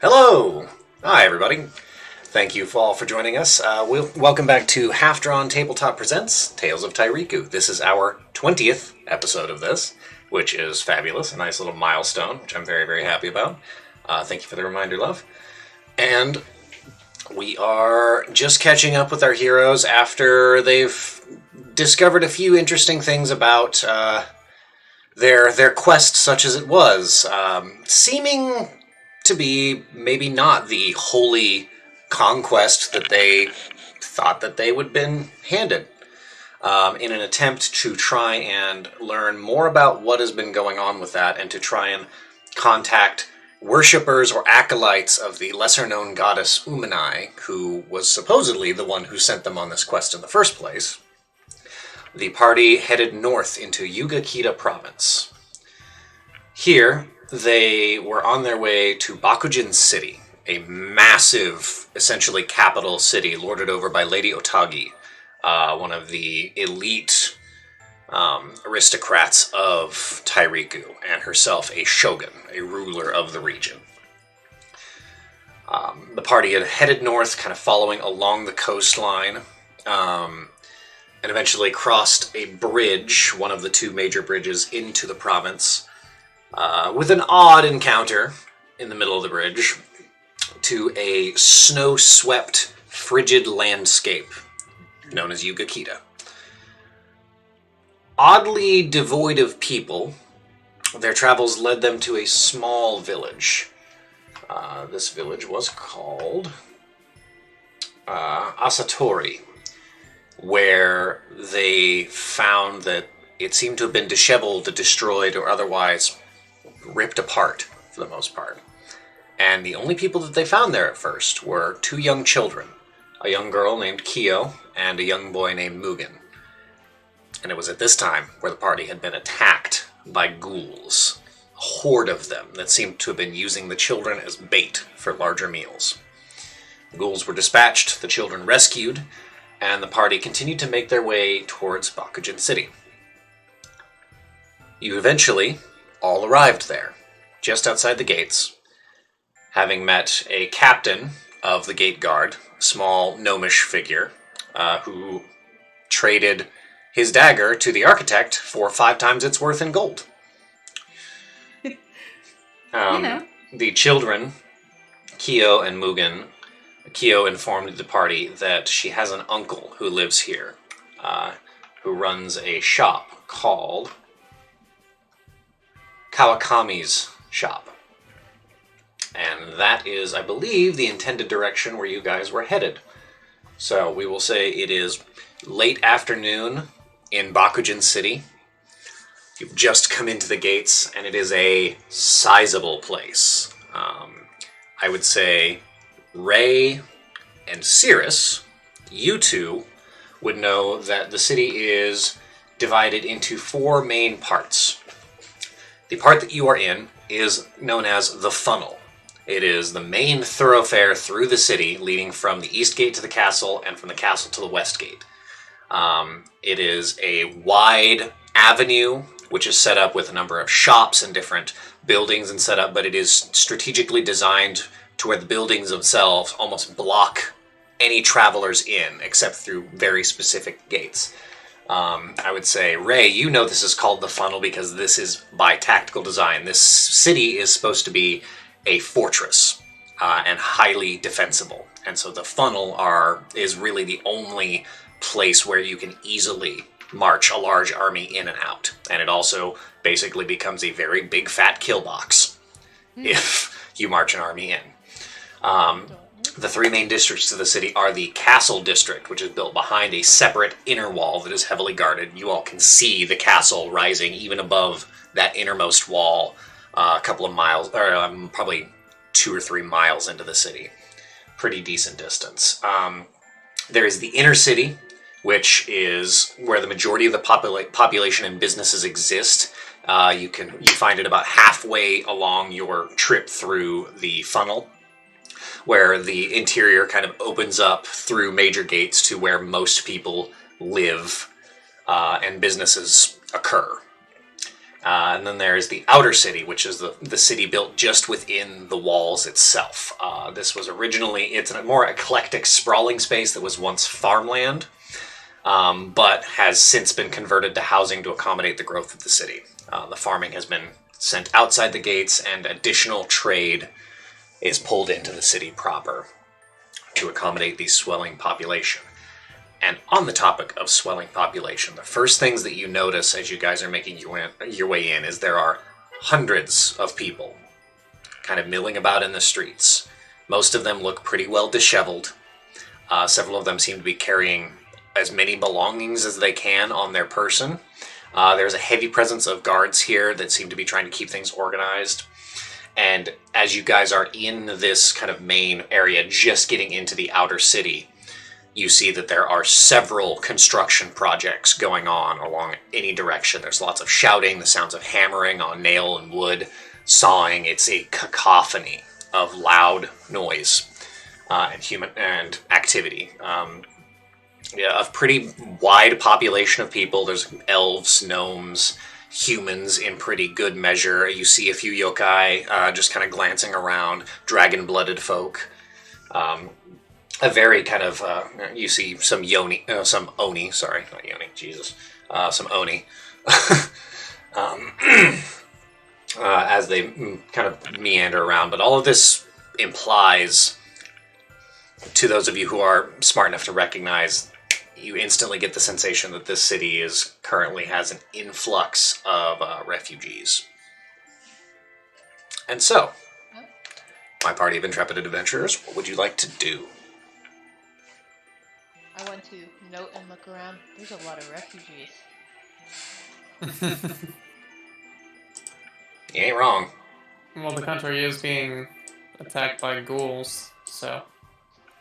Hello! Hi, everybody. Thank you all for joining us. Welcome back to Half Drawn Tabletop Presents Tales of Tairiku. This is our 20th episode of this, which is fabulous. A nice little milestone, which I'm very, very happy about. Thank you for the reminder, love. And we are just catching up with our heroes after they've discovered a few interesting things about their quest, such as it was, seeming to be maybe not the holy conquest that they thought that they would have been handed. In an attempt to try and learn more about what has been going on with that, and to try and contact worshippers or acolytes of the lesser-known goddess Umanai, who was supposedly the one who sent them on this quest in the first place, the party headed north into Yugakita province. Here, they were on their way to Bakujin City, a massive, essentially capital city lorded over by Lady Otagi, one of the elite aristocrats of Tairiku, and herself a shogun, a ruler of the region. The party had headed north, kind of following along the coastline, and eventually crossed a bridge, one of the two major bridges, into the province, with an odd encounter in the middle of the bridge to a snow-swept, frigid landscape known as Yugakita. Oddly devoid of people, their travels led them to a small village. This village was called Asatori, where they found that it seemed to have been disheveled, destroyed, or otherwise ripped apart, for the most part. And the only people that they found there at first were two young children, a young girl named Kyo and a young boy named Mugen. And it was at this time where the party had been attacked by ghouls, a horde of them that seemed to have been using the children as bait for larger meals. The ghouls were dispatched, the children rescued, and the party continued to make their way towards Bakujin City. You eventually all arrived there, just outside the gates, having met a captain of the gate guard, a small gnomish figure, who traded his dagger to the architect for 5 times its worth in gold. The children, Kyo and Mugen, Kyo informed the party that she has an uncle who lives here, who runs a shop called Kawakami's shop. And that is, I believe, the intended direction where you guys were headed. So we will say it is late afternoon in Bakujin City. You've just come into the gates, and it is a sizable place. I would say Ray and Cirrus, you two, would know that the city is divided into 4 main parts. The part that you are in is known as the Funnel. It is the main thoroughfare through the city, leading from the east gate to the castle, and from the castle to the west gate. It is a wide avenue, which is set up with a number of shops and different buildings and set up, but it is strategically designed to where the buildings themselves almost block any travelers in, except through very specific gates. I would say, Ray, you know this is called the Funnel because this is by tactical design. This city is supposed to be a fortress and highly defensible. And so the Funnel is really the only place where you can easily march a large army in and out. And it also basically becomes a very big fat kill box if you march an army in. The 3 main districts of the city are the Castle District, which is built behind a separate inner wall that is heavily guarded. You all can see the castle rising even above that innermost wall a couple of miles, or probably 2 or 3 miles into the city. Pretty decent distance. There is the inner city, which is where the majority of the population and businesses exist. You find it about halfway along your trip through the Funnel, where the interior kind of opens up through major gates to where most people live and businesses occur. And then there is the outer city, which is the city built just within the walls itself. This was originally, it's a more eclectic, sprawling space that was once farmland, but has since been converted to housing to accommodate the growth of the city. The farming has been sent outside the gates, and additional trade is pulled into the city proper to accommodate the swelling population. And on the topic of swelling population, the first things that you notice as you guys are making your way in is there are hundreds of people kind of milling about in the streets. Most of them look pretty well disheveled. Several of them seem to be carrying as many belongings as they can on their person. There's a heavy presence of guards here that seem to be trying to keep things organized. And as you guys are in this kind of main area, just getting into the outer city, you see that there are several construction projects going on along any direction. There's lots of shouting, the sounds of hammering on nail and wood, sawing. It's a cacophony of loud noise and human and activity. A pretty wide population of people. There's elves, gnomes, humans in pretty good measure. You see a few yokai just kind of glancing around, dragon-blooded folk. A very kind of, you see some some oni, sorry, not yoni, Jesus, some oni, as they kind of meander around. But all of this implies, to those of you who are smart enough to recognize, you instantly get the sensation that this city currently has an influx of refugees. And so, my party of intrepid adventurers, what would you like to do? I want to note and look around. There's a lot of refugees. You ain't wrong. Well, the country is being attacked by ghouls, so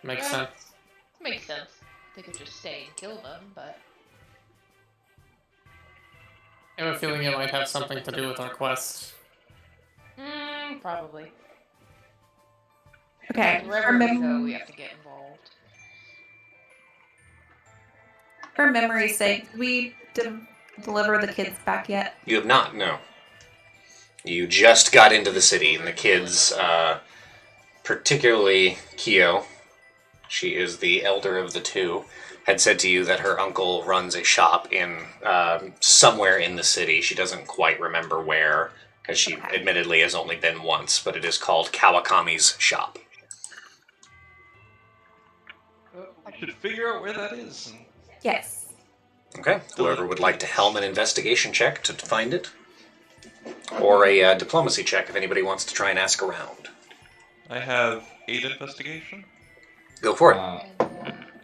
makes sense. Makes sense. They could just stay and kill them, but... I have a feeling it might have something to do with our quest. Probably. Okay, Wherever we go, we have to get involved. For memory's sake, did we deliver the kids back yet? You have not, no. You just got into the city, and the kids, particularly Kyo, she is the elder of the two, had said to you that her uncle runs a shop in somewhere in the city. She doesn't quite remember where, because she admittedly has only been once, but it is called Kawakami's shop. I should figure out where that is. Yes. Okay, whoever would like to helm an investigation check to find it, or a diplomacy check if anybody wants to try and ask around. I have 8 investigation. Go for it.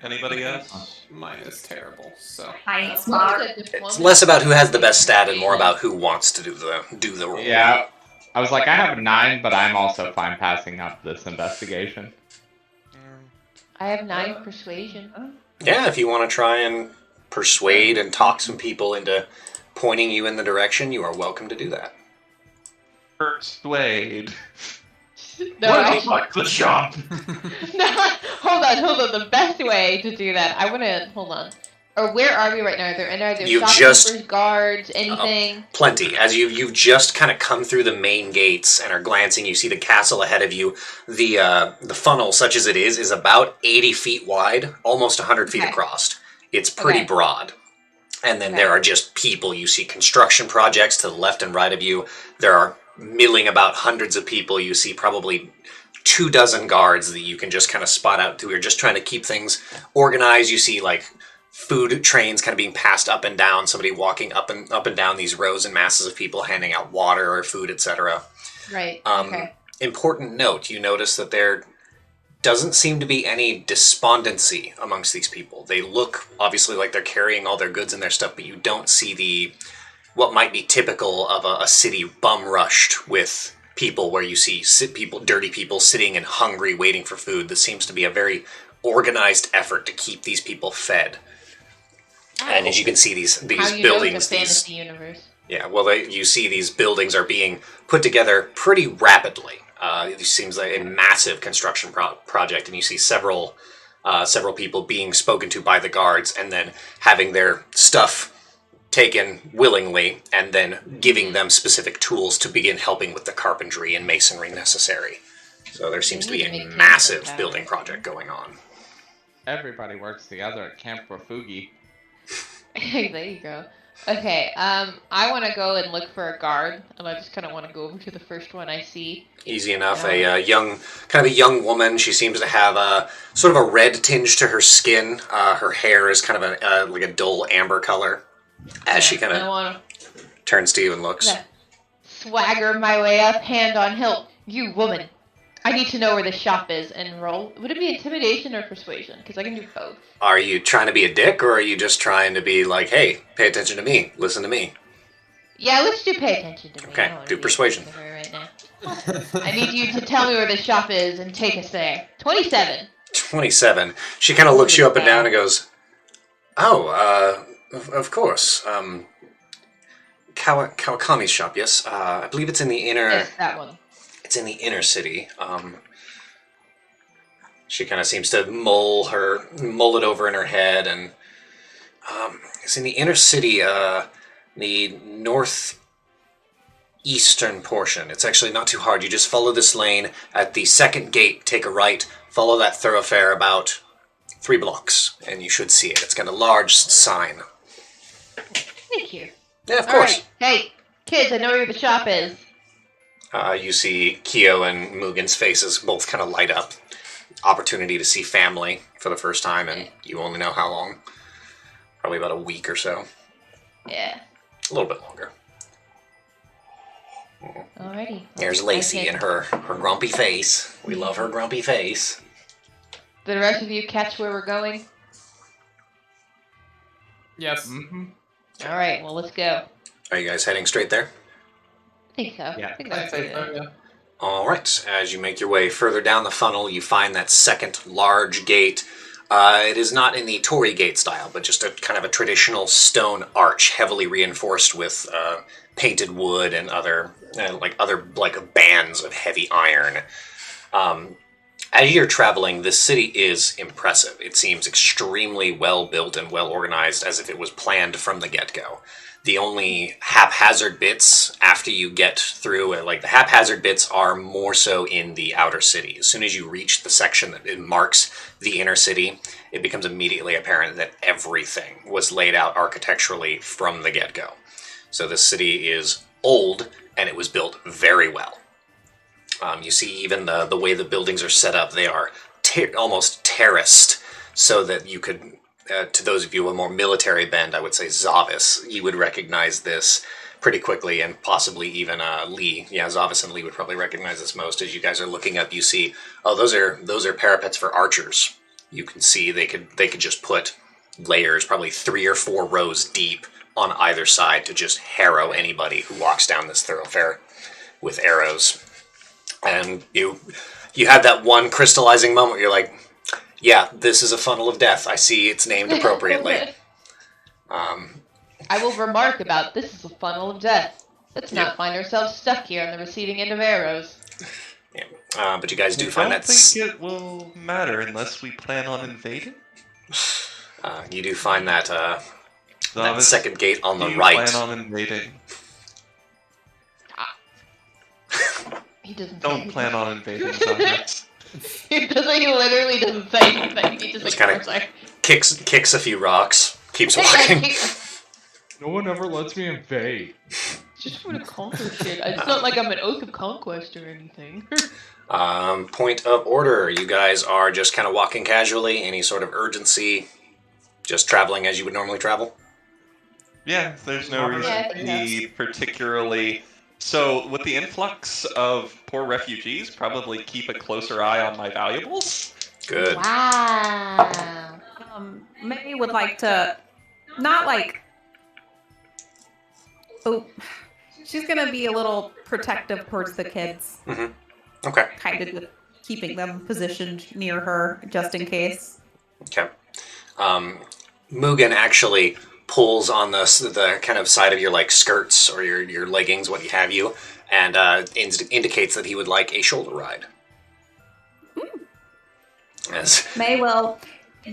Anybody else? Mine is terrible, so... I ain't smart. It's less about who has the best stat and more about who wants to do the role. Yeah, I was like, I have a 9, but I'm also fine passing up this investigation. I have 9 persuasion. Yeah, if you want to try and persuade and talk some people into pointing you in the direction, you are welcome to do that. Persuade. No, Fuck the shop. no, hold on. The best way to do that, I want to, hold on. Or where are we right now? Are there any other shopkeepers, guards, anything? Plenty. As you've just kind of come through the main gates and are glancing, you see the castle ahead of you. The funnel, such as it is about 80 feet wide, almost 100 feet across. It's pretty broad. And then there are just people. You see construction projects to the left and right of you. There are milling about hundreds of people. You see probably 24 guards that you can just kind of spot out who are just trying to keep things organized. You see like food trains kind of being passed up and down, somebody walking up and down these rows and masses of people handing out water or food, etc. Right. Important note, you notice that there doesn't seem to be any despondency amongst these people. They look obviously like they're carrying all their goods and their stuff, but you don't see what might be typical of a city bum rushed with people, where you see dirty people sitting and hungry waiting for food. This seems to be a very organized effort to keep these people fed. And as you can see, these buildings, fantasy universe. Yeah, well, you see these buildings are being put together pretty rapidly. It seems like a massive construction project, and you see several people being spoken to by the guards, and then having their stuff taken willingly, and then giving them specific tools to begin helping with the carpentry and masonry necessary. So there seems to be a massive building project going on. Everybody works together at Camp Rafugi. There you go. Okay, I want to go and look for a guard, and I just kind of want to go over to the first one I see. Easy enough. A young woman. She seems to have a sort of a red tinge to her skin. Her hair is kind of like a dull amber color. As she kind of turns to you and looks. Swagger my way up, hand on hilt. You woman, I need to know where the shop is and roll. Would it be intimidation or persuasion? Because I can do both. Are you trying to be a dick, or are you just trying to be like, hey, pay attention to me, listen to me? Yeah, let's do pay attention to me. Okay, do persuasion. Right now. I need you to tell me where the shop is and take us there. 27. 27. She kind of looks you up and down and goes, oh, of course. Kawakami's shop, yes. I believe it's in the inner... Yes, that one. It's in the inner city. She kind of seems to mull it over in her head, and it's in the inner city, the northeastern portion. It's actually not too hard. You just follow this lane at the second gate, take a right, follow that thoroughfare about 3 blocks, and you should see it. It's got a large sign. Thank you. Yeah, of course. Right. Hey, kids, I know where the shop is. You see Kyo and Mugen's faces both kind of light up. Opportunity to see family for the first time, and you only know how long. Probably about a week or so. Yeah. A little bit longer. Alrighty. There's Lacey and her grumpy face. We love her grumpy face. Did the rest of you catch where we're going? Yes. Mm-hmm. Alright, well, let's go. Are you guys heading straight there? I think so. Yeah. I think I'd that's say so, good. yeah. All right. As you make your way further down the funnel, you find that second large gate. It is not in the Torii gate style, but just a kind of a traditional stone arch, heavily reinforced with painted wood and other bands of heavy iron. As you're traveling, this city is impressive. It seems extremely well built and well organized, as if it was planned from the get-go. The only haphazard bits after you get through, the haphazard bits are more so in the outer city. As soon as you reach the section that marks the inner city, it becomes immediately apparent that everything was laid out architecturally from the get-go. So this city is old, and it was built very well. You see even the way the buildings are set up, they are almost terraced, so that you could... to those of you with a more military bend, I would say Zavis, you would recognize this pretty quickly, and possibly even Lee. Yeah, Zavis and Lee would probably recognize this most. As you guys are looking up, you see, oh, those are parapets for archers. You can see they could just put layers, probably 3 or 4 rows deep on either side, to just harrow anybody who walks down this thoroughfare with arrows. And you have that one crystallizing moment where you're like, yeah, this is a funnel of death. I see it's named appropriately. I will remark about this is a funnel of death. Let's not find ourselves stuck here on the receiving end of arrows. Yeah, but you guys do find that... I don't think it will matter unless we plan on invading. You do find that that second gate on the do you right. plan on invading? He doesn't. Don't plan on invading, Zavis. He literally doesn't say anything. He just kind of kicks a few rocks, keeps walking. No one ever lets me invade. Just want to conquer shit. It's not like I'm an oath of conquest or anything. Point of order. You guys are just kind of walking casually. Any sort of urgency? Just traveling as you would normally travel? Yeah, there's no reason to be particularly... So, with the influx of poor refugees, probably keep a closer eye on my valuables. Good. Wow. May would like to, not like, oh, she's gonna be a little protective towards the kids. Mm-hmm. Okay. Kind of with keeping them positioned near her just in case. Okay. Mugen actually pulls on the kind of side of your skirts or your leggings, what have you, and indicates that he would like a shoulder ride. Yes. May will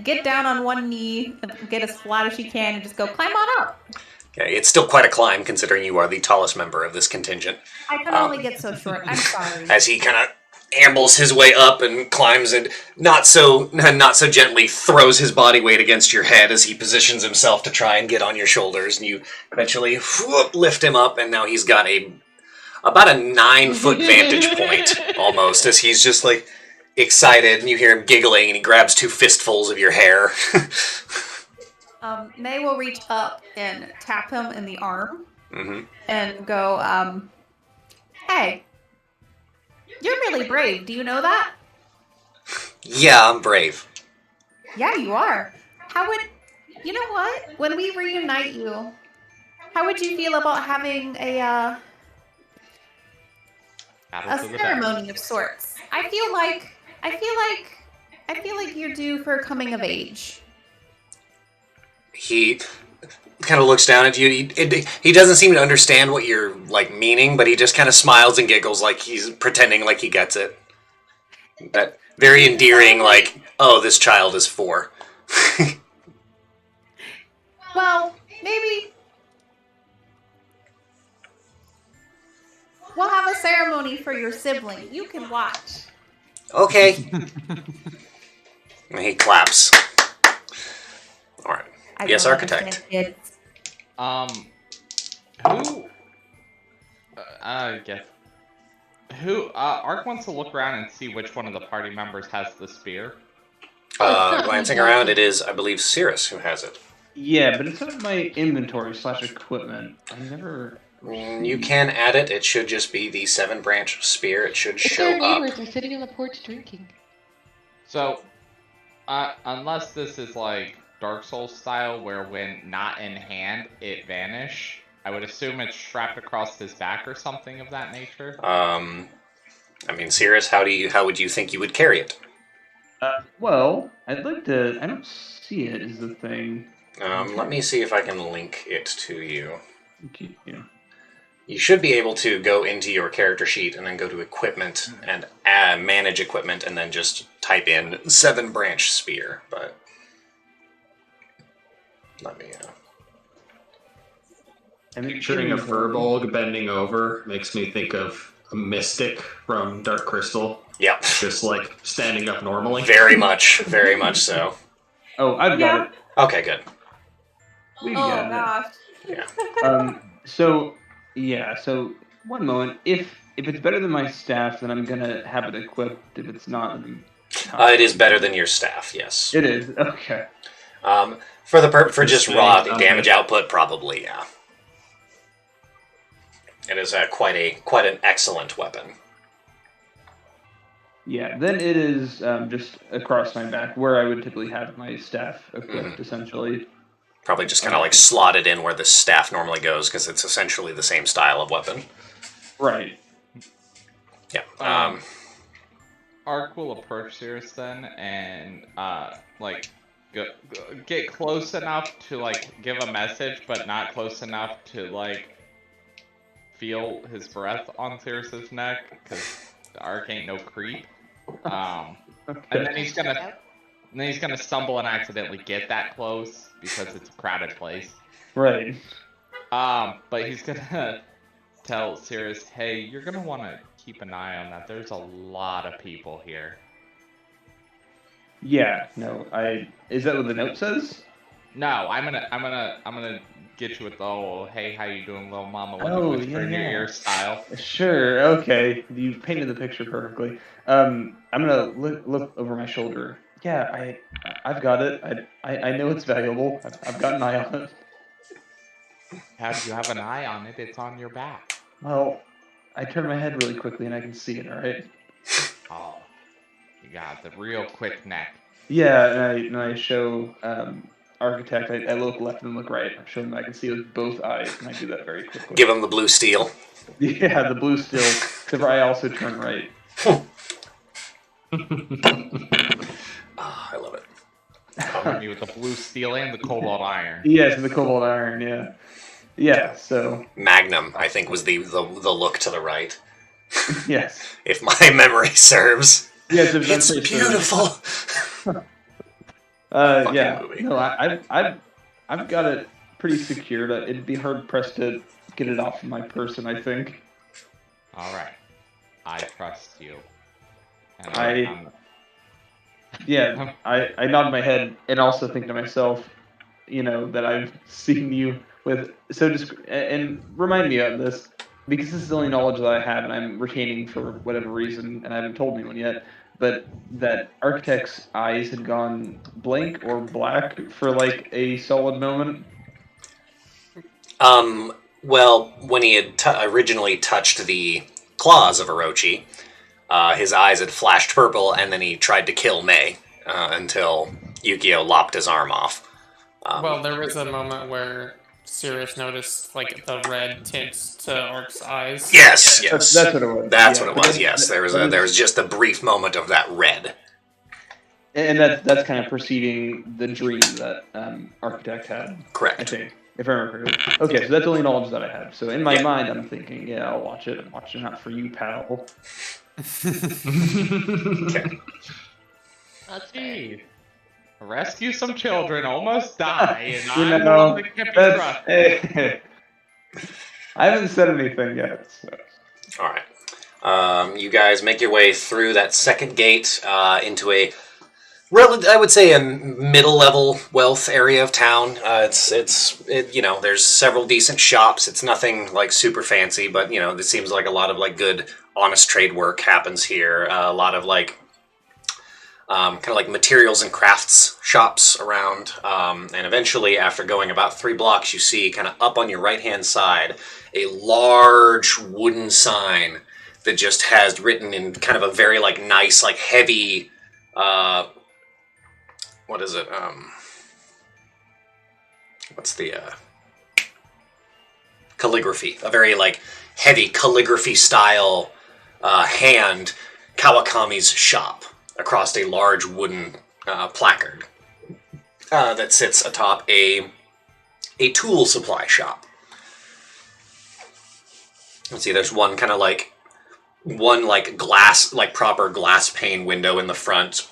get down on one knee, and get as flat as she can, and just go climb on up. Okay, it's still quite a climb considering you are the tallest member of this contingent. I can only get so short. I'm sorry. As he kind of ambles his way up and climbs and not so gently throws his body weight against your head as he positions himself to try and get on your shoulders, and you eventually lift him up, and now he's got about a 9-foot vantage point almost, as he's just like excited, and you hear him giggling, and he grabs 2 fistfuls of your hair. May will reach up and tap him in the arm and go, hey, you're really brave. Do you know that? Yeah, I'm brave. Yeah, you are. You know what? When we reunite you, how would you feel about having a ceremony of sorts? I feel like you're due for a coming of age. He kind of looks down at you. He doesn't seem to understand what you're like meaning, but he just kind of smiles and giggles like he's pretending like he gets it. That very endearing, like, oh, this child is 4. Well, maybe we'll have a ceremony for your sibling. You can watch. Okay. And he claps. All right. Yes, architect. Ark wants to look around and see which one of the party members has the spear. Glancing around, it is, I believe, Cirrus who has it. Yeah, but it's not my inventory / equipment. I never. You can add it. It should just be the 7-branch spear. It should show our up. neighbors are sitting on the porch drinking. So, unless this is like Dark Souls style, where when not in hand, it vanish, I would assume it's strapped across his back or something of that nature. I mean, Cirrus, how would you think you would carry it? Well, I'd like to. I don't see it. Is the thing. Let me see if I can link it to you. Okay, yeah. You should be able to go into your character sheet and then go to equipment and manage equipment, and then just type in 7-branch spear. But let me. Picturing a Furbolg bending over makes me think of a mystic from Dark Crystal. Yep. Just like standing up normally. Very much so. Oh, I've got it. Okay, good. We got gosh. Yeah. So one moment. If it's better than my staff, then I'm gonna have it equipped. If it's not, then It is better than your staff. Yes. It is. Okay. For just raw damage output, probably, yeah. It is quite an excellent weapon. Yeah, then it is just across my back, where I would typically have my staff equipped, essentially. Probably just kind of like slotted in where the staff normally goes, because it's essentially the same style of weapon. Right. Yeah. Ark will approach Cirrus then and get close enough to like give a message, but not close enough to like feel his breath on Cirrus's neck, because Ark ain't no creep. And then he's gonna stumble and accidentally get that close because it's a crowded place. Right. But he's gonna tell Cirrus, hey, you're gonna want to keep an eye on that. There's a lot of people here. Yeah. No. Is that what the note says? No, I'm gonna get you with the whole, hey, how you doing, little mama? Whisper in your ear style. Sure. Okay. You painted the picture perfectly. I'm gonna look over my shoulder. Yeah, I've got it. I know it's valuable. I've got an eye on it. How do you have an eye on it? It's on your back. Well, I turn my head really quickly and I can see it. All right. Oh, you got the real quick neck. Yeah, and I show Architect. I look left and look right. I show him I can see with both eyes, and I do that very quickly. Give him the blue steel. Yeah, the blue steel. Except I also turn right. I love it. Me with the blue steel and the cobalt iron. Yes, and the cobalt iron. Yeah. Yeah. So. Magnum, I think, was the look to the right. Yes. If my memory serves. Yes, it's beautiful. Yeah. Movie. No, I've got it pretty secure. That it'd be hard pressed to get it off of my person, I think. All right, I trust you. And I nod my head and also think to myself, that I've seen you with. So just and remind me of this, because this is the only knowledge that I have, and I'm retaining for whatever reason, and I haven't told anyone yet. But that Architect's eyes had gone blank or black for like a solid moment. Well, when he had originally touched the claws of Orochi, his eyes had flashed purple, and then he tried to kill May until Yukio lopped his arm off. Well, there was a moment where Sirius noticed like the red tints to Ark's eyes. Yes. That's what it was. That's what it was. Yes, there was just a brief moment of that red. And that's kind of preceding the dream that Architect had. Correct. I think, if I remember correctly. Okay, so that's the only knowledge that I have. So in my mind, I'm thinking, yeah, I'll watch it. I'm watching out for you, pal. Okay. Let's see. Rescue some children, almost die, and You I'm know, the one that can't be trusted. hey, I haven't said anything yet. So. All right. You guys make your way through that second gate into a, I would say, a middle-level wealth area of town. There's several decent shops. It's nothing like super fancy, but it seems like a lot of like good, honest trade work happens here. A lot of like kind of like materials and crafts shops around. And eventually, after going about 3 blocks, you see kind of up on your right-hand side a large wooden sign that just has written in kind of a very like nice, like heavy, what is it? What's the calligraphy? A very like heavy calligraphy style hand Kawakami's shop across a large wooden placard that sits atop a tool supply shop. Let's see, there's one glass, like proper glass pane window in the front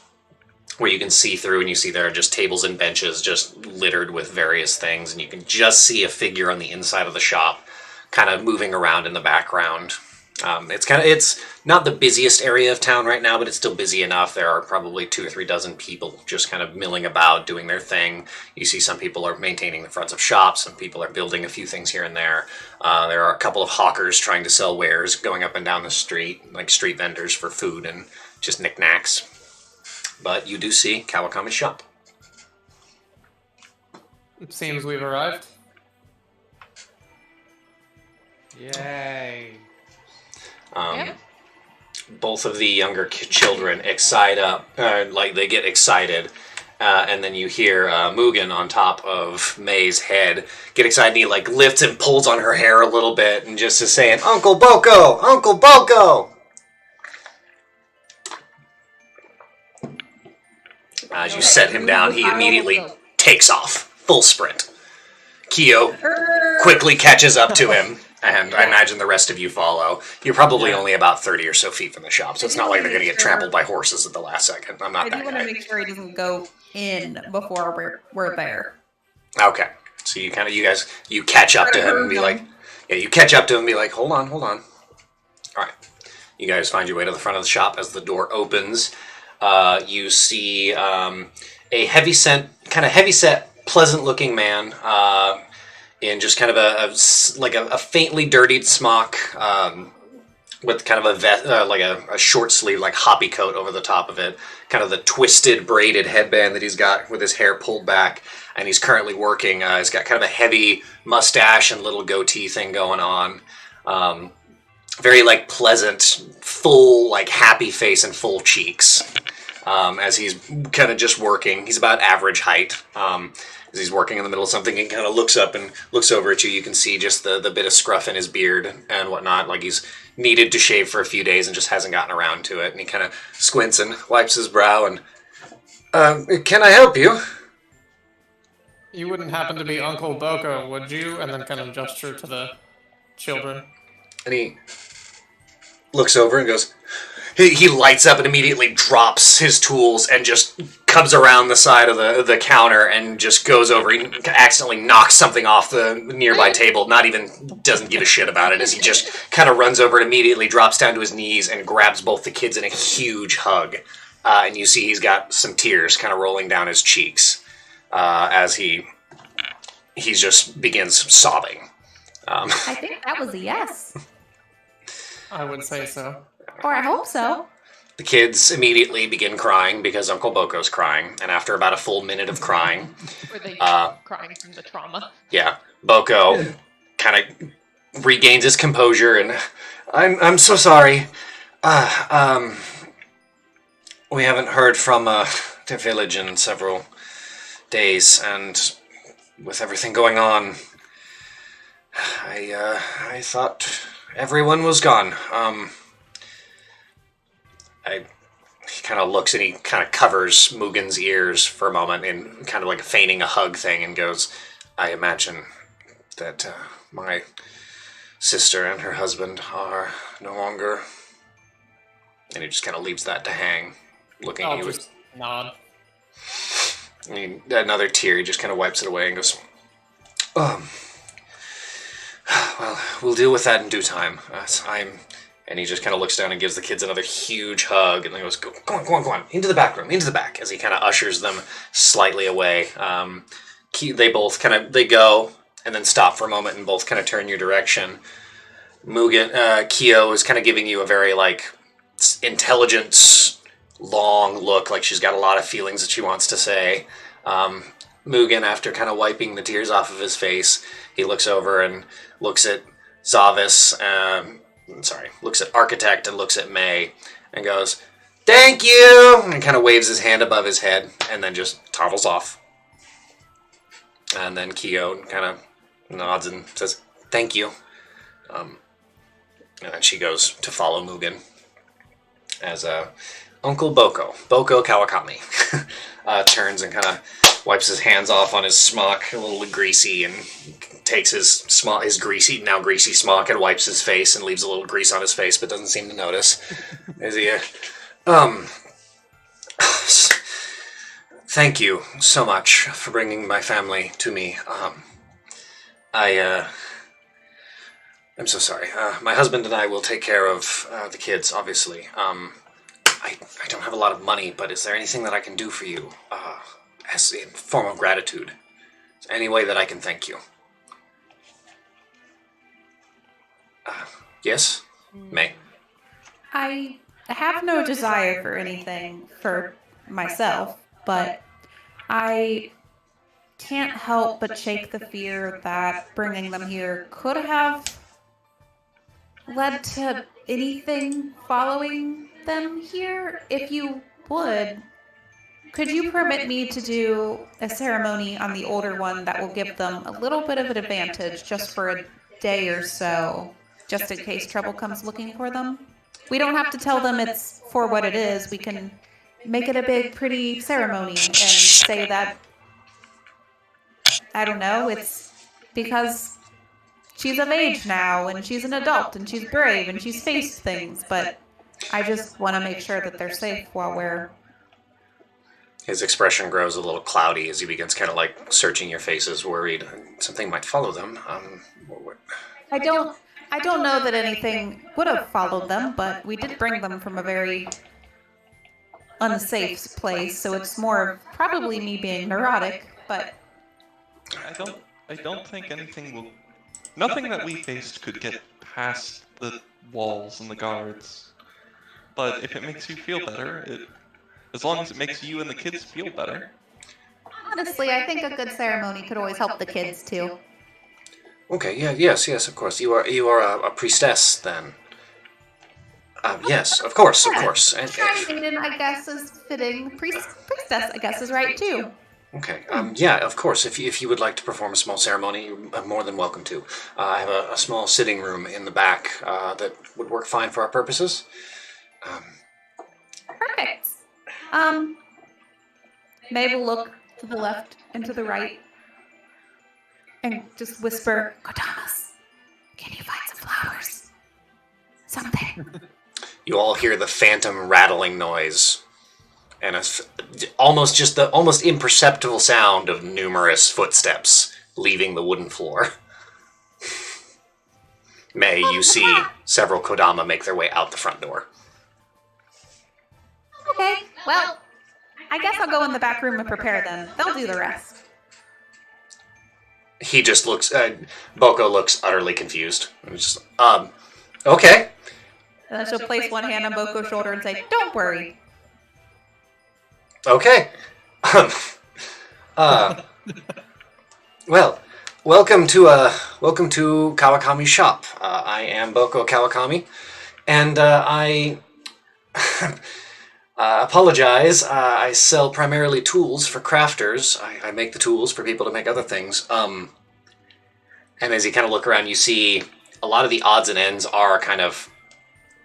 where you can see through, and you see there are just tables and benches just littered with various things, and you can just see a figure on the inside of the shop kind of moving around in the background. It's not the busiest area of town right now, but it's still busy enough. There are probably 2 or 3 dozen people just kind of milling about, doing their thing. You see some people are maintaining the fronts of shops, some people are building a few things here and there. There are a couple of hawkers trying to sell wares going up and down the street, like street vendors for food and just knickknacks. But you do see Kawakami's shop. It seems we've arrived. Yay. Both of the younger children they get excited, and then you hear Mugen on top of May's head get excited, and he like lifts and pulls on her hair a little bit, and just is saying, "Uncle Boko! Uncle Boko!" As you set him down, he immediately takes off, full sprint. Kyo quickly catches up to him, and I imagine the rest of you follow. You're probably only about 30 or so feet from the shop, so it's not like they're going to get trampled by horses at the last second. I'm not that guy. I do want to make sure he doesn't go in before we're there. Okay, so you catch up to him and be like, hold on. All right, you guys find your way to the front of the shop. As the door opens, you see a heavy-set, pleasant-looking man in just kind of a faintly dirtied smock with kind of a vest, a short sleeve, like hoppy coat over the top of it. Kind of the twisted braided headband that he's got with his hair pulled back, and he's currently working. He's got kind of a heavy mustache and little goatee thing going on. Very like pleasant, full, like happy face and full cheeks. As he's kind of just working. He's about average height. As he's working in the middle of something, and kind of looks up and looks over at you. You can see just the bit of scruff in his beard and whatnot. Like he's needed to shave for a few days and just hasn't gotten around to it. And he kind of squints and wipes his brow and, "Can I help you?" You wouldn't happen to be Uncle Boko, would you? And then kind of gesture to the children. And he looks over and goes, he lights up and immediately drops his tools and just comes around the side of the counter and just goes over. He accidentally knocks something off the nearby table. Doesn't give a shit about it as he just kind of runs over and immediately drops down to his knees and grabs both the kids in a huge hug. And you see he's got some tears kind of rolling down his cheeks as he just begins sobbing. I think that was a yes. I would say so. Or I hope so. The kids immediately begin crying because Uncle Boko's crying, and after about a full minute of crying... Were they crying from the trauma? Yeah. Boko kind of regains his composure, and I'm so sorry. We haven't heard from the village in several days, and with everything going on, I thought everyone was gone. He kind of looks and he kind of covers Mugen's ears for a moment in kind of like feigning a hug thing and goes, I imagine that my sister and her husband are no longer... And he just kind of leaves that to hang, looking at you. Just nod. Another tear, he just kind of wipes it away and goes, well, we'll deal with that in due time. And he just kind of looks down and gives the kids another huge hug, and then goes, go on, into the back room, into the back, as he kind of ushers them slightly away. They both they go, and then stop for a moment, and both kind of turn your direction. Kyo is kind of giving you a very, intelligent, long look, like she's got a lot of feelings that she wants to say. Mugen, after kind of wiping the tears off of his face, he looks over and looks at Zavis, looks at Architect and looks at May and goes, thank you! And kind of waves his hand above his head and then just toddles off. And then Kyo kind of nods and says, thank you. And then she goes to follow Mugen as Uncle Boko Kawakami, turns and kind of wipes his hands off on his smock, a little greasy, and takes his greasy smock and wipes his face and leaves a little grease on his face, but doesn't seem to notice. Is he? Thank you so much for bringing my family to me. I'm so sorry. My husband and I will take care of the kids, obviously. I don't have a lot of money, but is there anything that I can do for you as in form of gratitude? Is there any way that I can thank you? Yes? May? I have no desire for anything for myself, but I can't help but shake the fear that bringing them here could have led to anything following them here. If you would, could you permit me to do a ceremony on the older one that will give them a little bit of an advantage just for a day or so, just in case trouble comes looking for them? We don't have to tell them it's for what it is. We can make it a big, pretty ceremony and say that, I don't know, it's because she's of age now, and she's an adult, and she's brave, and she's faced things, but I just want to make sure that they're safe while we're... His expression grows a little cloudy as he begins kind of searching your faces, worried something might follow them. I don't know that anything would have followed them, but we did bring them from a very unsafe place, so it's more probably me being neurotic, but... I don't think anything will... Nothing that we faced could get past the walls and the guards. But if it makes you feel better, as long as it makes you and the kids feel better. Honestly, I think a good ceremony could always help the kids, too. Okay, yes, of course. You are a priestess, then. Yes, of course. Maiden, I guess, is fitting. Priestess, I guess, is right, too. Okay, yeah, of course. If you would like to perform a small ceremony, you're more than welcome to. I have a small sitting room in the back that would work fine for our purposes. Perfect. May will look to the left and to the right and just whisper, Kodamas, can you find some flowers? Something. You all hear the phantom rattling noise and almost just the almost imperceptible sound of numerous footsteps leaving the wooden floor. May, you see several Kodama make their way out the front door. Okay, well, I guess I'll go in the back room and prepare them. They'll do the rest. He just looks, Boko looks utterly confused. Just, okay. And then she'll place one hand on Boko's shoulder and say, "Don't worry." Okay. Well, welcome to Kawakami's shop. I am Boko Kawakami, and I apologize. I sell primarily tools for crafters. I make the tools for people to make other things. And as you kind of look around, you see a lot of the odds and ends are kind of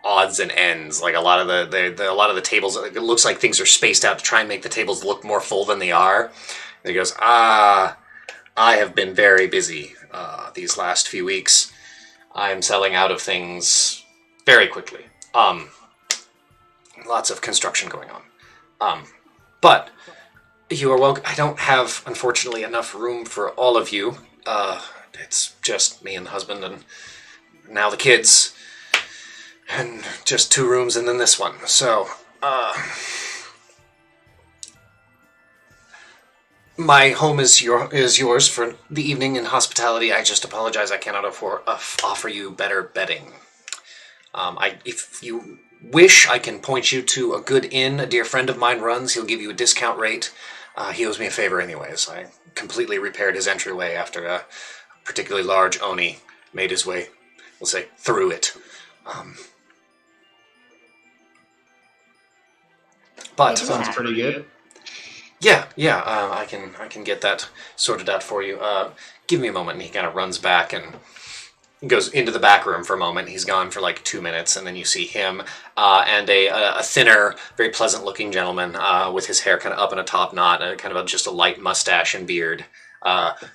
odds and ends. Like a lot of the tables, it looks like things are spaced out to try and make the tables look more full than they are. And he goes, I have been very busy these last few weeks. I'm selling out of things very quickly. Lots of construction going on. But you are welcome. I don't have, unfortunately, enough room for all of you. It's just me and the husband and now the kids. And just 2 rooms and then this one. So, my home is yours for the evening in hospitality. I just apologize. I cannot offer you better bedding. If you wish, I can point you to a good inn a dear friend of mine runs. He'll give you a discount rate. He owes me a favor anyways. I completely repaired his entryway after a particularly large Oni made his way, we'll say, through it. But sounds pretty good. Yeah. I can get that sorted out for you. Give me a moment. And he kind of runs back and goes into the back room for a moment. He's gone for like 2 minutes, and then you see him and a thinner, very pleasant-looking gentleman with his hair kind of up in a top knot, and kind of just a light mustache and beard.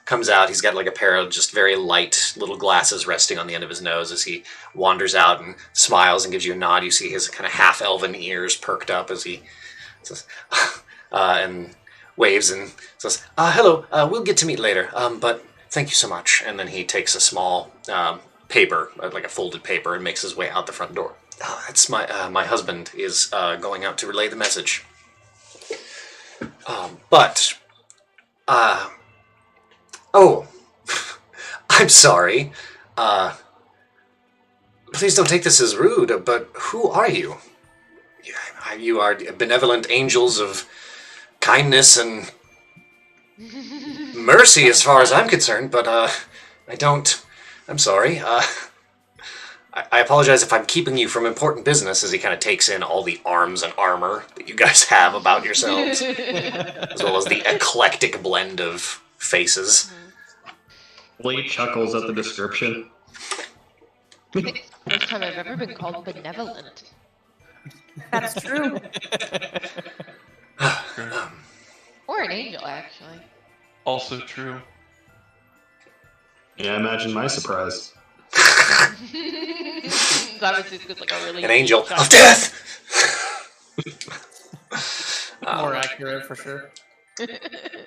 Comes out. He's got like a pair of just very light little glasses resting on the end of his nose as he wanders out and smiles and gives you a nod. You see his kind of half-elven ears perked up as he says, and waves and says, "Hello, we'll get to meet later, but thank you so much." And then he takes a small paper, like a folded paper, and makes his way out the front door. That's my husband is going out to relay the message. Oh, I'm sorry. Please don't take this as rude, but who are you? You are benevolent angels of kindness and mercy as far as I'm concerned, but I'm sorry. I apologize if I'm keeping you from important business, as he kind of takes in all the arms and armor that you guys have about yourselves, as well as the eclectic blend of faces. Lee chuckles at the description. I think it's the first time I've ever been called benevolent. That's true. Or an angel, actually. Also true. Yeah, imagine my surprise. Obviously, it's like a really An angel shot. of death! More accurate for sure.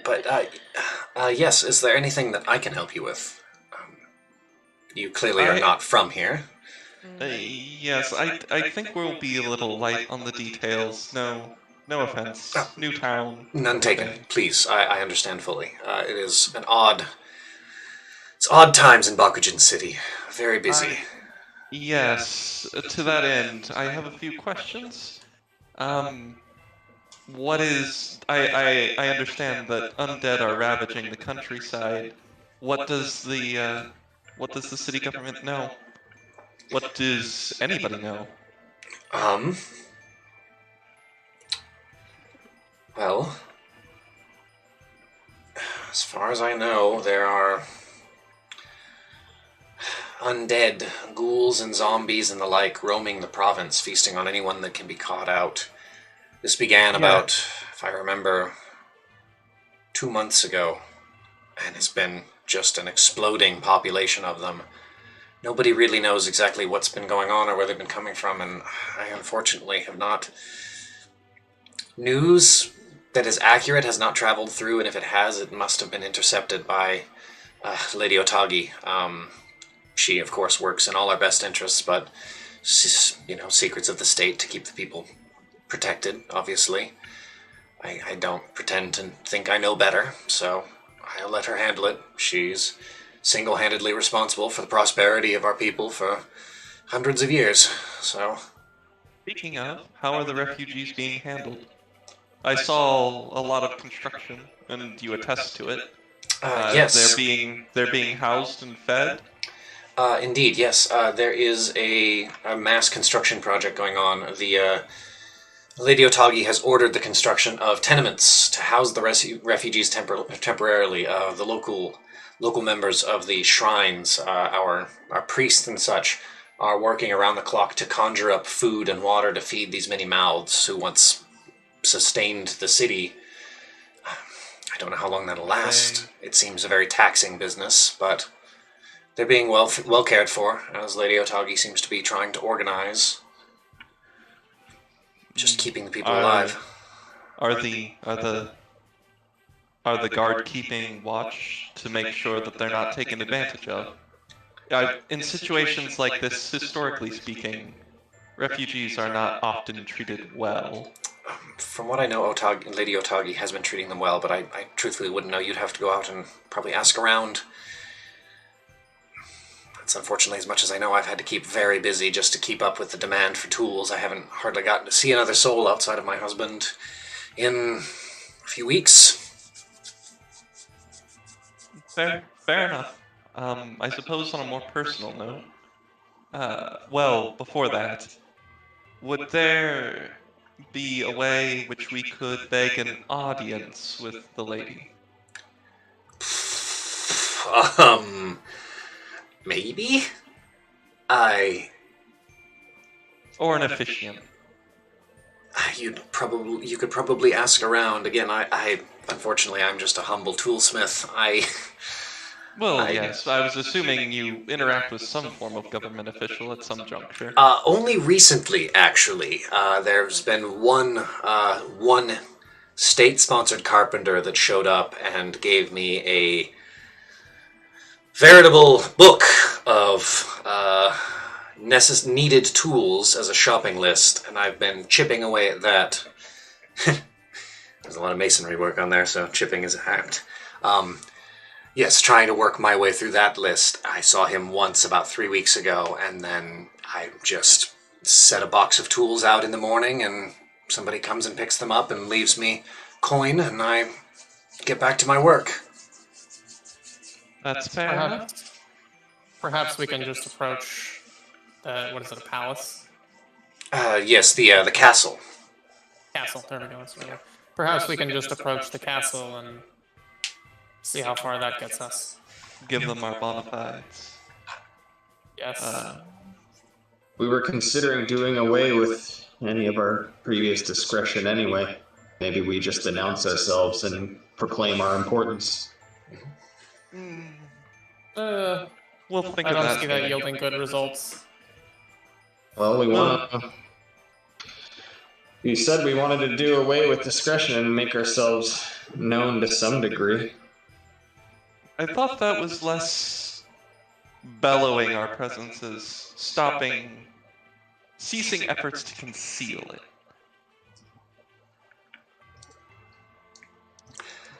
But, yes, is there anything that I can help you with? You clearly are not from here. Yes, I think we'll be a little light on the details. No offense. New town. None taken. Please, I understand fully. It is it's odd times in Bakujin City. Very busy. Yes, to that end, I have a few questions. What is... I understand that undead are ravaging the countryside. What does the city government know? What does anybody know? Well, as far as I know, there are undead, ghouls and zombies and the like roaming the province, feasting on anyone that can be caught out. This began about, if I remember, 2 months ago, and it's been just an exploding population of them. Nobody really knows exactly what's been going on or where they've been coming from, and I unfortunately have not news that is accurate has not traveled through, and if it has, it must have been intercepted by Lady Otagi. She, of course, works in all our best interests, but, secrets of the state to keep the people protected, obviously. I don't pretend to think I know better, so I'll let her handle it. She's single-handedly responsible for the prosperity of our people for hundreds of years, so... Speaking of, how are the refugees being handled? I saw a lot of construction, and you attest to it. Yes. They're being housed and fed. Indeed, yes. There is a mass construction project going on. The Lady Otagi has ordered the construction of tenements to house the refugees temporarily. The local members of the shrines, our priests and such, are working around the clock to conjure up food and water to feed these many mouths who once sustained the city. I don't know how long that'll last. It seems a very taxing business, but they're being well cared for, as Lady Otagi seems to be trying to organize. Just keeping the people alive. Are the guard keeping watch to make sure that they're not taken advantage of? In situations like this, historically speaking, refugees are not often treated well. From what I know, Lady Otagi has been treating them well, but I truthfully wouldn't know. You'd have to go out and probably ask around. That's unfortunately as much as I know. I've had to keep very busy just to keep up with the demand for tools. I haven't hardly gotten to see another soul outside of my husband in a few weeks. Fair enough. I suppose on a more personal note, well, before that, would there be a way which we could beg an audience with the lady? Maybe? Or an officiant. You could probably ask around. Again, unfortunately, I'm just a humble toolsmith. Yes, I was assuming you interact with some form of government official at some juncture. Only recently, actually. There's been one state-sponsored carpenter that showed up and gave me a veritable book of needed tools as a shopping list, and I've been chipping away at that. There's a lot of masonry work on there, so chipping is apt. Yes, trying to work my way through that list. I saw him once about 3 weeks ago, and then I just set a box of tools out in the morning, and somebody comes and picks them up and leaves me coin, and I get back to my work. That's fair enough. Perhaps we can just approach a palace? Yes, the castle. Castle, there we go. Perhaps we can just approach the castle and see how far that gets us. Give them our bona fides. Yes. We were considering doing away with any of our previous discretion anyway. Maybe we just announce ourselves and proclaim our importance. We'll think I of don't that. see that yielding good results. Well, we said we wanted to do away with discretion and make ourselves known to some degree. I thought that was less bellowing our presence as ceasing efforts to conceal it.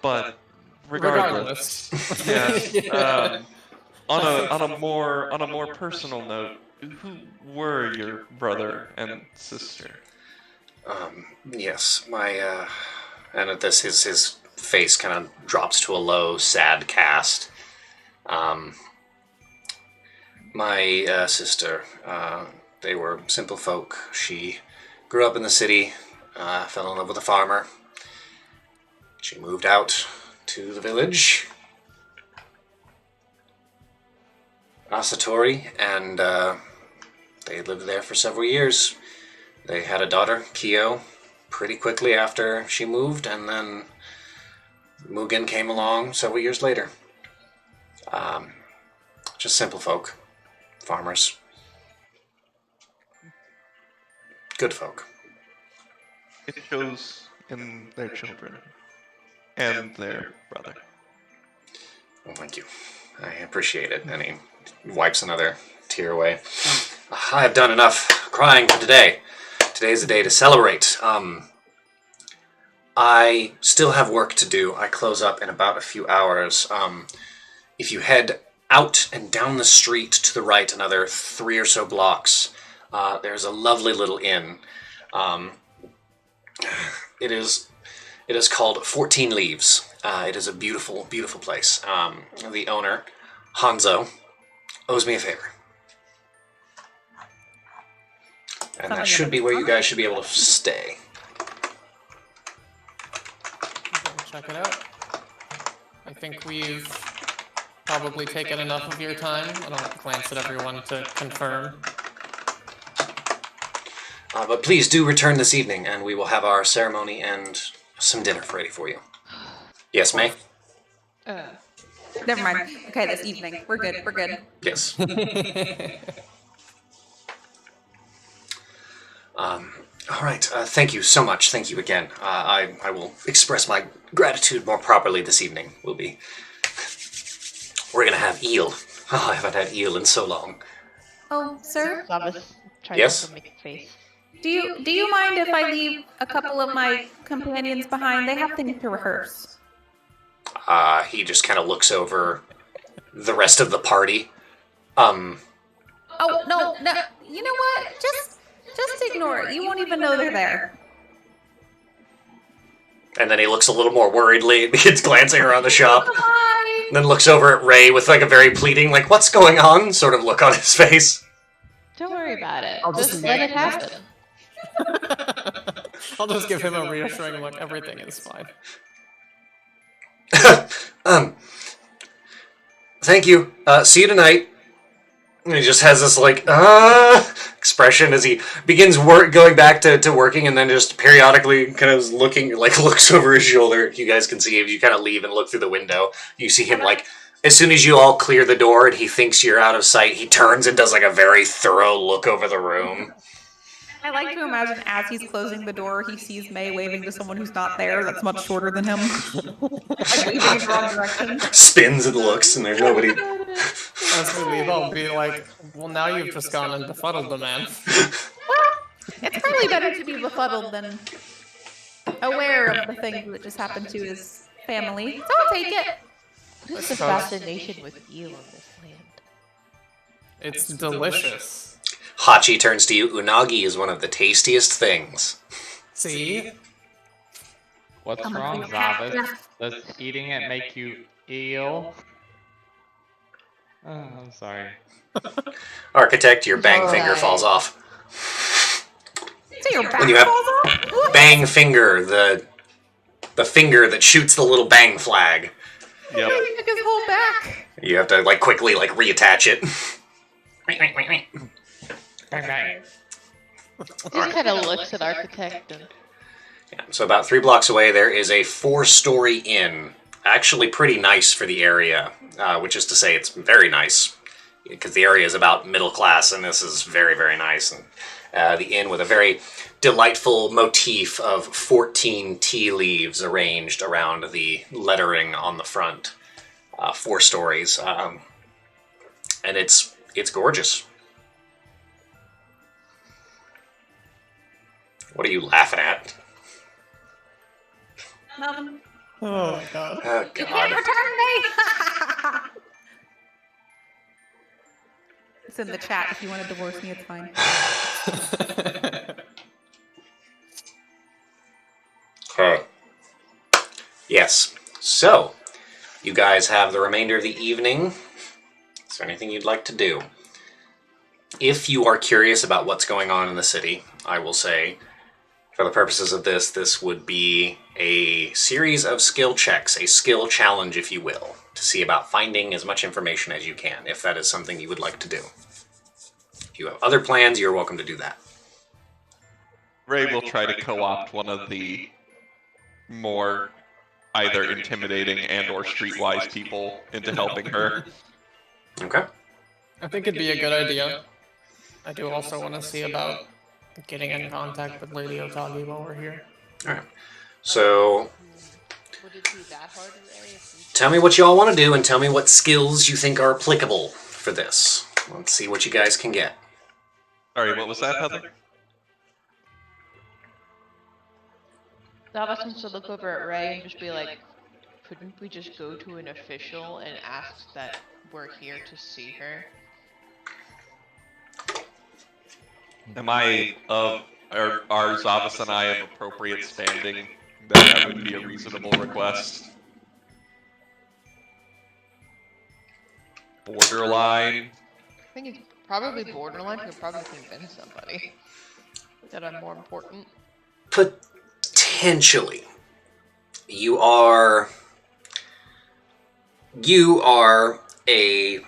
But regardless. Yes. On a more personal note, who were your brother and sister? Yes, my and at this his face kind of drops to a low, sad cast. My sister, they were simple folk. She grew up in the city, fell in love with a farmer. She moved out to the village, Asatori, and they lived there for several years. They had a daughter, Kyo, pretty quickly after she moved, and then Mugen came along several years later. Just simple folk. Farmers. Good folk. It shows and their children. And their brother. Well, thank you. I appreciate it. And he wipes another tear away. I have done enough crying for today. Today's the day to celebrate. I still have work to do. I close up in about a few hours. If you head out and down the street to the right, another 3 or so blocks, there's a lovely little inn. It is called 14 Leaves. It is a beautiful, beautiful place. The owner, Hanzo, owes me a favor. And that should be where you guys should be able to stay. Check it out. I think we've probably taken enough of your time. I don't glance at everyone to confirm. But please do return this evening, and we will have our ceremony and some dinner ready for you. Yes, May? Never mind. Okay, this evening. We're good. We're good. Yes. All right. Thank you so much. Thank you again. I will express my gratitude more properly this evening. We're going to have eel. Oh, I haven't had eel in so long. Oh, sir? Yes? Do you mind if I leave a couple of my companions behind? They have things to rehearse. He just kind of looks over the rest of the party. Oh, no. You know what? Just ignore it. You won't even know they're there. And then he looks a little more worriedly. He's glancing around the shop. Bye. Then looks over at Ray with like a very pleading, like, what's going on? Sort of look on his face. Don't worry about it. I'll Just let it happen. I'll just give him a reassuring look. Everything is fine. Thank you. See you tonight. And he just has this like expression as he begins going back to working, and then just periodically kind of looks over his shoulder. You guys can see if you kind of leave and look through the window. You see him like as soon as you all clear the door and he thinks you're out of sight, he turns and does like a very thorough look over the room. I like to imagine as he's closing the door, he sees May waving to someone who's not there that's much shorter than him. Like waving in the wrong direction. Spins and looks, and there's nobody. As we leave, I'll be like, well, now you've just gone and befuddled the man. Well, it's probably better to be befuddled than aware of the things that just happened to his family. So I'll take it. What's the fascination with eel on this land? It's delicious. Hachi turns to you. Unagi is one of the tastiest things. See? What's wrong, Zavis? Does eating it make you ill? Oh, I'm sorry. Architect, your bang finger falls off. So your back When you have falls off? bang finger, the finger that shoots the little bang flag. Yep. He took his whole back. You have to quickly reattach it. He just kind of looks at Architect and... Yeah, so about 3 blocks away, there is a 4-story inn. Actually pretty nice for the area, which is to say it's very nice, because the area is about middle class, and this is very, very nice. And the inn with a very delightful motif of 14 tea leaves arranged around the lettering on the front. 4 stories. And it's gorgeous. What are you laughing at? Nothing. Oh my god. Oh, You can't God. return me! It's in the chat. If you want to divorce me, it's fine. Okay. Yes. So, you guys have the remainder of the evening. Is there anything you'd like to do? If you are curious about what's going on in the city, I will say, for the purposes of this would be a series of skill checks, a skill challenge, if you will, to see about finding as much information as you can, if that is something you would like to do. If you have other plans, you're welcome to do that. Ray will try to co-opt one of the more either intimidating and or streetwise people into helping her. Okay. I think it'd be a good idea. I do also want to see about getting in contact with Lady Otagi while we're here. All right. So, Would it be that hard, Ray? tell me what y'all want to do and tell me what skills you think are applicable for this. Let's see what you guys can get. Sorry, what was that, Heather? That wants to look over at Ray and just be like, couldn't we just go to an official and ask that we're here to see her? Am I are Zavas and I of appropriate standing? That would be a reasonable request. Borderline. I think it's probably borderline. You could probably convince somebody that I'm more important. Potentially. You are a...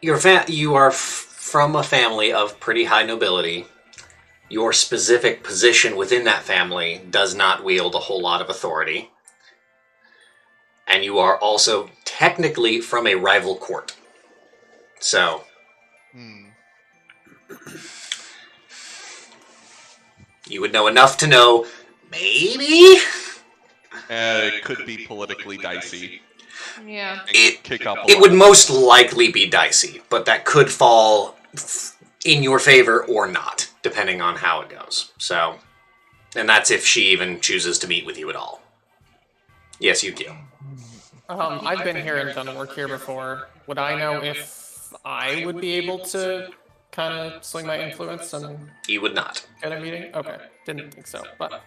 You are from a family of pretty high nobility. Your specific position within that family does not wield a whole lot of authority. And you are also technically from a rival court. So... You would know enough to know, maybe? It could be politically dicey. Yeah. It would most likely be dicey, but that could fall in your favor or not, depending on how it goes. So, and that's if she even chooses to meet with you at all. Yes, you do. I've been here and done work here before. Would I know if I would be able to kind of swing my influence and... You would not. At a meeting? Okay. Didn't think so, but...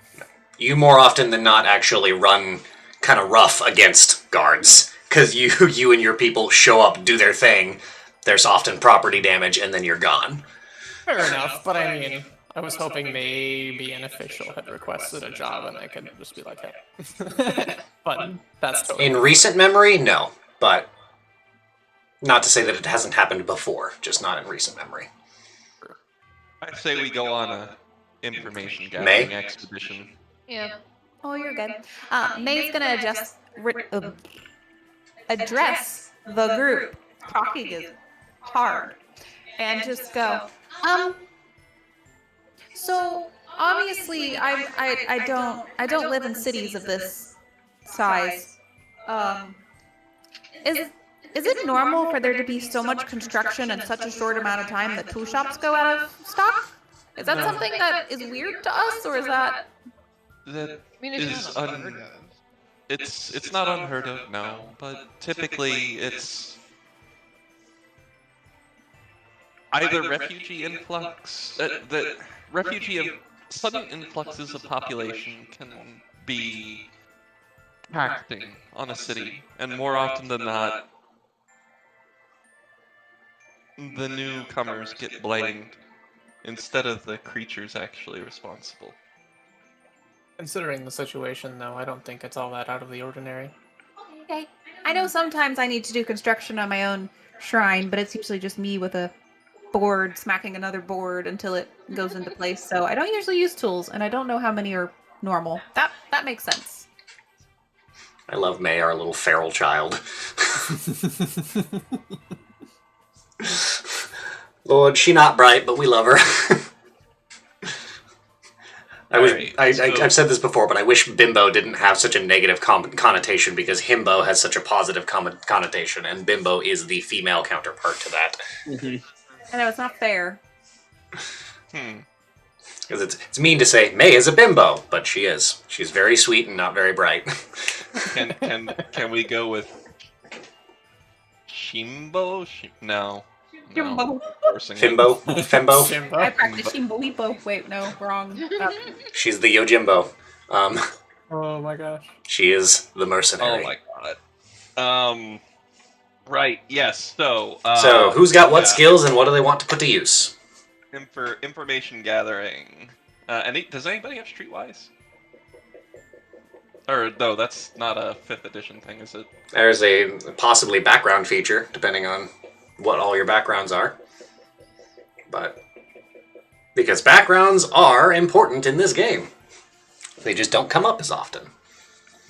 You more often than not actually run kind of rough against guards, because you and your people show up, do their thing, there's often property damage, and then you're gone. Fair enough, but I mean, I was hoping maybe an official had requested a job and I could just be like, hey. But that's totally... In recent memory, no, but not to say that it hasn't happened before, just not in recent memory. I say we go on a information gathering expedition. Yeah. Oh, you're good. May's gonna address the group. Talking is hard, and just go. So obviously, I don't live in cities of this size. Is it normal for there to be so much construction in such a short amount of time that tool shops go out of stock? Is that something that is weird to us, or is that... That is it's not unheard of, no, but typically it's either refugee influx, sudden influxes of population can be taxing on a city, and more often than not, the newcomers get blamed instead of the creatures actually responsible. Considering the situation, though, I don't think it's all that out of the ordinary. Okay. I know sometimes I need to do construction on my own shrine, but it's usually just me with a board smacking another board until it goes into place. So I don't usually use tools, and I don't know how many are normal. That makes sense. I love May, our little feral child. Lord, she not bright, but we love her. I've said this before, but I wish bimbo didn't have such a negative connotation, because himbo has such a positive connotation, and bimbo is the female counterpart to that. Mm-hmm. I know, it's not fair. Because it's mean to say May is a bimbo, but she is. She's very sweet and not very bright. Can we go with Shimbo? No. Shimbo. Fimbo? Fembo? I practice Shimbo Weepo. Wait, no, wrong. She's the Yojimbo. Oh my gosh. She is the mercenary. Oh my god. Right, yes, so... so, who's got what skills and what do they want to put to use? Information gathering. Does anybody have Streetwise? Or, no, that's not a 5th edition thing, is it? There's a possibly background feature, depending on what all your backgrounds are. But, because backgrounds are important in this game. They just don't come up as often.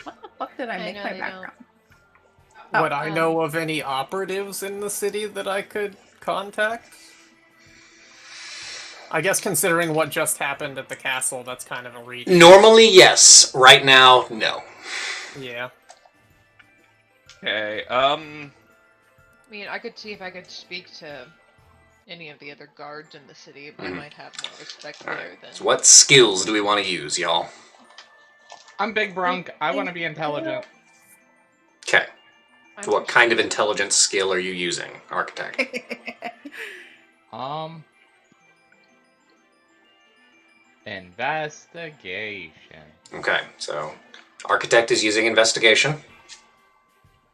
What the fuck did I make my background? Would I know of any operatives in the city that I could contact? I guess considering what just happened at the castle, that's kind of a reach. Normally, yes. Right now, no. Yeah. Okay. I mean, I could see if I could speak to any of the other guards in the city. I might have more respect there than. So what skills do we want to use, y'all? I'm Big Brunk. I want to be intelligent. Okay. What kind of intelligence skill are you using, Architect? Investigation. Okay, so Architect is using investigation.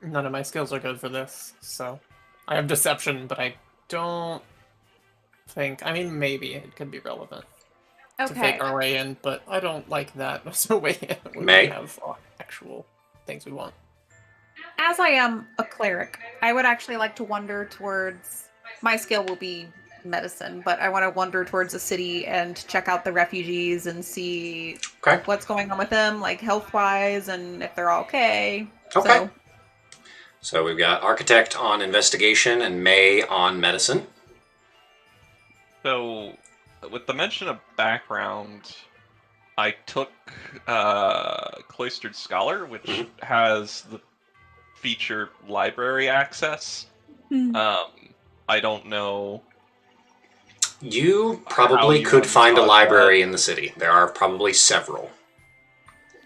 None of my skills are good for this, so I have deception, but I don't think. I mean, maybe it could be relevant to Okay. fake our way in, but I don't like that as a way in when May? we have actual things we want. As I am a cleric, I would actually like to wander towards. My skill will be medicine, but I want to wander towards the city and check out the refugees and see what's going on with them, like health-wise, and if they're all okay. Okay. So we've got Architect on investigation and May on medicine. So, with the mention of background, I took Cloistered Scholar, which has the feature library access. I don't know. You probably could find a library in the city. There are probably several.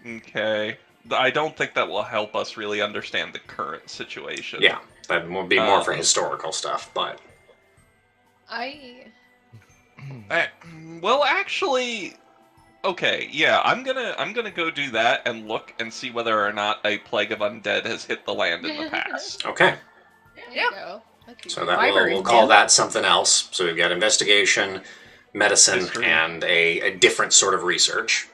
Okay. I don't think that will help us really understand the current situation. Yeah, that will be more for historical stuff, but... Well, actually... Okay, yeah, I'm gonna go do that and look and see whether or not a plague of undead has hit the land in the past. Okay. There you go. So that we'll call that something else. So we've got investigation, medicine, History. And a different sort of research.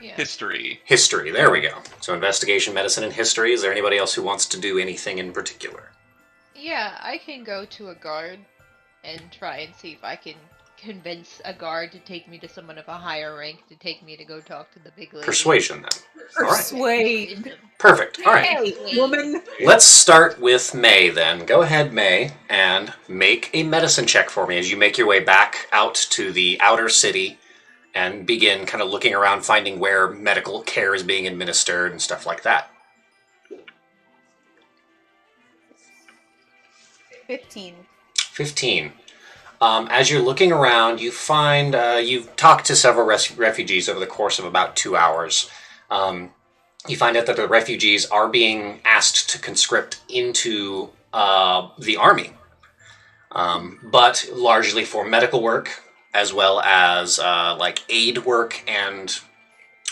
Yeah. History. History, there we go. So investigation, medicine, and history. Is there anybody else who wants to do anything in particular? Yeah, I can go to a guard and try and see if I can convince a guard to take me to someone of a higher rank to take me to go talk to the big lady. Persuasion, then. Persuade. Perfect. All right. Hey, woman. Let's start with May, then. Go ahead, May, and make a medicine check for me as you make your way back out to the outer city and begin kind of looking around, finding where medical care is being administered and stuff like that. 15. As you're looking around, you find you've talked to several refugees over the course of about 2 hours. You find out that the refugees are being asked to conscript into the army, but largely for medical work, as well as like aid work, and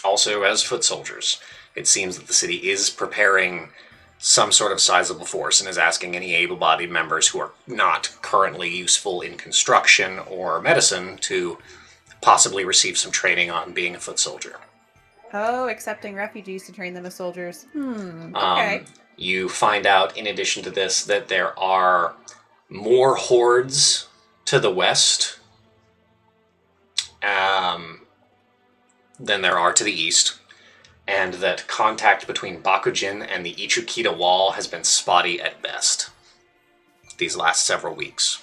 also as foot soldiers. It seems that the city is preparing some sort of sizable force and is asking any able-bodied members who are not currently useful in construction or medicine to possibly receive some training on being a foot soldier. Oh, accepting refugees to train them as soldiers. Okay. You find out, in addition to this, that there are more hordes to the west than there are to the east, and that contact between Bakujin and the Yugakita wall has been spotty at best these last several weeks.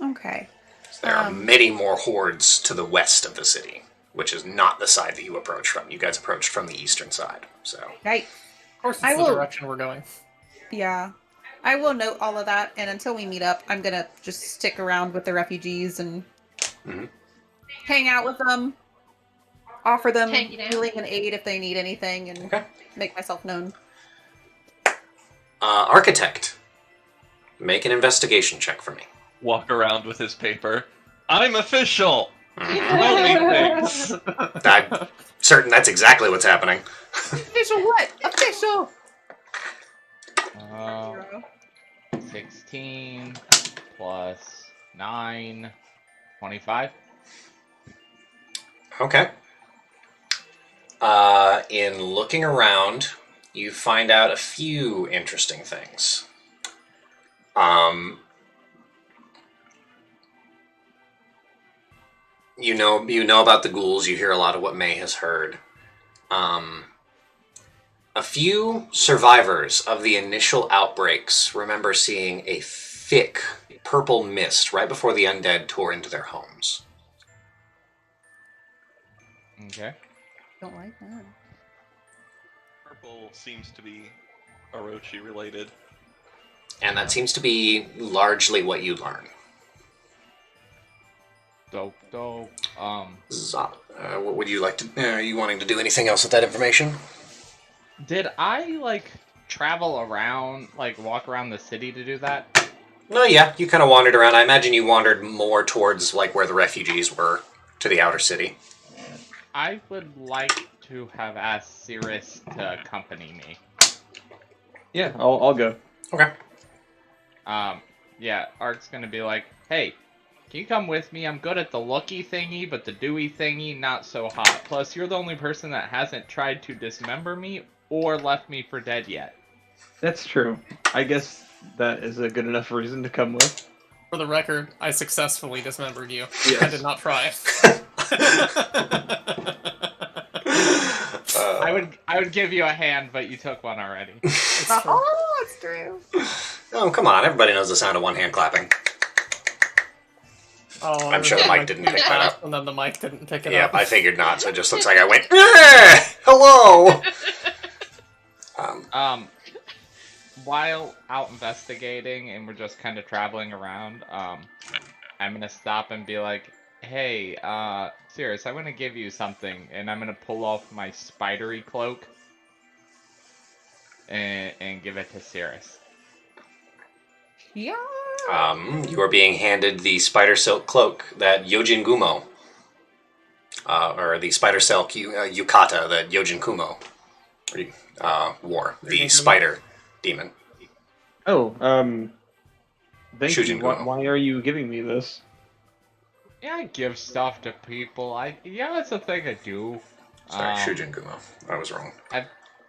Okay. So there are many more hordes to the west of the city, which is not the side that you approached from. You guys approached from the eastern side. So, Right. Of course, it's the direction we're going. Yeah. I will note all of that, and until we meet up, I'm going to just stick around with the refugees and hang out with them, offer them healing and aid if they need anything, and make myself known. Architect, make an investigation check for me. Walk around with his paper. I'm official! Tell me things! I'm certain that's exactly what's happening. Official what? Official! 16 plus 9, 25. Okay. In looking around, you find out a few interesting things. You know about the ghouls. You hear a lot of what May has heard. A few survivors of the initial outbreaks remember seeing a thick purple mist right before the undead tore into their homes. Okay. Don't like that. Purple seems to be Orochi related. And that seems to be largely what you learn. Dope. What would you like to... are you wanting to do anything else with that information? Did I, like, travel around, like, walk around the city to do that? No, yeah, you kind of wandered around. I imagine you wandered more towards, like, where the refugees were, to the outer city. I would like to have asked Cirrus to accompany me. Yeah, I'll go. Okay. Yeah, Art's gonna be like, hey, can you come with me? I'm good at the looky thingy, but the dewy thingy, not so hot. Plus, you're the only person that hasn't tried to dismember me or left me for dead yet. That's true. I guess that is a good enough reason to come with. For the record, I successfully dismembered you. Yes. I did not try. I would give you a hand, but you took one already. It's true. Oh, it's true. Oh, come on. Everybody knows the sound of one hand clapping. Oh, I'm sure the mic didn't pick that up. And then the mic didn't pick it Yeah, up. I figured not, so it just looks like I went, hello! While out investigating and we're just kind of traveling around, I'm gonna stop and be like, hey, Cirrus, I want to give you something, and I'm gonna pull off my spidery cloak and give it to Cirrus. Yeah. You are being handed the spider silk cloak that Yojin Gumo, or the spider silk yukata that Yojin Kumo wore, the spider demon. Oh, thank you. Shujin Gumo. Why are you giving me this? Yeah, I give stuff to people. That's a thing I do. Sorry, Shujin Gumo. I was wrong.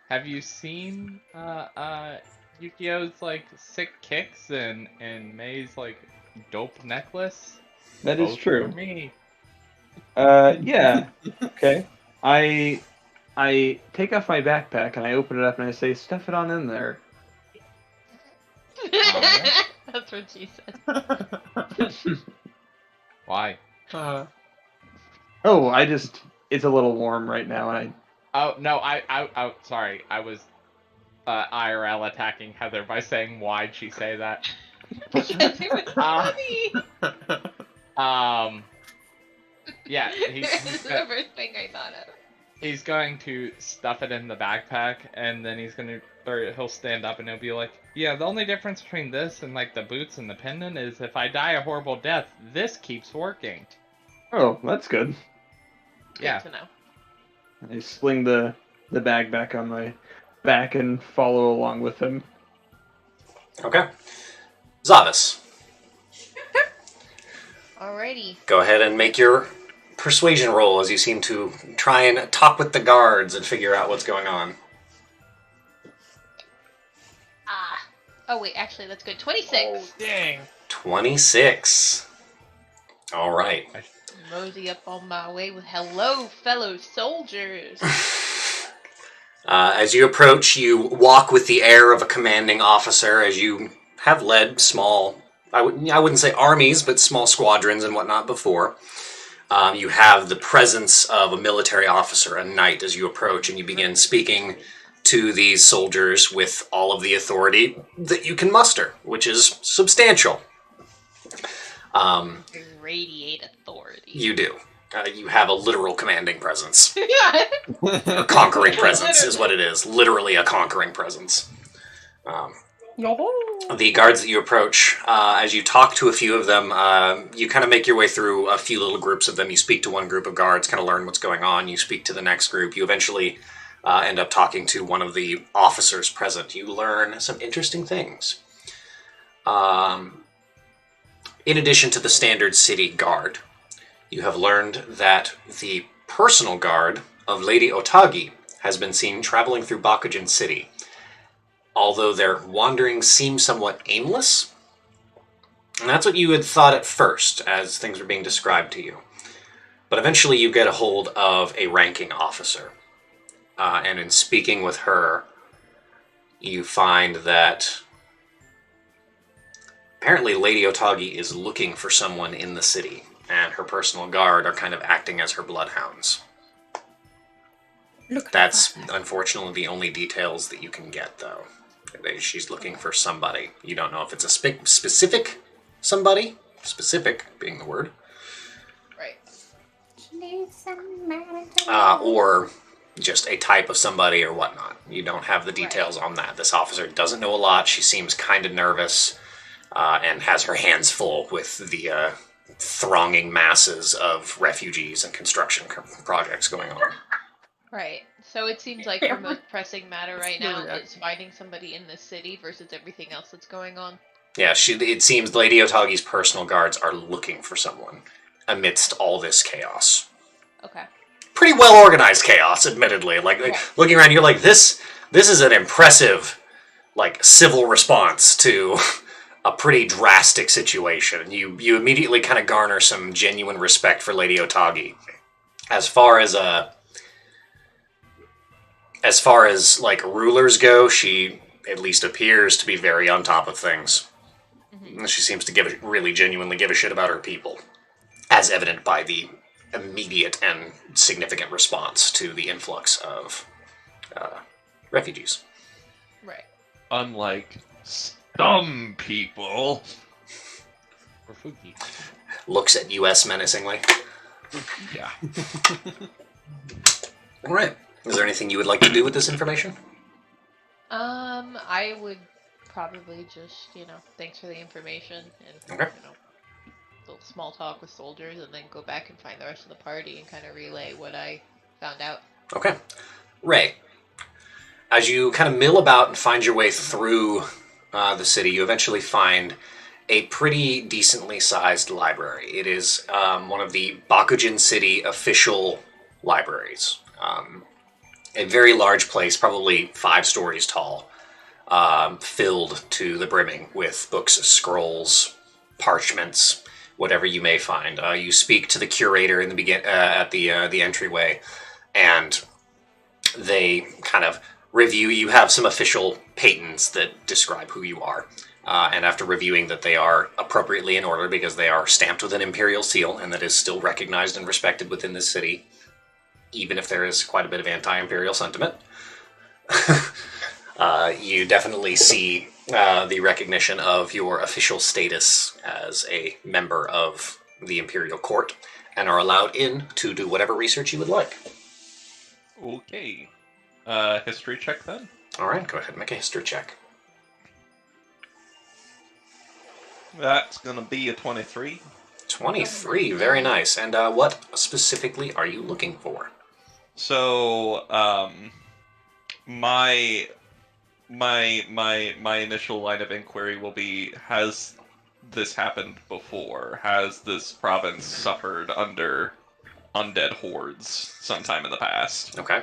Have you seen Yukio's like sick kicks and Mei's like dope necklace? That is Both true. For me. Yeah. Okay. I take off my backpack and I open it up and I say, stuff it on in there. That's what she said. Why? Oh, it's a little warm right now and I... Oh no, I sorry. I was IRL attacking Heather by saying why'd she say that? Because it was funny. Yeah, It's the first thing I thought of. he's going to stuff it in the backpack, and then he'll stand up and he'll be like, yeah, the only difference between this and like the boots and the pendant is if I die a horrible death, this keeps working. Oh, that's good. Yeah. Good to know. I sling the bag back on my back and follow along with him. Okay. Zavis, Alrighty. go ahead and make your persuasion roll as you seem to try and talk with the guards and figure out what's going on. Oh wait, actually that's good. 26. Dang. 26. All right. Mosey up on my way with hello, fellow soldiers. As you approach, you walk with the air of a commanding officer as you have led small, I wouldn't say armies, but small squadrons and whatnot before. You have the presence of a military officer, a knight, as you approach, and you begin speaking to these soldiers with all of the authority that you can muster, which is substantial. You radiate authority. You do. You have a literal commanding presence. Yeah. A conquering presence is what it is. Literally a conquering presence. The guards that you approach, as you talk to a few of them, you kind of make your way through a few little groups of them. You speak to one group of guards, kind of learn what's going on. You speak to the next group. You eventually end up talking to one of the officers present. You learn some interesting things. In addition to the standard city guard, you have learned that the personal guard of Lady Otagi has been seen traveling through Bakujin City. Although their wanderings seem somewhat aimless, and that's what you had thought at first as things were being described to you. But eventually you get a hold of a ranking officer. And in speaking with her, you find that apparently Lady Otagi is looking for someone in the city, and her personal guard are kind of acting as her bloodhounds. That's unfortunately the only details that you can get, though. She's looking for somebody. You don't know if it's a specific somebody, specific being the word, Right. or just a type of somebody or whatnot. You don't have the details on that. This officer doesn't know a lot. She seems kind of nervous and has her hands full with the thronging masses of refugees and construction projects going on. Right. So it seems like her most pressing matter right now is finding somebody in this city versus everything else that's going on. Yeah, it seems Lady Otagi's personal guards are looking for someone amidst all this chaos. Okay. Pretty well organized chaos, admittedly. Like looking around, you're like, this is an impressive, like, civil response to a pretty drastic situation. You immediately kind of garner some genuine respect for Lady Otagi. As far as like rulers go, she at least appears to be very on top of things. Mm-hmm. She seems to really genuinely give a shit about her people, as evident by the immediate and significant response to the influx of refugees. Right. Unlike some people. Looks at US menacingly. Yeah. All right. Is there anything you would like to do with this information? I would probably just, thanks for the information and, okay. A little small talk with soldiers and then go back and find the rest of the party and kind of relay what I found out. Okay. Ray, as you kind of mill about and find your way through the city, you eventually find a pretty decently sized library. It is one of the Bakujin City official libraries. A very large place, probably 5 stories tall, filled to the brimming with books, scrolls, parchments, whatever you may find. You speak to the curator in the at the entryway, and they kind of review. You have some official patents that describe who you are, and after reviewing that they are appropriately in order because they are stamped with an imperial seal and that is still recognized and respected within this city, even if there is quite a bit of anti-imperial sentiment. You definitely see the recognition of your official status as a member of the imperial court and are allowed in to do whatever research you would like. Okay. History check then? Alright, go ahead and make a history check. That's gonna be a 23. 23, very nice. And what specifically are you looking for? So, my initial line of inquiry will be, has this happened before? Has this province suffered under undead hordes sometime in the past? Okay.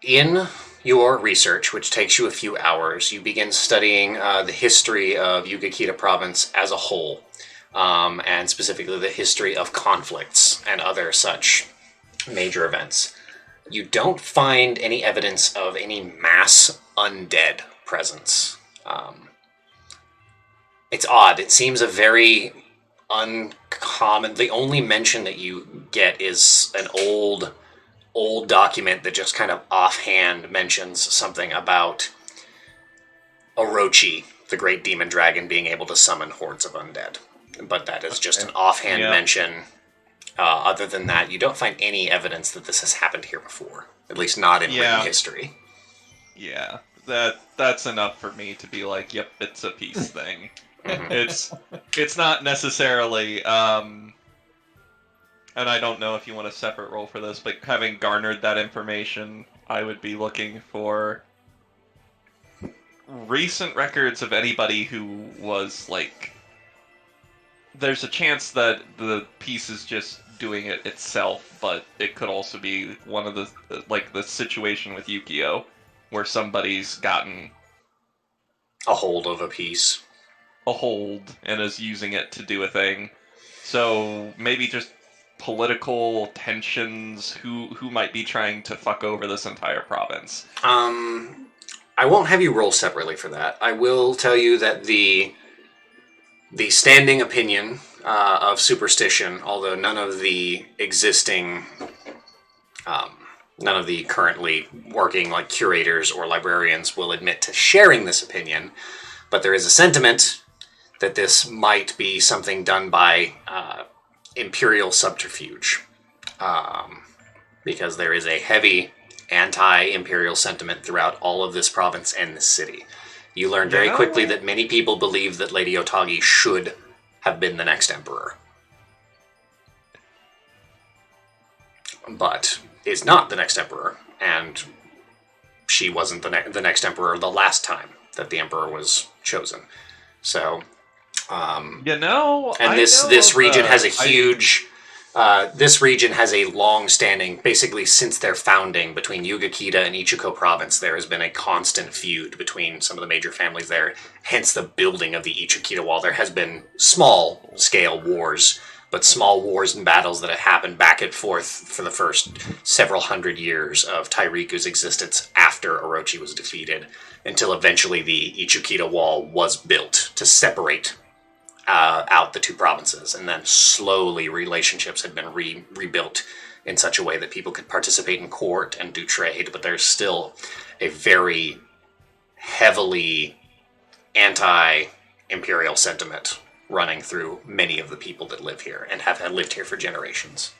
In your research, which takes you a few hours, you begin studying the history of Yugakita province as a whole, and specifically the history of conflicts and other such major events. You don't find any evidence of any mass undead presence. It's odd. It seems a very uncommon... The only mention that you get is an old document that just kind of offhand mentions something about Orochi, the great demon dragon, being able to summon hordes of undead. But that is just an offhand mention. Other than that, you don't find any evidence that this has happened here before. At least not in written history. Yeah, that's enough for me to be like, yep, it's a peace thing. It's not necessarily, and I don't know if you want a separate role for this, but having garnered that information, I would be looking for recent records of anybody who was, like... There's a chance that the piece is just doing it itself, but it could also be one of the, like, the situation with Yukio, where somebody's gotten... a hold of a piece. A hold, and is using it to do a thing. So, maybe just political tensions, who might be trying to fuck over this entire province. I won't have you roll separately for that. I will tell you that the standing opinion of superstition, although none of the currently working like curators or librarians will admit to sharing this opinion, but there is a sentiment that this might be something done by imperial subterfuge, because there is a heavy anti-imperial sentiment throughout all of this province and this city. You learn very quickly that many people believe that Lady Otagi should have been the next emperor, but is not the next emperor, and she wasn't the next emperor the last time that the emperor was chosen. So, and this region has a huge. This region has a long-standing, basically since their founding, between Yugakita and Ichiko province. There has been a constant feud between some of the major families there, hence the building of the Ichikita Wall. There has been small-scale wars, but small wars and battles that have happened back and forth for the first several hundred years of Tairiku's existence after Orochi was defeated, until eventually the Ichikita Wall was built to separate out the two provinces, and then slowly relationships had been rebuilt in such a way that people could participate in court and do trade, but there's still a very heavily anti-imperial sentiment running through many of the people that live here and have lived here for generations.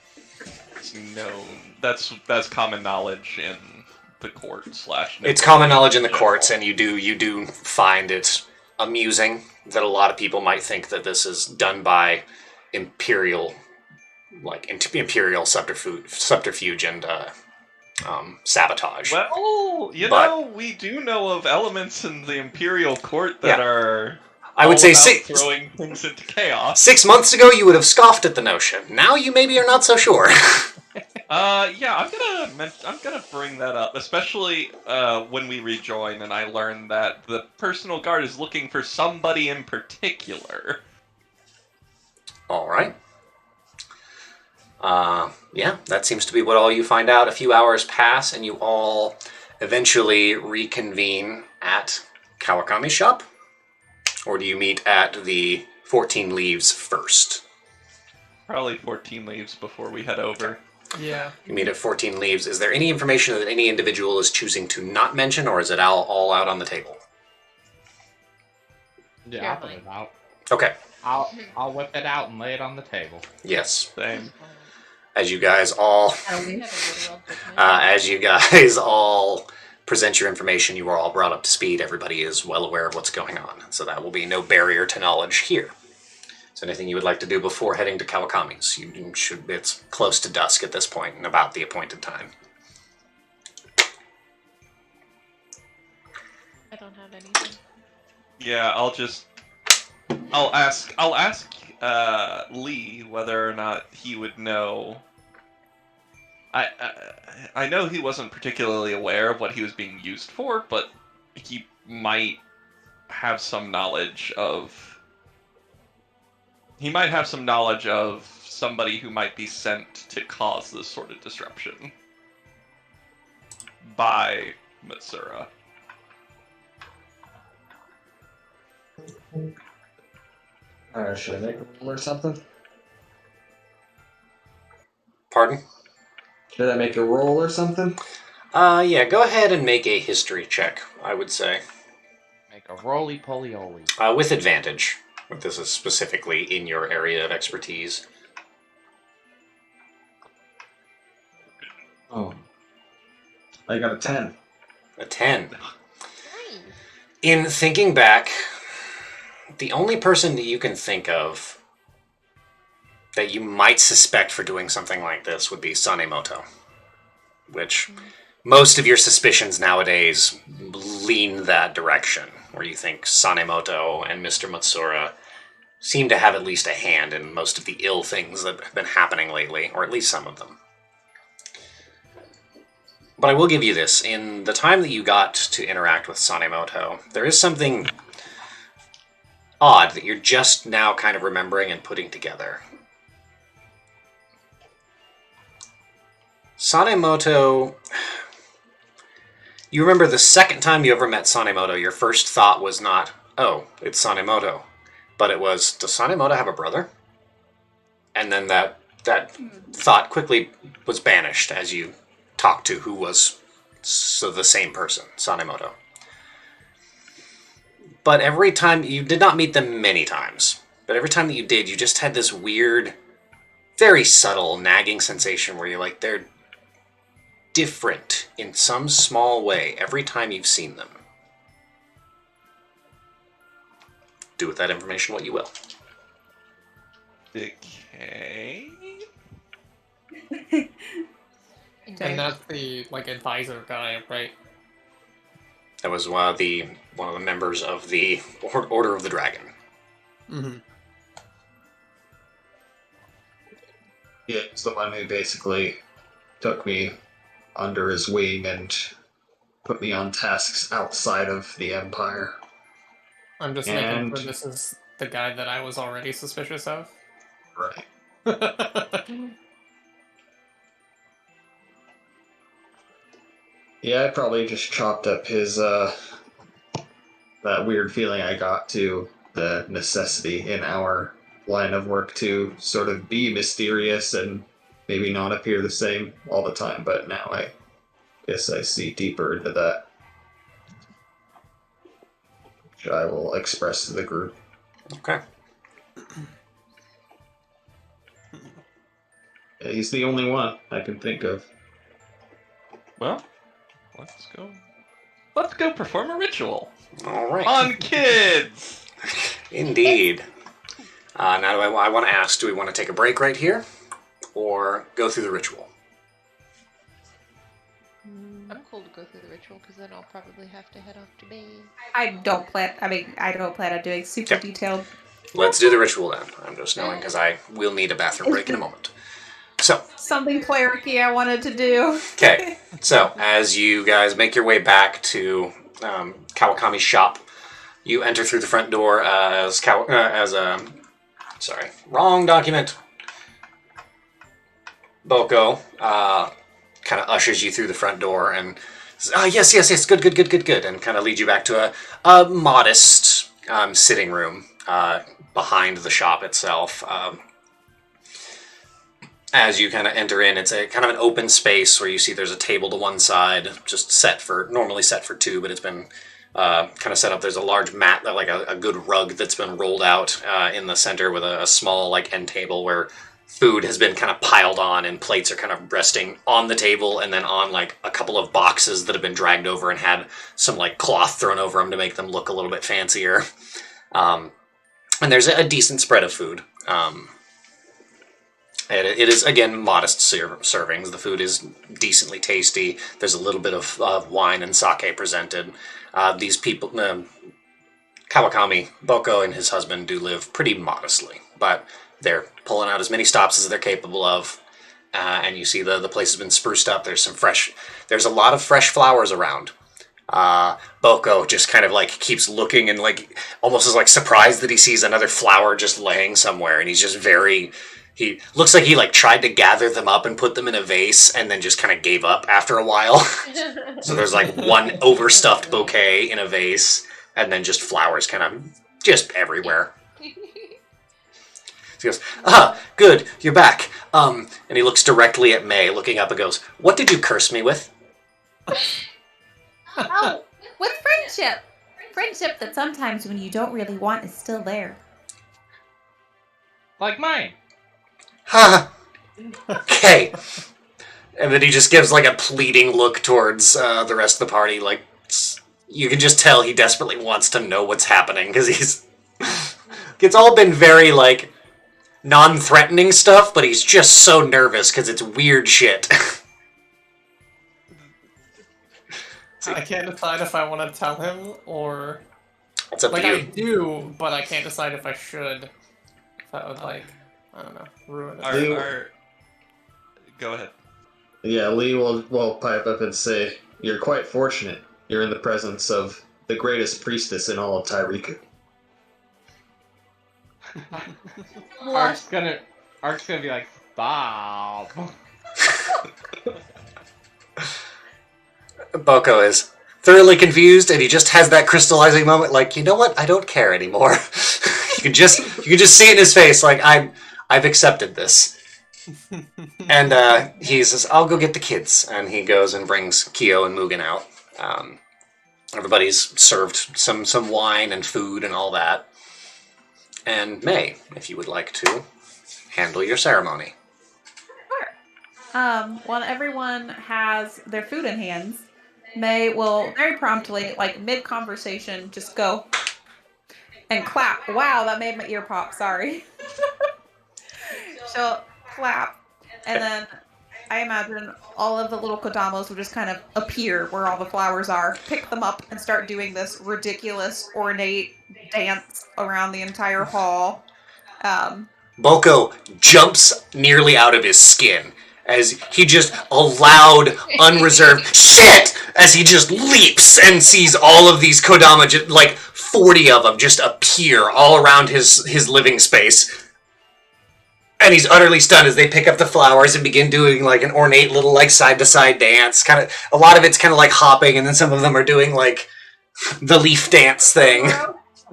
No, that's common knowledge in the court / It's common knowledge in the courts, and you do find it amusing that a lot of people might think that this is done by imperial subterfuge and sabotage. Well, we do know of elements in the imperial court that are. I would say throwing things into chaos. 6 months ago, you would have scoffed at the notion. Now you maybe are not so sure. I'm gonna bring that up, especially when we rejoin and I learn that the personal guard is looking for somebody in particular. All right. That seems to be what all you find out. A few hours pass, and you all eventually reconvene at Kawakami's shop. Or do you meet at the 14 Leaves first? Probably 14 Leaves before we head over. Yeah. You meet at 14 Leaves. Is there any information that any individual is choosing to not mention, or is it all out on the table? Yeah, I'll put it out. Okay. I'll whip it out and lay it on the table. Yes. Same. As you guys all present your information, you are all brought up to speed. Everybody is well aware of what's going on, so that will be no barrier to knowledge here. Is there anything you would like to do before heading to Kawakami's? It's close to dusk at this point and about the appointed time. I don't have anything. Yeah, I'll ask Lee whether or not he would know. I know he wasn't particularly aware of what he was being used for, but he might have some knowledge of. He might have some knowledge of somebody who might be sent to cause this sort of disruption by Matsura. Should I make a roll or something? Pardon? Should I make a roll or something? Yeah, go ahead and make a history check, I would say. Make a roly-poly-oly. With advantage. This is specifically in your area of expertise. Oh. I got a 10. A 10. In thinking back, the only person that you can think of that you might suspect for doing something like this would be Sanemoto, which most of your suspicions nowadays lean that direction, where you think Sanemoto and Mr. Matsura seem to have at least a hand in most of the ill things that have been happening lately, or at least some of them. But I will give you this. In the time that you got to interact with Sanemoto, there is something odd that you're just now kind of remembering and putting together. Sanemoto... You remember the second time you ever met Sanemoto, your first thought was not, oh, it's Sanemoto. But it was, does Sanemoto have a brother? And then that thought quickly was banished as you talked to who was the same person, Sanemoto. But every time, you did not meet them many times, but every time that you did, you just had this weird, very subtle nagging sensation where you're like, they're different in some small way every time you've seen them. Do with that information what you will. Okay. And that's the advisor guy, right? That was one of the members of the Order of the Dragon. Mm-hmm. Yeah, it's the one who basically took me under his wing and put me on tasks outside of the Empire. I'm just making sure this is the guy that I was already suspicious of. Right. Yeah, I probably just chopped up his, that weird feeling I got to the necessity in our line of work to sort of be mysterious and maybe not appear the same all the time, but now I guess I see deeper into that, which I will express to the group. Okay. Yeah, he's the only one I can think of. Well, let's go perform a ritual All right. on kids. Indeed. Now, I want to ask, do we want to take a break right here, or go through the ritual? I'm cool to go through the ritual because then I'll probably have to head off to bed. I don't plan on doing super Okay. detailed. Let's do the ritual then. I'm just knowing because I will need a bathroom break in a moment. So, Something clericy I wanted to do. okay. So, as you guys make your way back to Kawakami's shop, you enter through the front door sorry, wrong document. Boko kind of ushers you through the front door and says, yes, good, and kind of leads you back to a modest sitting room behind the shop itself. As you kind of enter in, it's a kind of an open space where you see there's a table to one side, just normally set for two, but it's been kind of set up. There's a large mat, like a good rug that's been rolled out in the center with a small end table where food has been kind of piled on and plates are kind of resting on the table and then on a couple of boxes that have been dragged over and had some cloth thrown over them to make them look a little bit fancier. And there's a decent spread of food. It is, again, modest servings. The food is decently tasty. There's a little bit of wine and sake presented. These people, Kawakami, Boko and his husband do live pretty modestly, but they're pulling out as many stops as they're capable of. And you see the place has been spruced up. There's a lot of fresh flowers around. Boko just kind of keeps looking and almost is surprised that he sees another flower just laying somewhere, and he's just he looks like he tried to gather them up and put them in a vase and then just kind of gave up after a while. So there's one overstuffed bouquet in a vase and then just flowers kind of just everywhere. So he goes, good, you're back. And he looks directly at May, looking up and goes, what did you curse me with? Oh, with friendship. Friendship that sometimes when you don't really want is still there. Like mine. Okay. And then he just gives a pleading look towards the rest of the party. You can just tell he desperately wants to know what's happening because it's all been very non-threatening stuff, but he's just so nervous because it's weird shit. I can't decide if I want to tell him or... It's up to you. I do, but I can't decide if I should. That would I don't know, ruin it. Go ahead. Yeah, Lee will pipe up and say, you're quite fortunate. You're in the presence of the greatest priestess in all of Tairiku. Ark's gonna be like, stop. Boko is thoroughly confused, and he just has that crystallizing moment, you know what? I don't care anymore. you can just see it in his face, I'm I've accepted this. And he says, I'll go get the kids. And he goes and brings Kyo and Mugen out. Everybody's served some wine and food and all that. And May, if you would like to handle your ceremony. When everyone has their food in hands, May will very promptly, like mid-conversation, just go and clap. Wow, that made my ear pop, sorry. She'll clap, and then I imagine all of the little kodamos will just kind of appear where all the flowers are, pick them up, and start doing this ridiculous, ornate dance around the entire hall. Boko jumps nearly out of his skin as he just a loud, unreserved shit as he just leaps and sees all of these Kodama, just, like 40 of them, just appear all around his living space. And he's utterly stunned as they pick up the flowers and begin doing like an ornate little like side-to-side dance. Kind of, a lot of it's kind of like hopping, and then some of them are doing like the leaf dance thing.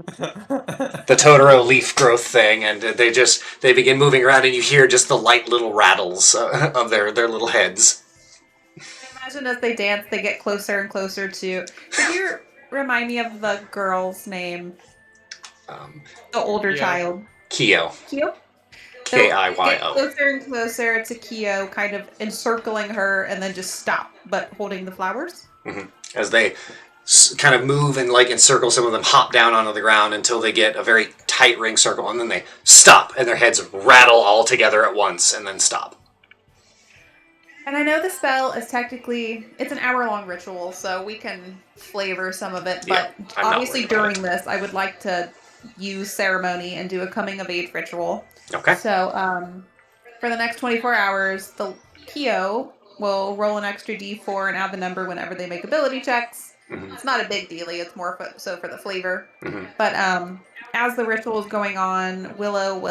The Totoro leaf growth thing, and they begin moving around, and you hear just the light little rattles of their little heads. I imagine as they dance, they get closer and closer to... Could you remind me of the girl's name? The older child. Kyo. Kyo? Kio. Get closer and closer to Kyo, kind of encircling her, and then just stop, but holding the flowers. Mm-hmm. As they kind of move and like encircle, some of them hop down onto the ground until they get a very tight ring circle, and then they stop, and their heads rattle all together at once, and then stop. And I know the spell is technically, it's an hour-long ritual, so we can flavor some of it, but obviously during this, I would like to use ceremony and do a coming-of-age ritual. Okay. So, for the next 24 hours, the Kyo will roll an extra d4 and add the number whenever they make ability checks. Mm-hmm. It's not a big dealie, it's more so for the flavor. Mm-hmm. But as the ritual is going on, Willow?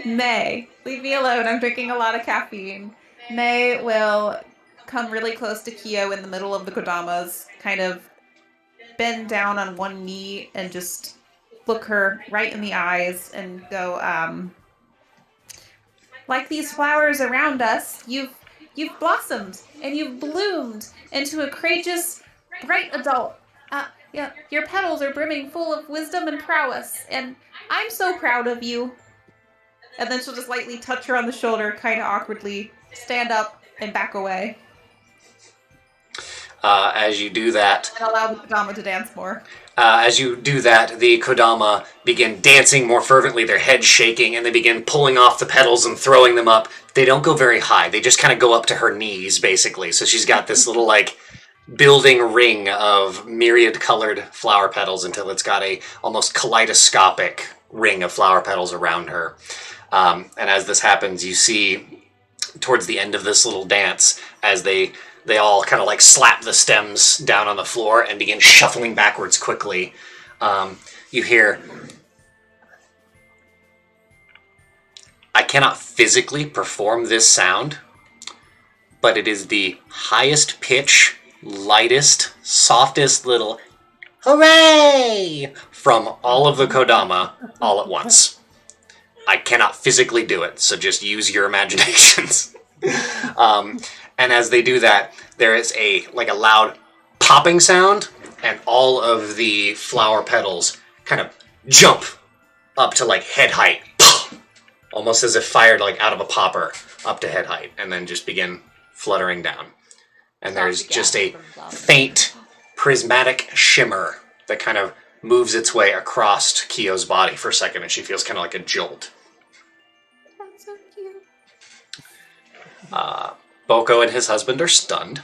May, leave me alone, I'm drinking a lot of caffeine. May will come really close to Kyo in the middle of the Kodamas, kind of bend down on one knee and just look her right in the eyes and go, like these flowers around us, you've blossomed and you've bloomed into a courageous, bright adult. Yeah, your petals are brimming full of wisdom and prowess, and I'm so proud of you. And then she'll just lightly touch her on the shoulder, kind of awkwardly, stand up, and back away. As you do that... And allow the Kodama to dance more. As you do that, the Kodama begin dancing more fervently, their heads shaking, and they begin pulling off the petals and throwing them up. They don't go very high. They just kind of go up to her knees, basically. So she's got this little, like, building ring of myriad-colored flower petals until it's got a almost kaleidoscopic ring of flower petals around her. And as this happens, you see, towards the end of this little dance, as they all kind of like slap the stems down on the floor and begin shuffling backwards quickly. You hear, I cannot physically perform this sound, but it is the highest pitch, lightest, softest little hooray from all of the Kodama all at once. I cannot physically do it, so just use your imaginations. And as they do that, there is a loud popping sound, and all of the flower petals kind of jump up to like head height, almost as if fired like out of a popper up to head height, and then just begin fluttering down. And there's just a faint prismatic shimmer that kind of moves its way across Kyo's body for a second, and she feels kind of like a jolt. That's so cute. Boko and his husband are stunned.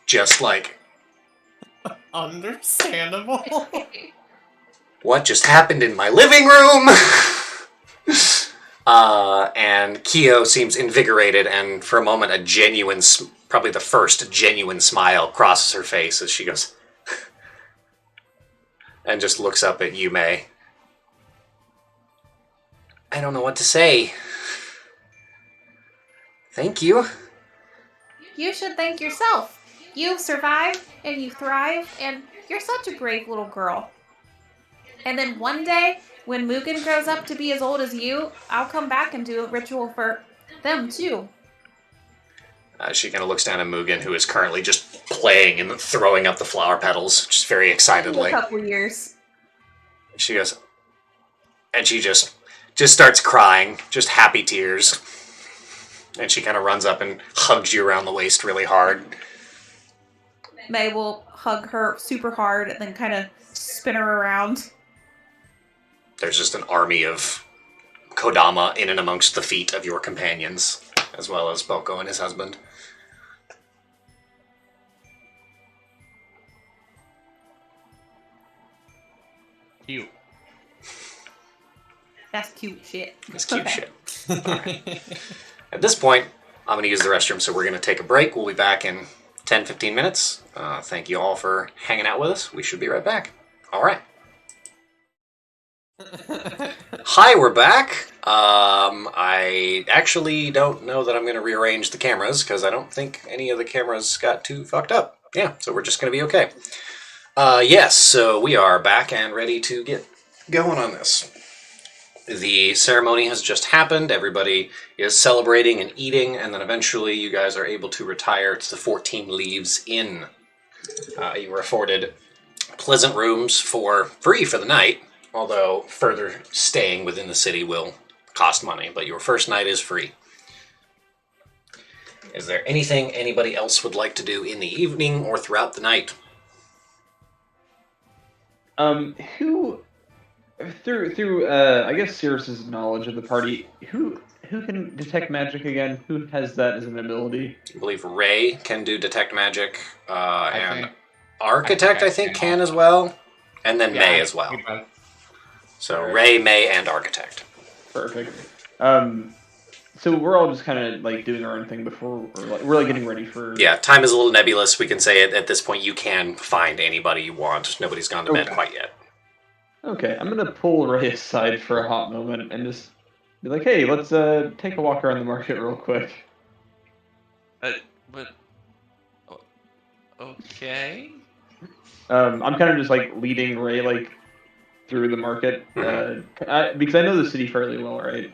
Just like... Understandable. What just happened in my living room? And Kyo seems invigorated, and for a moment a genuine, probably the first genuine smile crosses her face as she goes... and just looks up at Yume. I don't know what to say. Thank you. You should thank yourself. You've survived, and you thrive, and you're such a brave little girl. And then one day, when Mugen grows up to be as old as you, I'll come back and do a ritual for them too. She kind of looks down at Mugen, who is currently just playing and throwing up the flower petals, just very In excitedly. a couple years. She goes, and she just starts crying, just happy tears. And she kind of runs up and hugs you around the waist really hard. May will hug her super hard and then kind of spin her around. There's just an army of Kodama in and amongst the feet of your companions, as well as Boko and his husband. Cute. That's cute shit. It's cute Okay. shit. All right. At this point, I'm going to use the restroom, so we're going to take a break. We'll be back in 10-15 minutes. Thank you all for hanging out with us. We should be right back. All right. Hi, we're back. I actually don't know that I'm going to rearrange the cameras because I don't think any of the cameras got too fucked up. Yeah, so we're just going to be okay. Yes, so we are back and ready to get going on this. The ceremony has just happened. Everybody is celebrating and eating, and then eventually you guys are able to retire to the 14 Leaves Inn. You were afforded pleasant rooms for free for the night, although further staying within the city will cost money, but your first night is free. Is there anything anybody else would like to do in the evening or throughout the night? Who through I guess Cirrus's knowledge of the party, who can detect magic again? Who has that as an ability? I believe Ray can do detect magic, and think- Architect, I think, can as well, and then May as well. So Ray, May, and Architect. Perfect. So we're all just kind of like doing our own thing before we're like getting ready for. Yeah, time is a little nebulous. We can say at this point you can find anybody you want. Nobody's gone to bed quite yet. Okay, I'm gonna pull Ray aside for a hot moment and just be like, "Hey, let's take a walk around the market real quick." But okay. I'm kind of just like leading Ray like through the market because I know the city fairly well, right?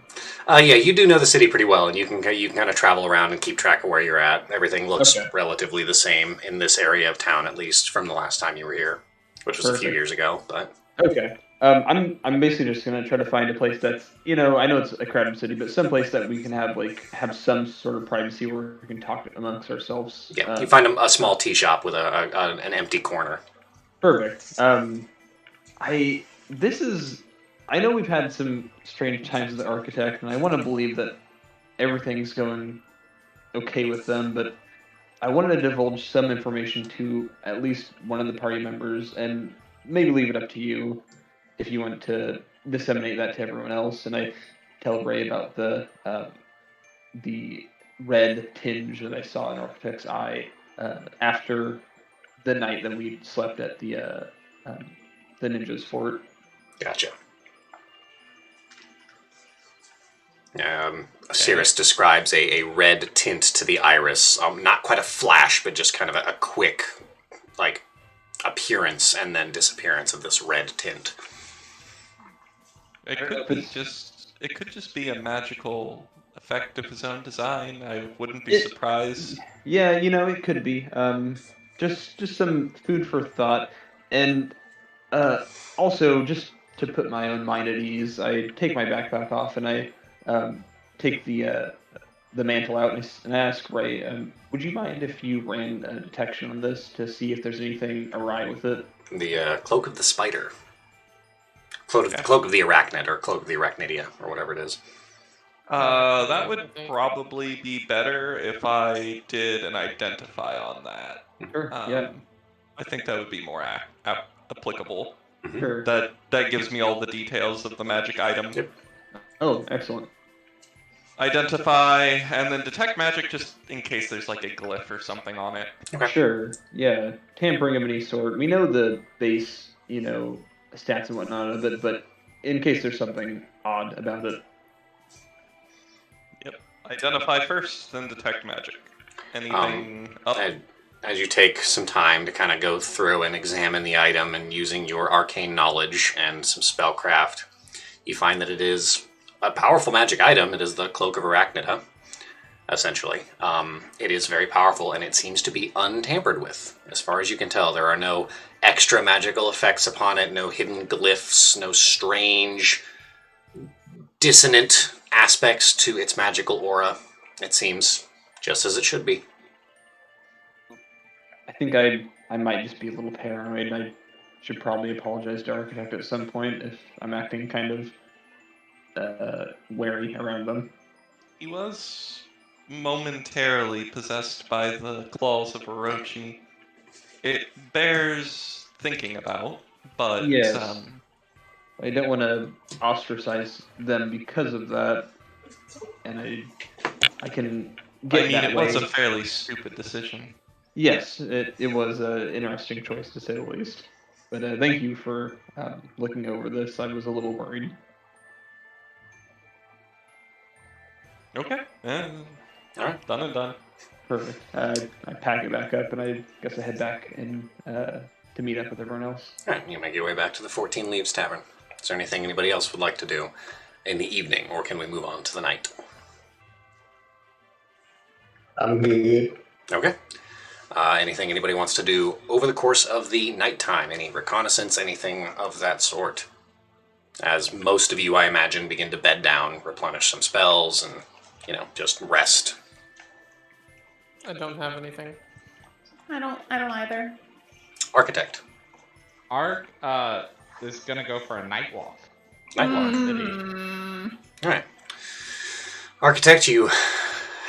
Yeah, you do know the city pretty well, and you can kind of travel around and keep track of where you're at. Everything looks relatively the same in this area of town, at least from the last time you were here, which was a few years ago. But okay, I'm basically just gonna try to find a place that's I know it's a crowded city, but some place that we can have some sort of privacy where we can talk amongst ourselves. Yeah, you find a small tea shop with an empty corner. Perfect. I know we've had some strange times with the Architect, and I want to believe that everything's going okay with them, but I wanted to divulge some information to at least one of the party members, and maybe leave it up to you if you want to disseminate that to everyone else. And I tell Ray about the red tinge that I saw in Architect's eye after the night that we slept at the ninja's fort. Gotcha. Cirrus describes a red tint to the iris. Not quite a flash, but just kind of a quick, like, appearance and then disappearance of this red tint. It could just be a magical effect of his own design. I wouldn't be surprised. Yeah, it could be. Just some food for thought, and also just to put my own mind at ease, I take my backpack off and I take the mantle out and I ask Ray, would you mind if you ran a detection on this to see if there's anything awry with it? The cloak of the spider. Cloak of the arachnid, or cloak of the arachnidia, or whatever it is. That would probably be better if I did an identify on that. Sure. Yeah. I think that would be more applicable. Mm-hmm. Sure. That gives me all the details of the magic item. Yep. Oh, excellent. Identify and then detect magic, just in case there's like a glyph or something on it. Okay. Sure. Yeah. Tampering of any sort. We know the base, stats and whatnot of it, but in case there's something odd about it. Yep. Identify first, then detect magic. Anything up? As you take some time to kind of go through and examine the item and using your arcane knowledge and some spellcraft, you find that it is a powerful magic item. It is the Cloak of Arachnida, essentially. It is very powerful, and it seems to be untampered with. As far as you can tell, there are no extra magical effects upon it, no hidden glyphs, no strange, dissonant aspects to its magical aura. It seems just as it should be. I think I might just be a little paranoid. I should probably apologize to Architect at some point if I'm acting kind of wary around them. He was momentarily possessed by the claws of Orochi. It bears thinking about, but Yes. I don't want to ostracize them because of that, and I can get I mean, that it way. was a fairly stupid decision. Yes, it was an interesting choice to say the least. But thank you for looking over this. I was a little worried. Okay. All right. Done and done. Perfect. I pack it back up, and I guess I head back and to meet up with everyone else. All right, you make your way back to the 14 Leaves Tavern. Is there anything anybody else would like to do in the evening, or can we move on to the night? I'm good. Okay. Anything anybody wants to do over the course of the nighttime? Any reconnaissance, anything of that sort? As most of you, I imagine, begin to bed down, replenish some spells, and, just rest. I don't have anything. I don't either. Architect. Ark is gonna go for a night walk. Night walk. Mm. All right. Architect, you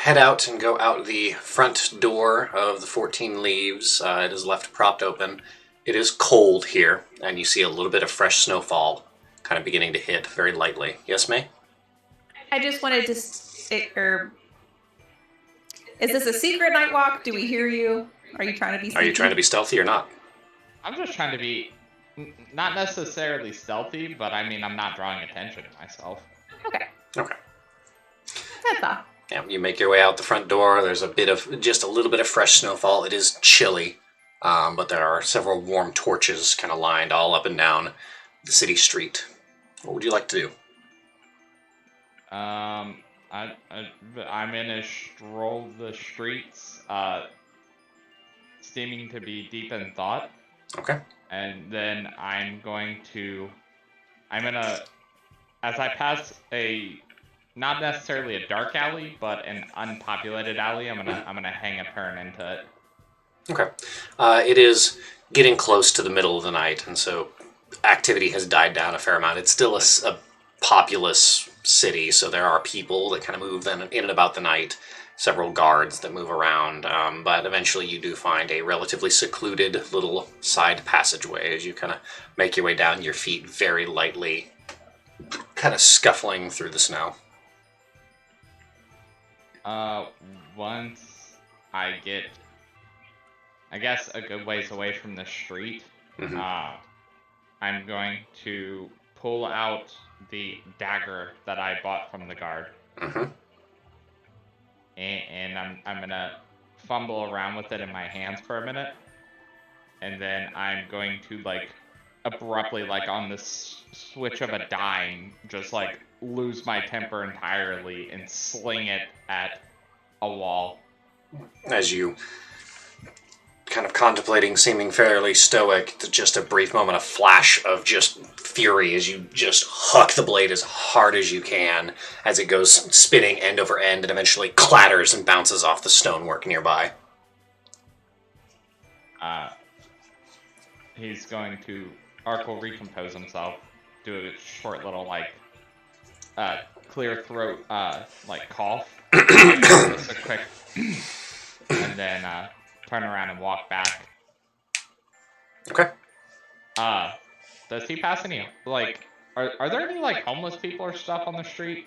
head out and go out the front door of the 14 Leaves. It is left propped open. It is cold here, and you see a little bit of fresh snowfall kind of beginning to hit very lightly. Yes, May? I just wanted to. Is this a secret night walk? Do we hear you? Are you trying to be? Are you trying to be stealthy or not? I'm just trying to be not necessarily stealthy, but I mean I'm not drawing attention to myself. Okay. Okay. That's all. Yeah, you make your way out the front door. There's just a little bit of fresh snowfall. It is chilly, but there are several warm torches kind of lined all up and down the city street. What would you like to do? I'm in a stroll the streets, seeming to be deep in thought. Okay. And then as I pass not necessarily a dark alley, but an unpopulated alley, I'm gonna hang a turn into it. Okay. It is getting close to the middle of the night, and so activity has died down a fair amount. It's still a populous city, so there are people that kind of move in and about the night, several guards that move around, but eventually you do find a relatively secluded little side passageway as you kind of make your way down, your feet very lightly kind of scuffling through the snow. Once I get, I guess, a good ways away from the street, I'm going to pull out the dagger that I bought from the guard. And I'm gonna fumble around with it in my hands for a minute, and then I'm going to abruptly, on the switch of a dime, just lose my temper entirely and sling it at a wall. As you kind of contemplating, seeming fairly stoic, just a brief moment, a flash of just fury as you just huck the blade as hard as you can as it goes spinning end over end and eventually clatters and bounces off the stonework nearby. He's going to, Ark will recompose himself, do a short little clear throat cough, just a quick, and then turn around and walk back. Okay. Does he pass any, are there any, homeless people or stuff on the street?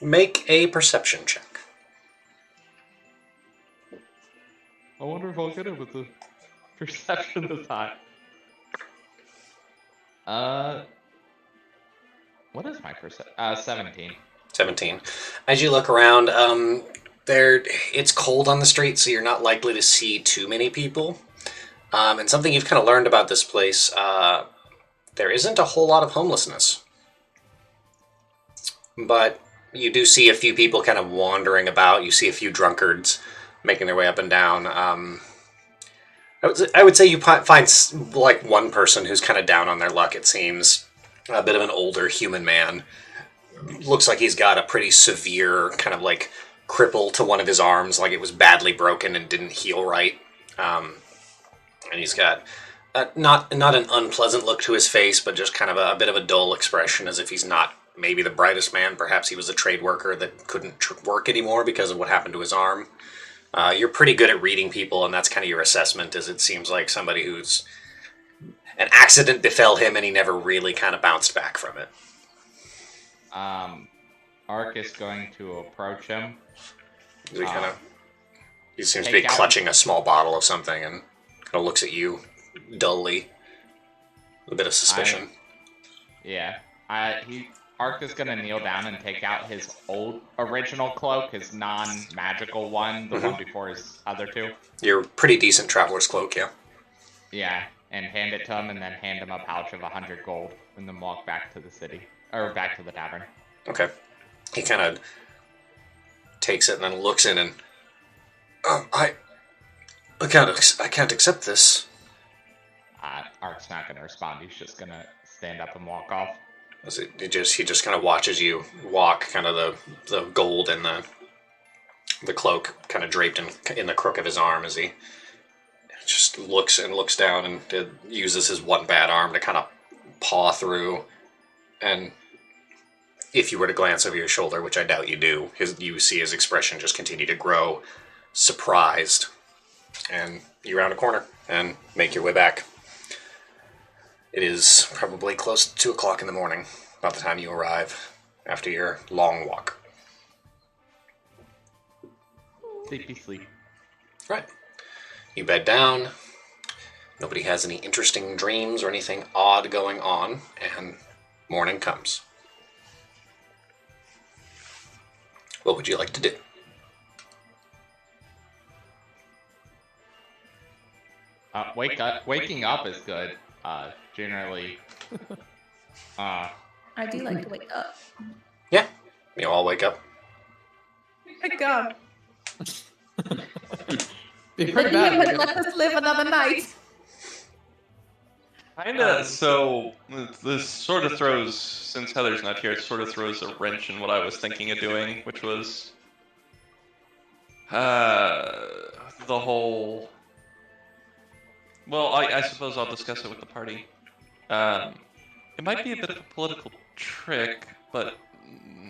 Make a perception check. I wonder if I'll get it with the perception this high. What is my perception? 17. 17. As you look around, it's cold on the street, so you're not likely to see too many people. And something you've kind of learned about this place, there isn't a whole lot of homelessness. But you do see a few people kind of wandering about. You see a few drunkards making their way up and down. I would say you find like one person who's kind of down on their luck, it seems. A bit of an older human man. Looks like he's got a pretty severe kind of like cripple to one of his arms, like it was badly broken and didn't heal right. And he's got not an unpleasant look to his face, but just kind of a bit of a dull expression, as if he's not maybe the brightest man. Perhaps he was a trade worker that couldn't work anymore because of what happened to his arm. You're pretty good at reading people, and that's kind of your assessment, as it seems like somebody who's... An accident befell him, and he never really kind of bounced back from it. Ark is going to approach him. He seems to be clutching a small bottle of something, and kind of looks at you dully. A bit of suspicion. Ark is gonna kneel down and take out his old original cloak, his non-magical one, the one before his other two. Your pretty decent traveler's cloak, yeah. Yeah, and hand it to him, and then hand him a pouch of 100 gold, and then walk back to the city, or back to the tavern. Okay. He kind of takes it and then looks in and... I can't accept this. Ark's not gonna respond. He's just gonna stand up and walk off. He just kind of watches you walk, kind of the gold and the cloak kind of draped in the crook of his arm as he just looks down and uses his one bad arm to kind of paw through. And if you were to glance over your shoulder, which I doubt you do, you see his expression just continue to grow, surprised. And you round a corner and make your way back. It is probably close to 2 o'clock in the morning, about the time you arrive after your long walk. Sleep. Right. You bed down. Nobody has any interesting dreams or anything odd going on, and morning comes. What would you like to do? Waking up is good. Generally. I do like to wake up. Yeah, you all wake up. My God. Be pretty bad. But let us live another night. Kinda, so this sort of throws, since Heather's not here, it sort of throws a wrench in what I was thinking of doing, which was the whole... Well, I suppose I'll discuss it with the party. It might be a bit of a political trick, but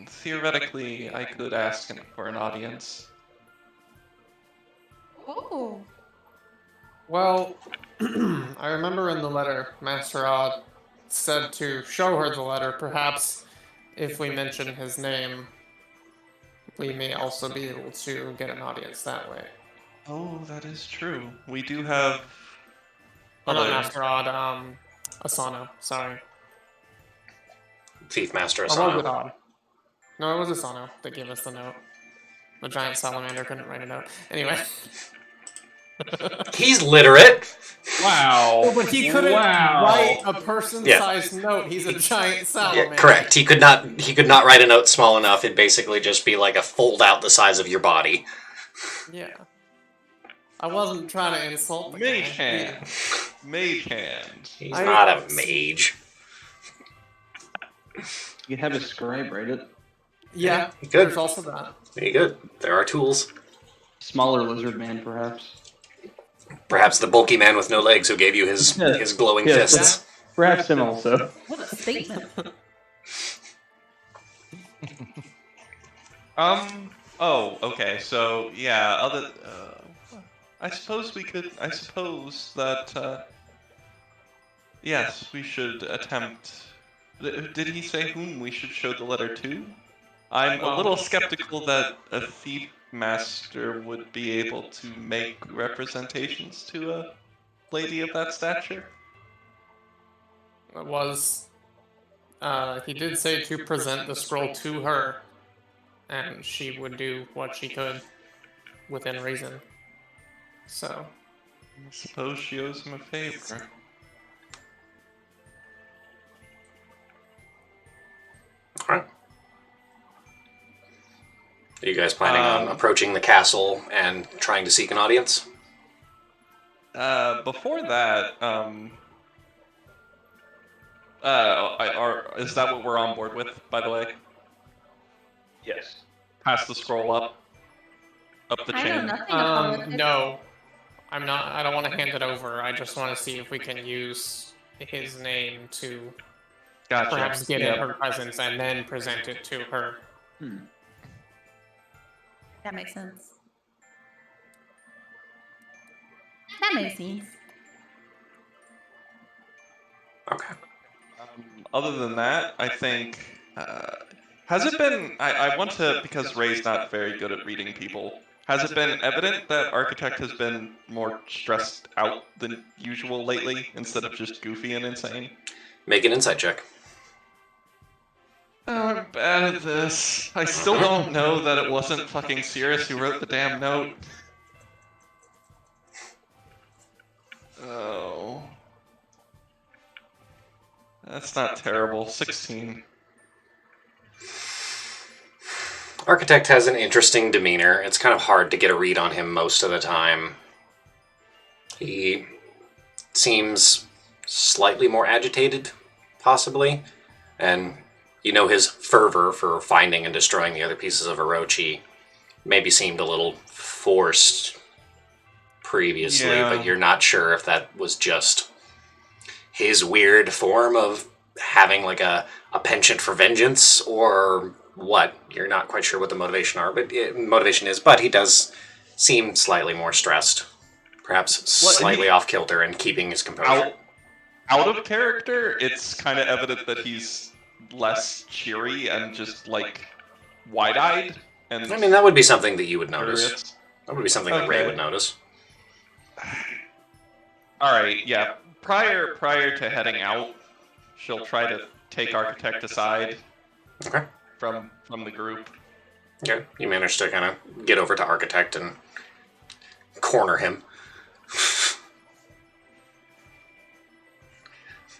theoretically I could ask him for an audience. Oh. Well, I remember in the letter, Master Odd said to show her the letter. Perhaps if we mention his name, we may also be able to get an audience that way. Oh, that is true. We do have... Oh, not Master Odd, Asano, sorry. Thief Master Or was Asano. it Odd? No, it was Asano that gave us the note. The giant salamander couldn't write a note. Anyway. He's literate. Wow. Oh, but he couldn't write a person-sized note. He's a giant salamander. Yeah, correct. He could not write a note small enough. It'd basically just be like a fold out the size of your body. Yeah. I wasn't trying to insult the Mage guy. hand. Mage hand. He's not a mage. You can have a scribe write it. Yeah, Good. there's also that. Very good. There are tools. Smaller lizard man, perhaps. Perhaps the bulky man with no legs who gave you his glowing fists. Perhaps him also. What a statement. Oh, okay. So yeah. I suppose we could. I suppose that. Yes, we should attempt. Did he say whom we should show the letter to? I'm a little skeptical that a thief master would be able to make representations to a lady of that stature. It was... he did say to present the scroll to her, and she would do what she could within reason. So... I suppose she owes him a favor. Are you guys planning on approaching the castle and trying to seek an audience? Before that, is that what we're on board with, by the way? Yes. Pass the scroll up the I know chain. nothing of politics. No. I'm not. I don't want to hand it over. I just want to see if we can use his name to Gotcha. perhaps get Yep. in her presence and then present it to her. That makes sense. That makes sense. Okay. Other than that, I think. Has it been. I want to. Because Ray's not very good at reading people. Has it been evident that Architect has been more stressed out than usual lately, instead of just goofy and insane? Make an insight check. Oh, I'm bad at this. I still don't know that it wasn't fucking Cirrus who wrote the damn note. Oh. That's not terrible. 16. Architect has an interesting demeanor. It's kind of hard to get a read on him most of the time. He seems slightly more agitated, possibly. And you know his fervor for finding and destroying the other pieces of Orochi maybe seemed a little forced previously, Yeah. but you're not sure if that was just his weird form of having like a penchant for vengeance or what. You're not quite sure what the motivation is, but he does seem slightly more stressed, perhaps slightly off kilter and keeping his composure. Out of character, it's kind of evident that he's less cheery and just like wide-eyed. And I mean, that would be something that you would notice. curious. That would be something that Ray Okay. would notice. All right, yeah. Prior to heading out, she'll try to take Architect aside Okay. from the group. Yeah, you managed to kind of get over to Architect and corner him.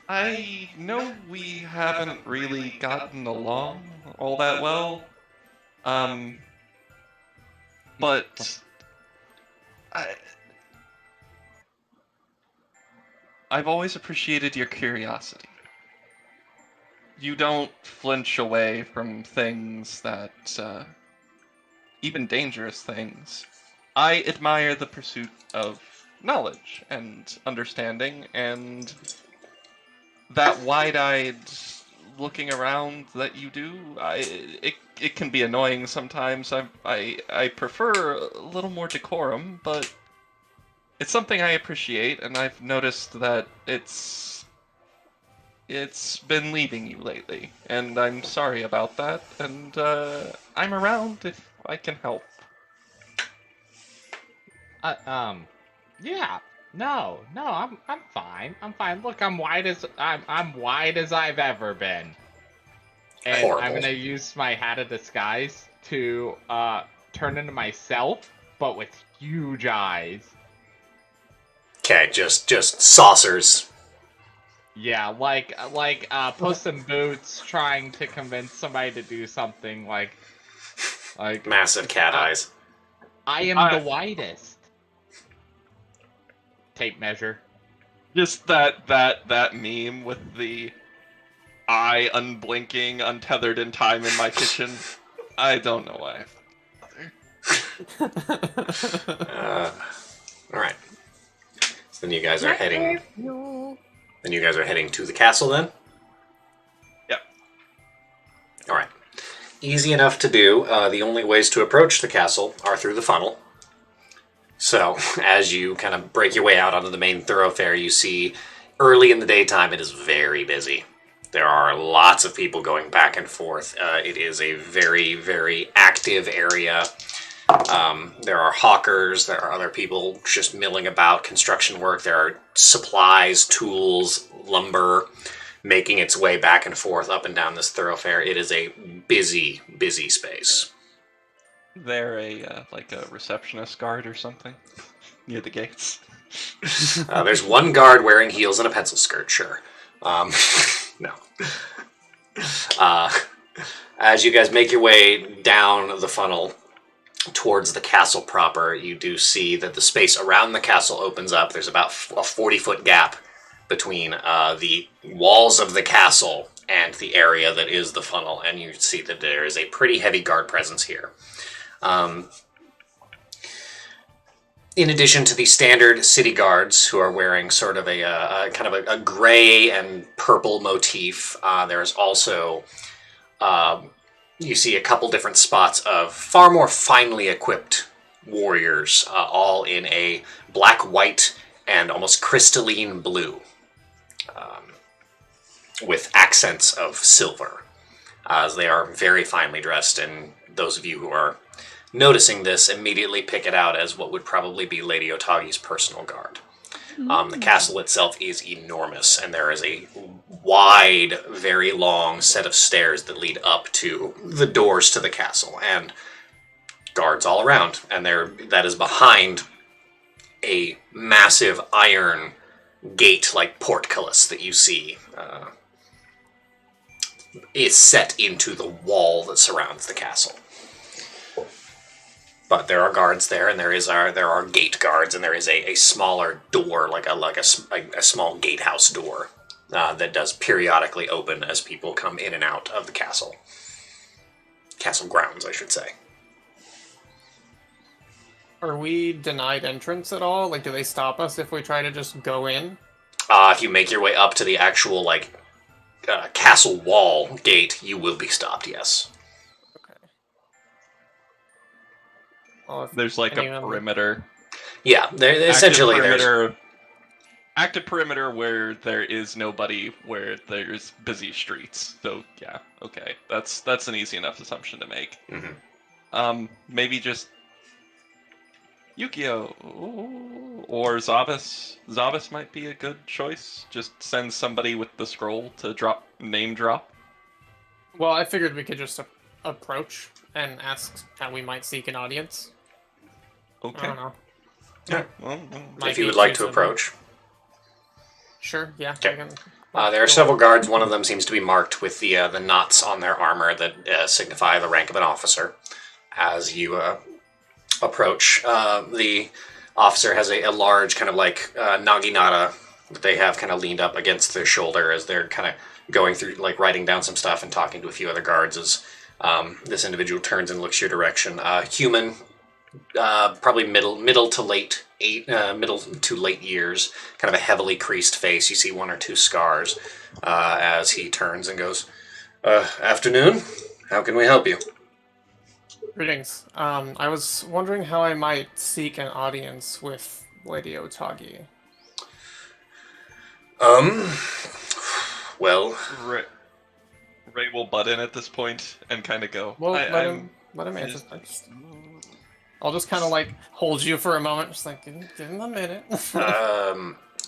I know we haven't really gotten along all that well, but I've always appreciated your curiosity. You don't flinch away from things that, even dangerous things. I admire the pursuit of knowledge and understanding, and that wide-eyed looking around that you do. It can be annoying sometimes. I prefer a little more decorum, but it's something I appreciate, and I've noticed that it's been leaving you lately, and I'm sorry about that, and I'm around if I can help. Yeah. No, I'm fine. I'm fine. Look, I'm wide as I've ever been. And Horrible. I'm gonna use my hat of disguise to turn into myself, but with huge eyes. Okay, just saucers. Yeah, like Puss in Boots trying to convince somebody to do something like Massive cat eyes. I am the widest. Tape measure. Just that meme with the eye unblinking, untethered in time in my kitchen. I don't know why. All right. So then you guys are heading. Then you guys are heading to the castle. Then. Yep. All right. Easy enough to do. The only ways to approach the castle are through the funnel. So, as you kind of break your way out onto the main thoroughfare, you see early in the daytime it is very busy. There are lots of people going back and forth. It is a very, very active area. There are hawkers, there are other people just milling about, construction work. There are supplies, tools, lumber making its way back and forth up and down this thoroughfare. It is a busy, busy space. They're like a receptionist guard or something near the gates. There's one guard wearing heels and a pencil skirt, sure. No. As you guys make your way down the funnel, towards the castle proper, you do see that the space around the castle opens up. There's about a 40-foot gap between the walls of the castle and the area that is the funnel, and you see that there is a pretty heavy guard presence here. In addition to the standard city guards, who are wearing sort of a kind of a gray and purple motif, there's also you see a couple different spots of far more finely equipped warriors, all in a black, white, and almost crystalline blue, with accents of silver, as they are very finely dressed, and those of you who are noticing this immediately pick it out as what would probably be Lady Otagi's personal guard. The castle itself is enormous, and there is a wide, very long set of stairs that lead up to the doors to the castle, and guards all around. And that is behind a massive iron gate-like portcullis that you see is set into the wall that surrounds the castle. But there are guards there, and there are gate guards, and there is a smaller door, like a small gatehouse door, that does periodically open as people come in and out of the castle. Castle grounds, I should say. Are we denied entrance at all? Like, do they stop us if we try to just go in? If you make your way up to the actual, castle wall gate, you will be stopped, yes. Well, if There's like a anyone- perimeter. Yeah, essentially there's... Active perimeter where there is nobody, where there's busy streets. So yeah, okay, that's an easy enough assumption to make. Mm-hmm. Maybe just Yukio or Zavis. Zavis might be a good choice. Just send somebody with the scroll to name drop. Well, I figured we could just approach and ask how we might seek an audience. I Okay. don't know. Yeah. Well, Might If you be would like to choosing- approach. Sure, yeah. Okay. I can- There are several guards. One of them seems to be marked with the knots on their armor that signify the rank of an officer. As you approach, the officer has a large kind of naginata that they have kind of leaned up against their shoulder as they're kind of going through, writing down some stuff and talking to a few other guards. As this individual turns and looks your direction. Human, probably middle to late years, kind of a heavily creased face. You see one or two scars as he turns and goes, "Afternoon. How can we help you?" Greetings. I was wondering how I might seek an audience with Lady Otagi. Well, Ray will butt in at this point and kind of go. Well, I'm let him answer. just- I'll just kind of hold you for a moment, just give him a minute.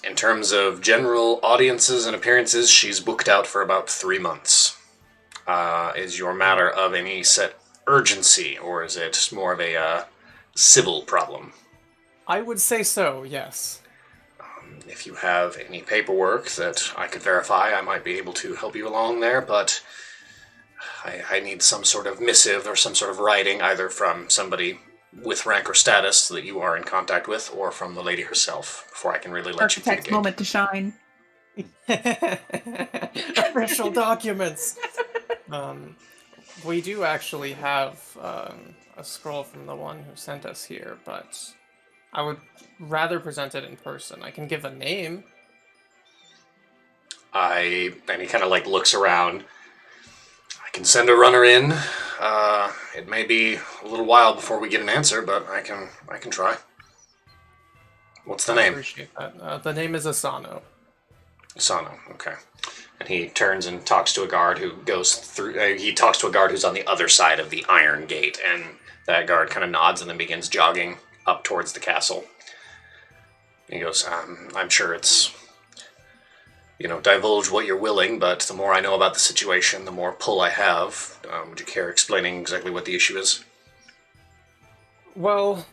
in terms of general audiences and appearances, she's booked out for about 3 months. Is your matter of any set urgency, or is it more of a civil problem? I would say so, yes. If you have any paperwork that I could verify, I might be able to help you along there, but I need some sort of missive or some sort of writing, either from somebody with rank or status that you are in contact with, or from the lady herself, before I can really let you through the Architect's gate. moment to shine. Official documents. We do actually have a scroll from the one who sent us here, but I would rather present it in person. I can give a name. And he kind of looks around. I can send a runner in. It may be a little while before we get an answer, but I can try. What's the I name? appreciate that. The name is Asano. Sano. Okay. And he turns and talks to a guard who goes through. He talks to a guard who's on the other side of the iron gate, and that guard kind of nods and then begins jogging up towards the castle. He goes, "I'm sure it's, divulge what you're willing, but the more I know about the situation, the more pull I have. Would you care explaining exactly what the issue is?" Well,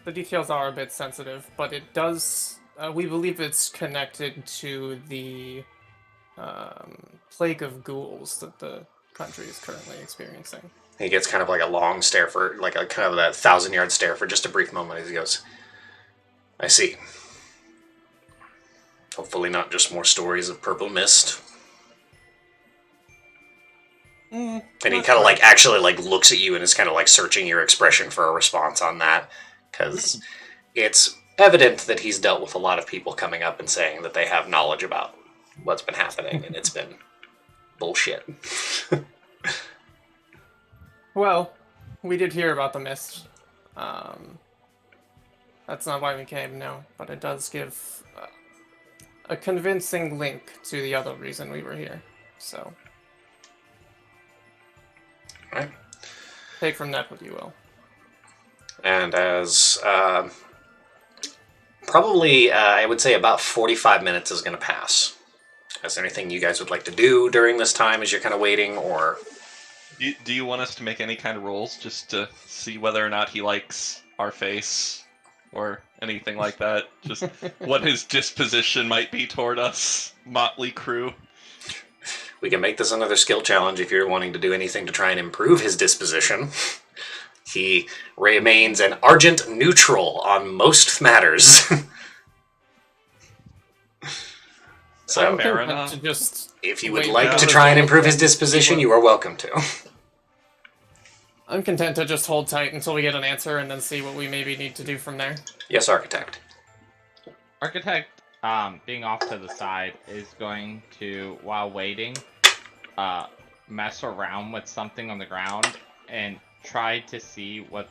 the details are a bit sensitive, but it does. We believe it's connected to the plague of ghouls that the country is currently experiencing. He gets kind of like a long stare for, like a kind of a 1,000-yard stare for just a brief moment as he goes, I see. Hopefully not just more stories of purple mist. And he kind of like actually like looks at you and is kind of like searching your expression for a response on that, because it's evident that he's dealt with a lot of people coming up and saying that they have knowledge about what's been happening, and it's been bullshit. Well, we did hear about the mist. That's not why we came, no, but it does give a convincing link to the other reason we were here. So, Right. take from that what you will. And as probably, I would say about 45 minutes is going to pass. Is there anything you guys would like to do during this time as you're kind of waiting, or... Do you want us to make any kind of rolls just to see whether or not he likes our face or anything like that? Just what his disposition might be toward us, motley crew? We can make this another skill challenge if you're wanting to do anything to try and improve his disposition. He remains an Argent neutral on most matters. So, Fair I'm enough. to just if you would wait like out to the try and result improve his and disposition, see you what- are welcome to. I'm content to just hold tight until we get an answer and then see what we maybe need to do from there. Yes, Architect. Architect, being off to the side, is going to, while waiting, mess around with something on the ground and try to see what,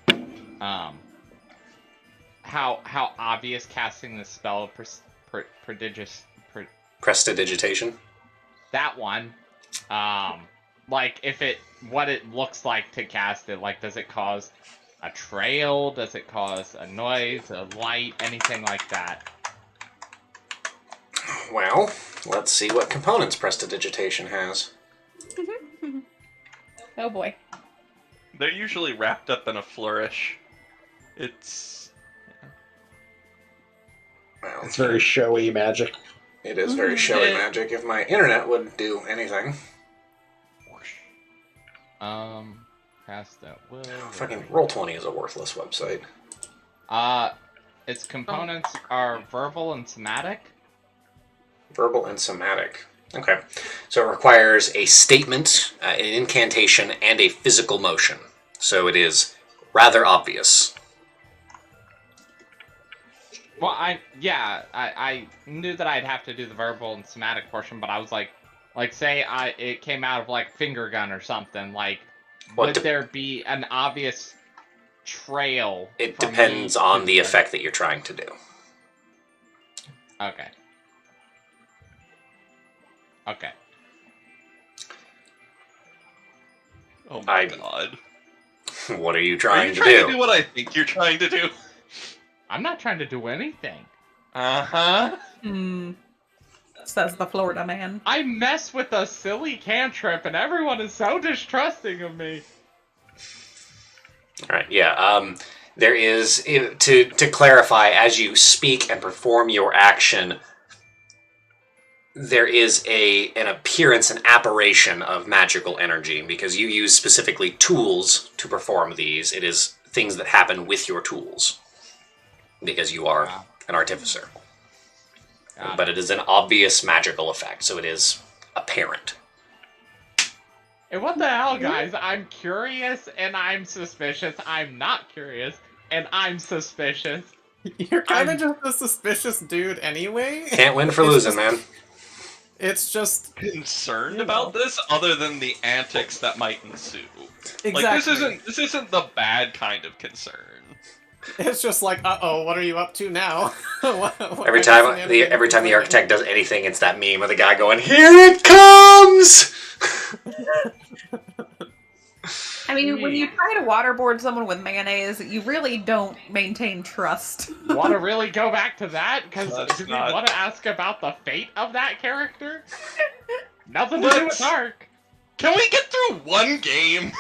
how obvious casting the spell of Prestidigitation. that one, like what it looks like to cast it. Like, does it cause a trail? Does it cause a noise, a light, anything like that? Well, let's see what components Prestidigitation has. Oh boy. They're usually wrapped up in a flourish. It's... Well, It's very showy magic. it is very showy magic. If my internet would do anything. Cast that will. Fucking Roll20 is a worthless website. Its components are verbal and somatic. Verbal and somatic. Okay. So it requires a statement, an incantation, and a physical motion. So it is rather obvious. Well, I knew that I'd have to do the verbal and somatic portion, but I was like say it came out of like finger gun or something. Like, would there be an obvious trail? It for depends me on to the effect that you're trying to do. Okay. Okay. Oh my I- god. What are you Are trying you to trying do? to do what I think you're trying to do? I'm not trying to do anything. Uh-huh. Says the Florida man. I mess with a silly cantrip, and everyone is so distrusting of me. All right, yeah. There is, to clarify, as you speak and perform your action, there is an appearance, an apparition of magical energy, because you use specifically tools to perform these. It is things that happen with your tools, because you are Wow. an artificer. Got But it is an obvious magical effect, so it is apparent. And what the hell, guys? I'm curious and I'm suspicious. I'm not curious and I'm suspicious. You're kind of just a suspicious dude anyway. Can't win for It's losing, just- man. It's just Concerned You about know. this, other than the antics that might ensue. exactly. Like this isn't the bad kind of concern. It's just like, uh-oh, what are you up to now? What Every kind of time the shenanigans architect does anything, it's that meme of the guy going, "Here it comes!" I mean, when you try to waterboard someone with mayonnaise, you really don't maintain trust. Want to really go back to that? Because Let's do we not. want to ask about the fate of that character? Nothing to do with Let's- Dark. Can we get through one game?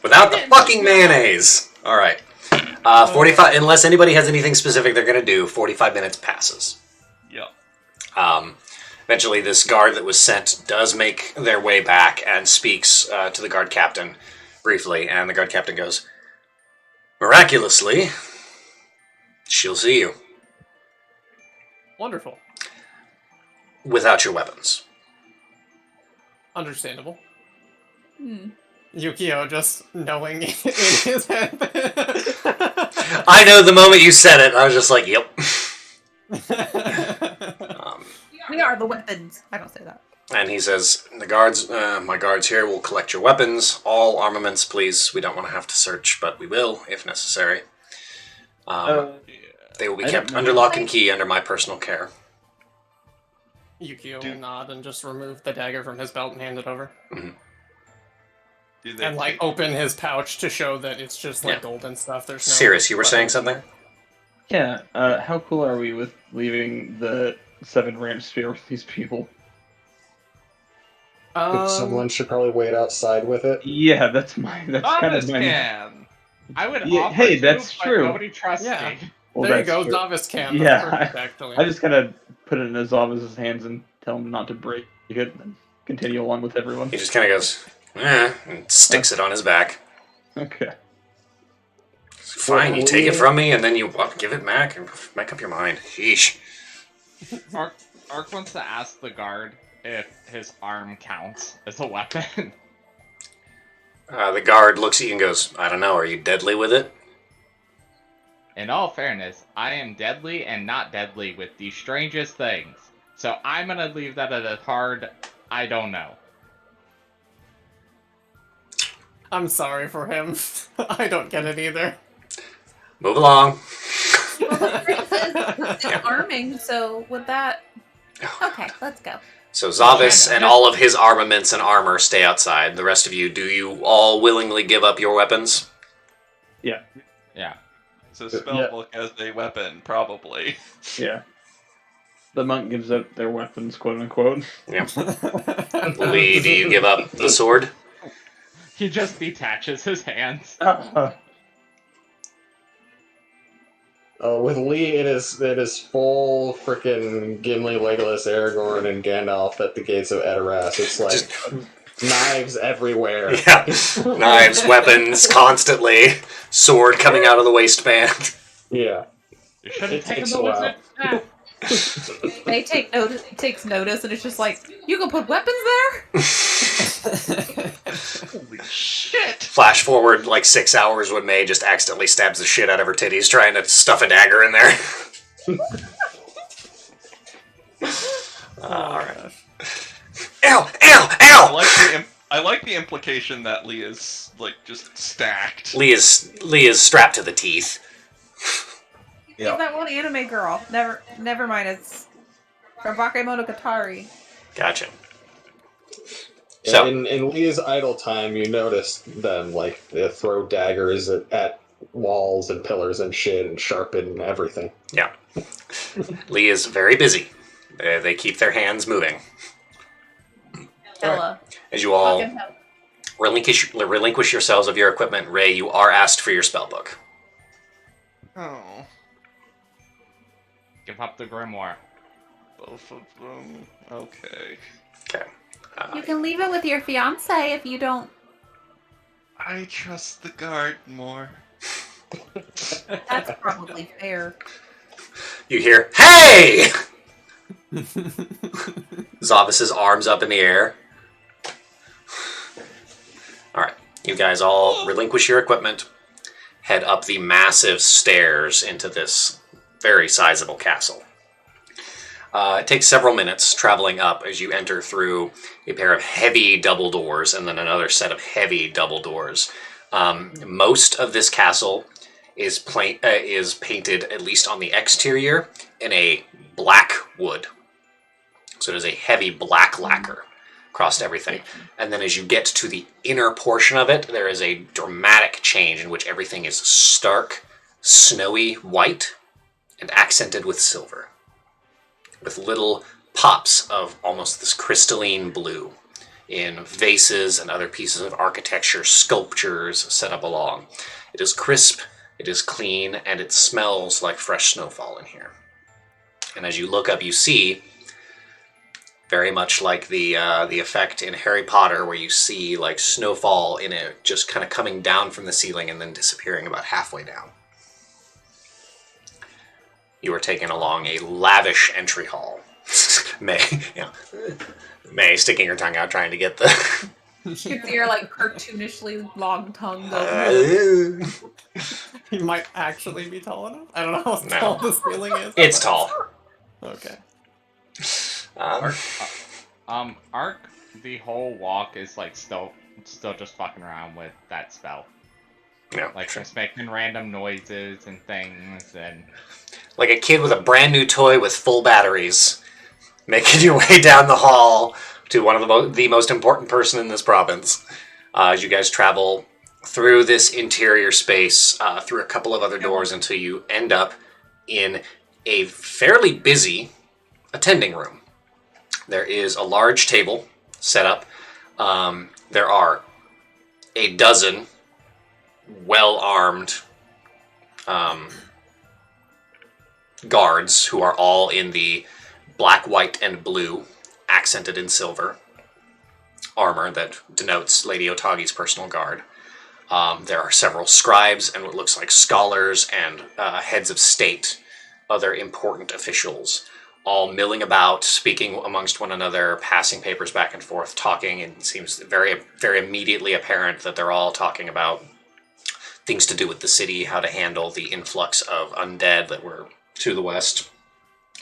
Without the fucking mayonnaise. All right. 45. Unless anybody has anything specific they're gonna do, 45 minutes passes. Yep. Eventually, this guard that was sent does make their way back and speaks to the guard captain briefly, and the guard captain goes, "Miraculously, she'll see you Wonderful. without your weapons." Understandable. Hmm. Yukio just knowing in his head. I know the moment you said it, I was just like, "Yep." We are the weapons. I don't say that. And he says, "The guards, my guards here will collect your weapons, all armaments, please. We don't want to have to search, but we will if necessary. They will be I kept don't under know. lock and key under my personal care." Yukio will nod and just remove the dagger from his belt and hand it over. Do they And, like, open his pouch to show that it's just, like, Yeah. gold and stuff. There's no... Sirius, you were saying something? Yeah, how cool are we with leaving the 7 ramp sphere with these people? Someone should probably wait outside with it. Yeah, that's kind of Zavis my... can. I would Yeah, offer hey, to, that's but true. nobody trusts Yeah. me. Well, there you that's go, true. Zavis can. Yeah, That's perfect, actually. I just kind of put it in Zavis's hands and tell him not to break it and continue along with everyone. He just kind of goes, and sticks it on his back. Okay. Fine, you take it from me, and then you give it back and make up your mind. Sheesh. Ark wants to ask the guard if his arm counts as a weapon. The guard looks at you and goes, "I don't know, are you deadly with it?" In all fairness, I am deadly and not deadly with the strangest things. So I'm gonna leave that at a hard, I don't know. I'm sorry for him. I don't get it either. Move along. It's arming, so would that... Okay, let's go. So Zavis and all of his armaments and armor stay outside. The rest of you, do you all willingly give up your weapons? Yeah. Yeah. So spellbook as a weapon, probably. Yeah. The monk gives up their weapons, quote unquote. Yeah. Lee, do you give up the sword? He just detaches his hands. With Lee, it is full freaking Gimli, Legolas, Aragorn, and Gandalf at the gates of Edoras. It's like knives everywhere. Yeah. Knives, weapons, constantly. Sword coming out of the waistband. Yeah. You should have It taken takes the a while. wizard. Ah. They takes notice, and it's just like, you can put weapons there? Holy shit! Flash forward like 6 hours when May just accidentally stabs the shit out of her titties trying to stuff a dagger in there. Alright. Ow! Ow! Ow! I like the implication that Lee is like just stacked. Lee is strapped to the teeth. It's that one anime girl. Never mind, it's from Bakemonogatari. Gotcha. So, in Lee's idle time, you notice them like they throw daggers at walls and pillars and shit and sharpen everything. yeah. Lee is very busy. They keep their hands moving. Ella. As you all Fucking hell. relinquish yourselves of your equipment, Ray, you are asked for your spellbook. Oh, Give up the grimoire. both of them. Okay. Okay. You can leave it with your fiance if you don't. I trust the guard more. That's probably fair. You hear, "Hey!" Zavis's arms up in the air. Alright, you guys all relinquish your equipment, head up the massive stairs into this very sizable castle. It takes several minutes traveling up as you enter through a pair of heavy double doors and then another set of heavy double doors. Most of this castle is painted, at least on the exterior, in a black wood. So it is a heavy black lacquer across everything. And then as you get to the inner portion of it, there is a dramatic change in which everything is stark, snowy white and accented with silver, with little pops of almost this crystalline blue in vases and other pieces of architecture, sculptures set up along. It is crisp, it is clean, and it smells like fresh snowfall in here. And as you look up, you see very much like the effect in Harry Potter where you see like snowfall in it just kind of coming down from the ceiling and then disappearing about halfway down. You are taken along a lavish entry hall. May, May sticking her tongue out trying to get the. You can see her like cartoonishly long tongue go. He might actually be tall enough. I don't know how No. tall the ceiling is. It's but- tall. Okay. Ark, the whole walk is like still just fucking around with that spell. Yeah, Like sure. just making random noises and things and Like a kid with a brand new toy with full batteries, making your way down the hall to one of the most important person in this province. As you guys travel through this interior space, through a couple of other doors until you end up in a fairly busy attending room. There is a large table set up. There are a dozen well-armed guards who are all in the black, white, and blue, accented in silver armor that denotes Lady Otagi's personal guard. There are several scribes and what looks like scholars and heads of state, other important officials, all milling about, speaking amongst one another, passing papers back and forth, talking, and it seems very, very immediately apparent that they're all talking about things to do with the city, how to handle the influx of undead that were to the west.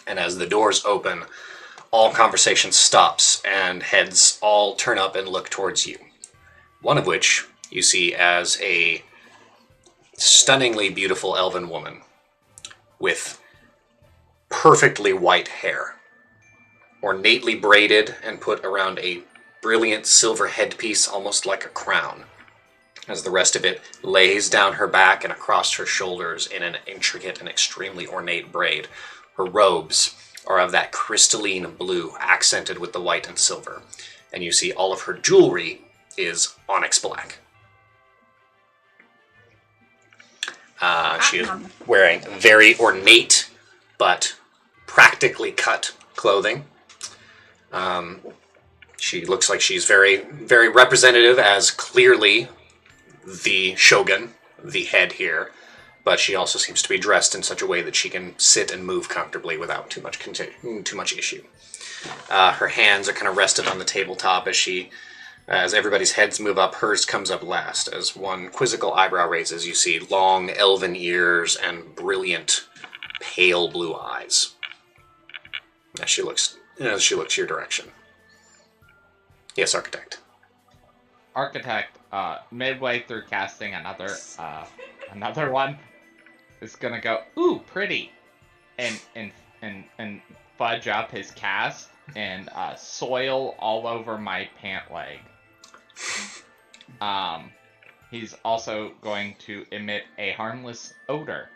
And as the doors open, all conversation stops and heads all turn up and look towards you. One of which you see as a stunningly beautiful elven woman with perfectly white hair, ornately braided and put around a brilliant silver headpiece almost like a crown, as the rest of it lays down her back and across her shoulders in an intricate and extremely ornate braid. Her robes are of that crystalline blue, accented with the white and silver, and you see all of her jewelry is onyx black. She is wearing very ornate but practically cut clothing. She looks like she's very, very representative as clearly the shogun, the head here, but she also seems to be dressed in such a way that she can sit and move comfortably without too much issue. Her hands are kind of rested on the tabletop as everybody's heads move up, hers comes up last. As one quizzical eyebrow raises, you see long elven ears and brilliant pale blue eyes as she looks your direction. Yes, Architect. Architect, midway through casting another one, is gonna go, ooh, pretty, and fudge up his cast and soil all over my pant leg. He's also going to emit a harmless odor.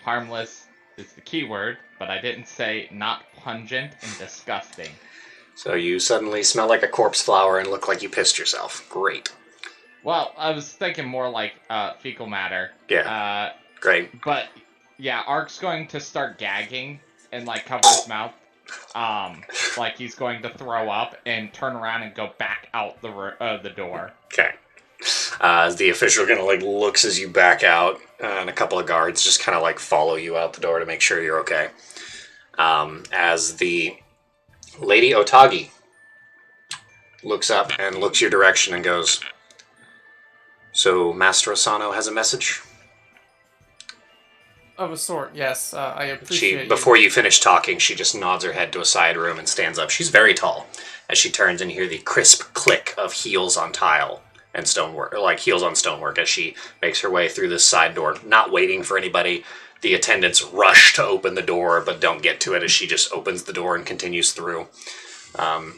Harmless is the key word, but I didn't say not pungent and disgusting. So you suddenly smell like a corpse flower and look like you pissed yourself. Great. Well, I was thinking more like fecal matter. Yeah. Great. But yeah, Ark's going to start gagging and like cover his mouth, like he's going to throw up and turn around and go back out the door. Okay. As the official kind of like looks as you back out, and a couple of guards just kind of like follow you out the door to make sure you're okay. As the Lady Otagi looks up and looks your direction and goes, "So Master Asano has a message?" Of a sort, yes. I appreciate Before you finish talking, she just nods her head to a side room and stands up. She's very tall. As she turns and you hear the crisp click of heels on tile and stonework, or like heels on stonework, as she makes her way through this side door, not waiting for anybody. The attendants rush to open the door, but don't get to it as she just opens the door and continues through. And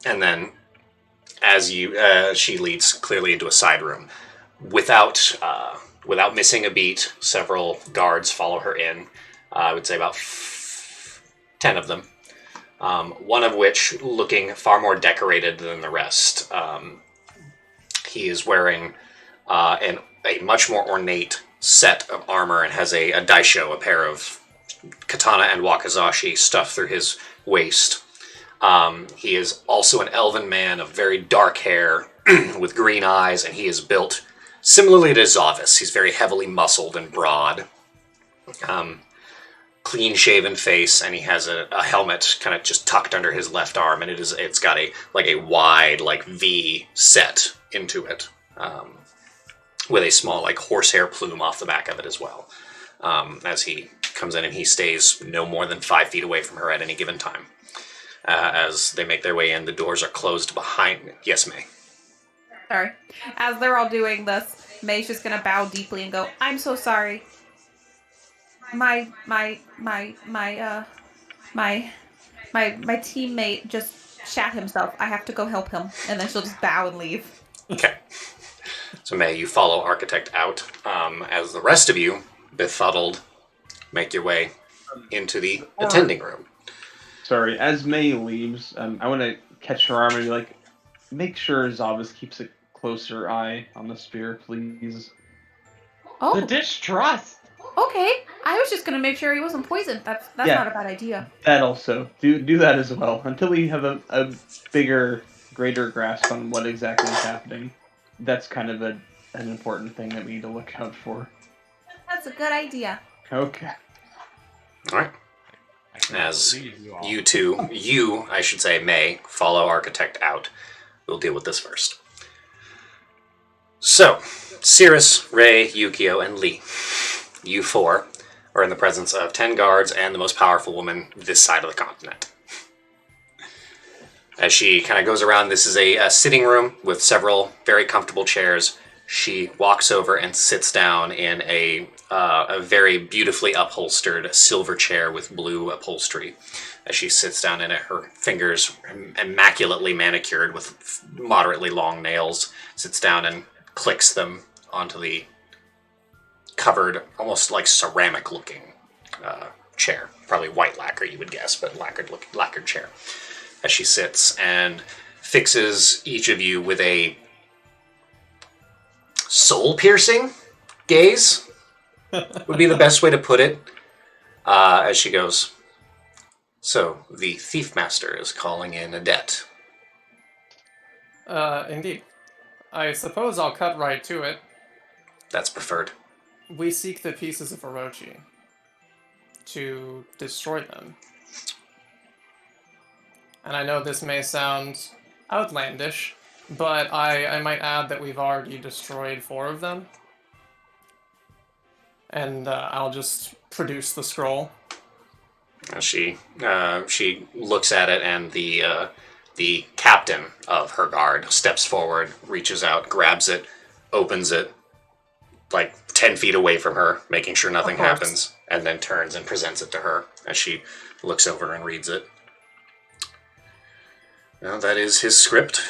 then, as she leads clearly into a side room, without missing a beat, several guards follow her in. I would say about 10 of them. One of which looking far more decorated than the rest. He is wearing a much more ornate set of armor and has a daisho, a pair of katana and wakizashi stuffed through his waist. He is also an elven man of very dark hair with green eyes, and he is built similarly to Zavis. He's very heavily muscled and broad. Clean-shaven face, and he has a helmet kind of just tucked under his left arm, and it's got a wide V set into it, with a small horsehair plume off the back of it as well. As he comes in, and he stays no more than 5 feet away from her at any given time. As they make their way in, the doors are closed behind. Yes, May. Sorry. As they're all doing this, May's just gonna bow deeply and go, "I'm so sorry. My teammate just shat himself. I have to go help him." And then she'll just bow and leave. Okay. So May, you follow Architect out, as the rest of you, befuddled, make your way into the attending room. Sorry, as May leaves, I want to catch her arm and be like, make sure Zavis keeps a closer eye on the spear, please. The distrust. Okay. I was just gonna make sure he wasn't poisoned. That's Yeah. not a bad idea. That also. Do that as well. Until we have a bigger, greater grasp on what exactly is happening. That's kind of an important thing that we need to look out for. That's a good idea. Okay. All right. As I should say, May, follow Architect out. We'll deal with this first. So, Cirrus, Ray, Yukio, and Lee. You 4 are in the presence of 10 guards and the most powerful woman this side of the continent. As she kind of goes around, this is a sitting room with several very comfortable chairs. She walks over and sits down in a very beautifully upholstered silver chair with blue upholstery. As she sits down in it, her fingers immaculately manicured with moderately long nails, sits down and clicks them onto the covered, almost like ceramic-looking chair. Probably white lacquer, you would guess, but lacquered chair. As she sits and fixes each of you with a soul-piercing gaze, would be the best way to put it. As she goes, "So, the Thief Master is calling in a debt." Indeed. I suppose I'll cut right to it. That's preferred. We seek the pieces of Orochi to destroy them. And I know this may sound outlandish, but I might add that we've already destroyed 4 of them. And I'll just produce the scroll. She looks at it, and the captain of her guard steps forward, reaches out, grabs it, opens it, 10 feet away from her, making sure nothing happens, and then turns and presents it to her as she looks over and reads it. Well, that is his script.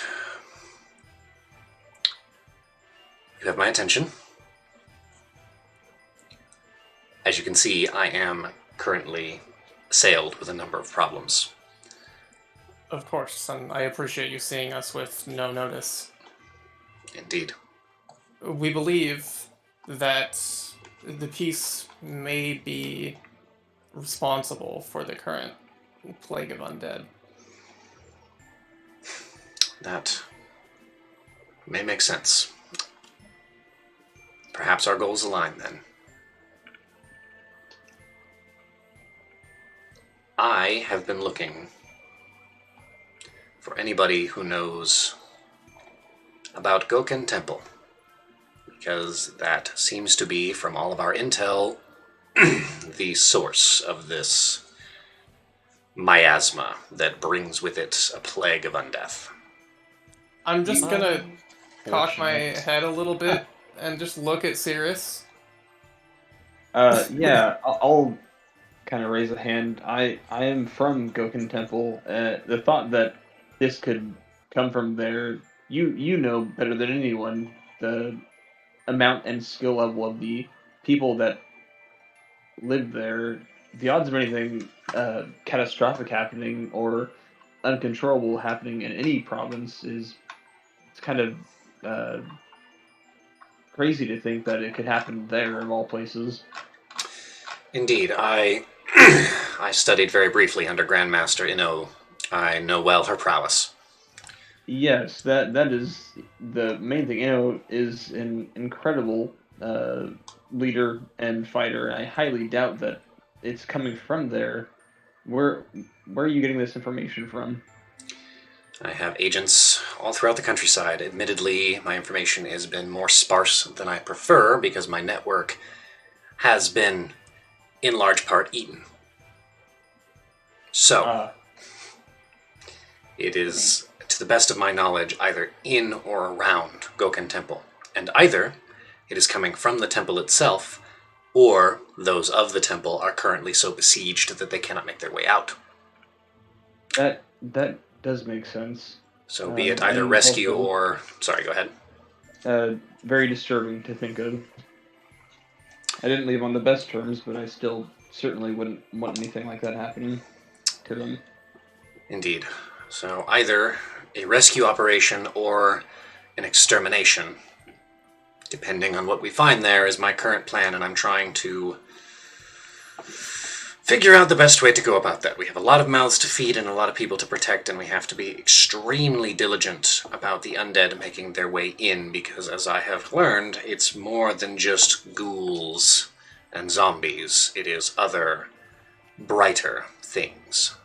You have my attention. As you can see, I am currently assailed with a number of problems. Of course, and I appreciate you seeing us with no notice. Indeed. We believe that the piece may be responsible for the current plague of undead. That may make sense. Perhaps our goals align then. I have been looking for anybody who knows about Goken Temple, because that seems to be, from all of our intel, the source of this miasma that brings with it a plague of undeath. I'm just gonna cock my head a little bit and just look at Cirrus. Yeah, I'll kind of raise a hand. I am from Goken Temple. The thought that this could come from there, you know better than anyone the amount and skill level of the people that live there. The odds of anything catastrophic happening or uncontrollable happening in any province is kind of crazy to think that it could happen there of all places. Indeed, I I studied very briefly under Grandmaster Ino. I know well her prowess. Yes, that is the main thing. Is an incredible leader and fighter. I highly doubt that it's coming from there. Where are you getting this information from? I have agents all throughout the countryside. Admittedly, my information has been more sparse than I prefer because my network has been, in large part, eaten. So, it is, to the best of my knowledge, either in or around Goken Temple. And either it is coming from the temple itself, or those of the temple are currently so besieged that they cannot make their way out. That does make sense. So be it either and rescue also, or... Sorry, go ahead. very disturbing to think of. I didn't leave on the best terms, but I still certainly wouldn't want anything like that happening to them. Indeed. So either a rescue operation or an extermination, depending on what we find there, is my current plan, and I'm trying to figure out the best way to go about that. We have a lot of mouths to feed and a lot of people to protect, and we have to be extremely diligent about the undead making their way in, because as I have learned, it's more than just ghouls and zombies. It is other, brighter things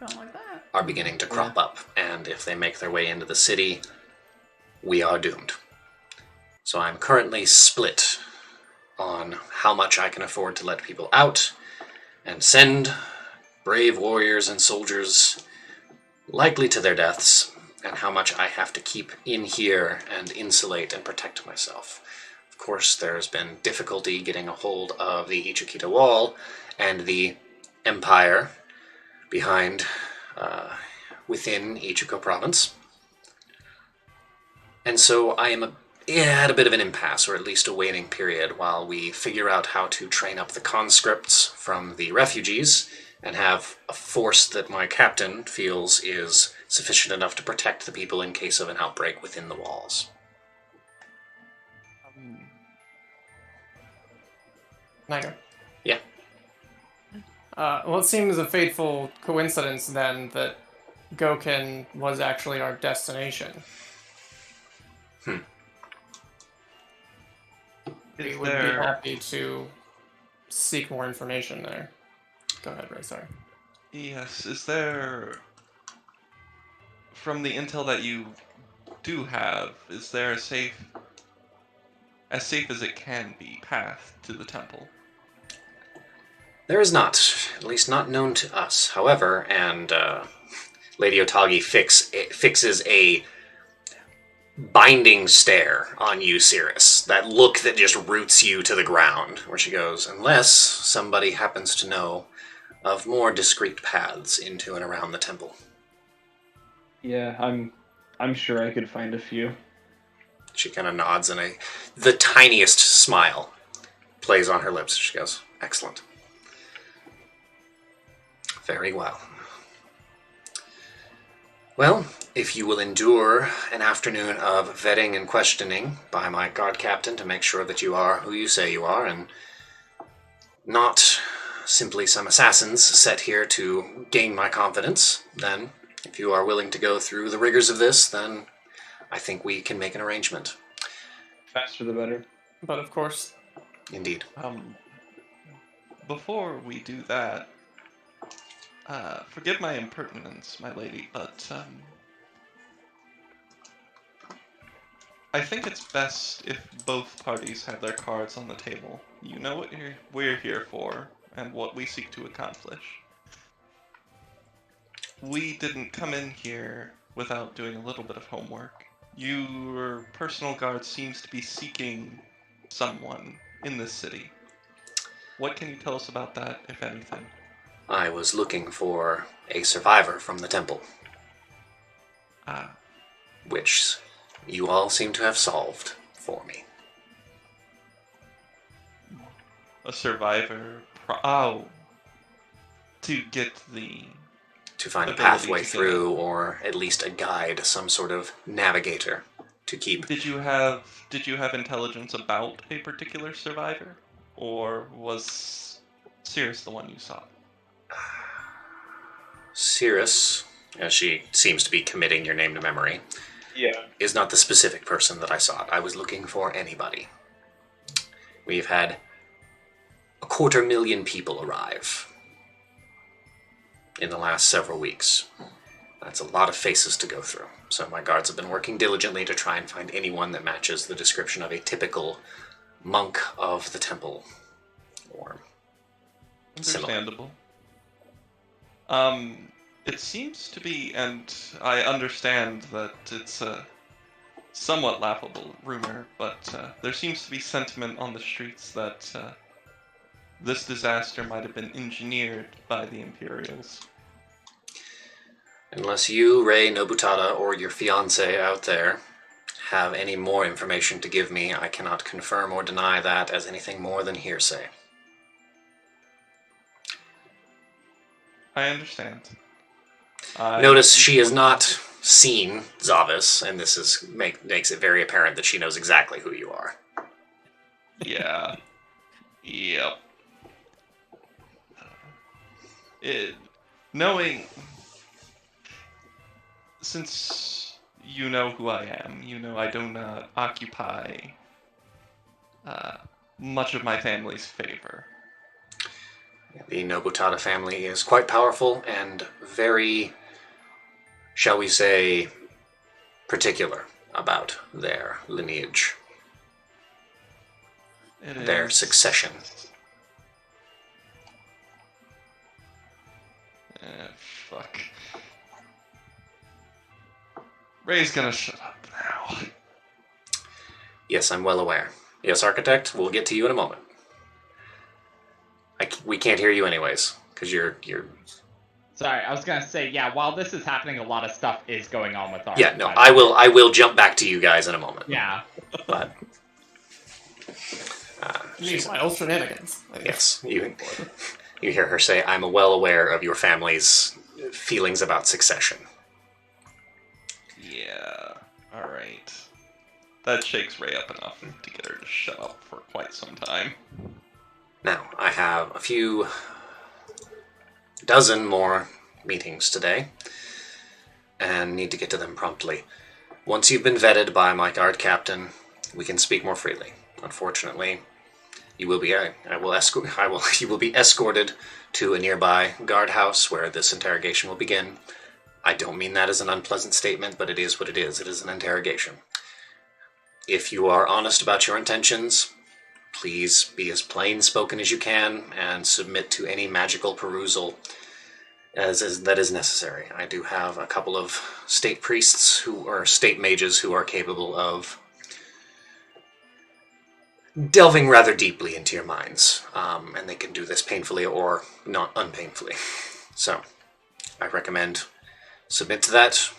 Don't like that. are beginning to crop up, and if they make their way into the city, we are doomed. So I'm currently split on how much I can afford to let people out and send brave warriors and soldiers likely to their deaths, and how much I have to keep in here and insulate and protect myself. Of course, there's been difficulty getting a hold of the Yugakita Wall and the Empire behind, within Ichuko Province. And so I am at a bit of an impasse, or at least a waiting period, while we figure out how to train up the conscripts from the refugees and have a force that my captain feels is sufficient enough to protect the people in case of an outbreak within the walls. Nigo. Yeah. Well, it seems a fateful coincidence then that Goken was actually our destination. We would be happy to seek more information there. Go ahead, Ray, sorry. Yes, is there, from the intel that you do have, is there a safe, as safe as it can be, path to the temple? There is not, at least not known to us. However, and Lady Otagi fixes a binding stare on you, Cirrus. That look that just roots you to the ground, where she goes, unless somebody happens to know of more discreet paths into and around the temple. Yeah, I'm sure I could find a few. She kind of nods, and the tiniest smile plays on her lips. She goes, excellent. Very well. Well, if you will endure an afternoon of vetting and questioning by my guard captain to make sure that you are who you say you are, and not simply some assassins set here to gain my confidence, then if you are willing to go through the rigors of this, then I think we can make an arrangement. Faster the better. But of course. Indeed. Before we do that, forgive my impertinence, my lady, but I think it's best if both parties have their cards on the table. You know what we're here for, and what we seek to accomplish. We didn't come in here without doing a little bit of homework. Your personal guard seems to be seeking someone in this city. What can you tell us about that, if anything? I was looking for a survivor from the temple. Which you all seem to have solved for me. A survivor? To get the... To find a ability pathway to get through, or at least a guide, some sort of navigator to keep... Did you have intelligence about a particular survivor? Or was Cirrus the one you saw? Cirrus, as she seems to be committing your name to memory, is not the specific person that I sought. I was looking for anybody. We've had 250,000 people arrive in the last several weeks. That's a lot of faces to go through. So my guards have been working diligently to try and find anyone that matches the description of a typical monk of the temple. Or similar. Understandable. It seems to be, and I understand that it's a somewhat laughable rumor, but there seems to be sentiment on the streets that this disaster might have been engineered by the Imperials. Unless you, Rei Nobutada, or your fiancé out there have any more information to give me, I cannot confirm or deny that as anything more than hearsay. I understand. Notice she has not seen Zavis, and this makes it very apparent that she knows exactly who you are. Yeah. Yep. Knowing... Since you know who I am, you know I do not occupy much of my family's favor. The Nobutada family is quite powerful and very, shall we say, particular about their lineage, their succession. Fuck. Ray's gonna shut up now. Yes, I'm well aware. Yes, Architect, we'll get to you in a moment. We can't hear you anyways, because you're... Sorry, I was gonna say, yeah, while this is happening, a lot of stuff is going on with our... Yeah, no, I will jump back to you guys in a moment. Yeah. But... Meanwhile, shenanigans. Yes, you hear her say, I'm well aware of your family's feelings about succession. Yeah, alright. That shakes Ray up enough to get her to shut up for quite some time. Now, I have a few dozen more meetings today, and need to get to them promptly. Once you've been vetted by my guard captain, we can speak more freely. Unfortunately, you will be you will be escorted to a nearby guardhouse where this interrogation will begin. I don't mean that as an unpleasant statement, but it is what it is. It is an interrogation. If you are honest about your intentions, please be as plain-spoken as you can and submit to any magical perusal that is necessary. I do have a couple of state priests or state mages who are capable of delving rather deeply into your minds, and they can do this painfully or not unpainfully. So, I recommend submit to that.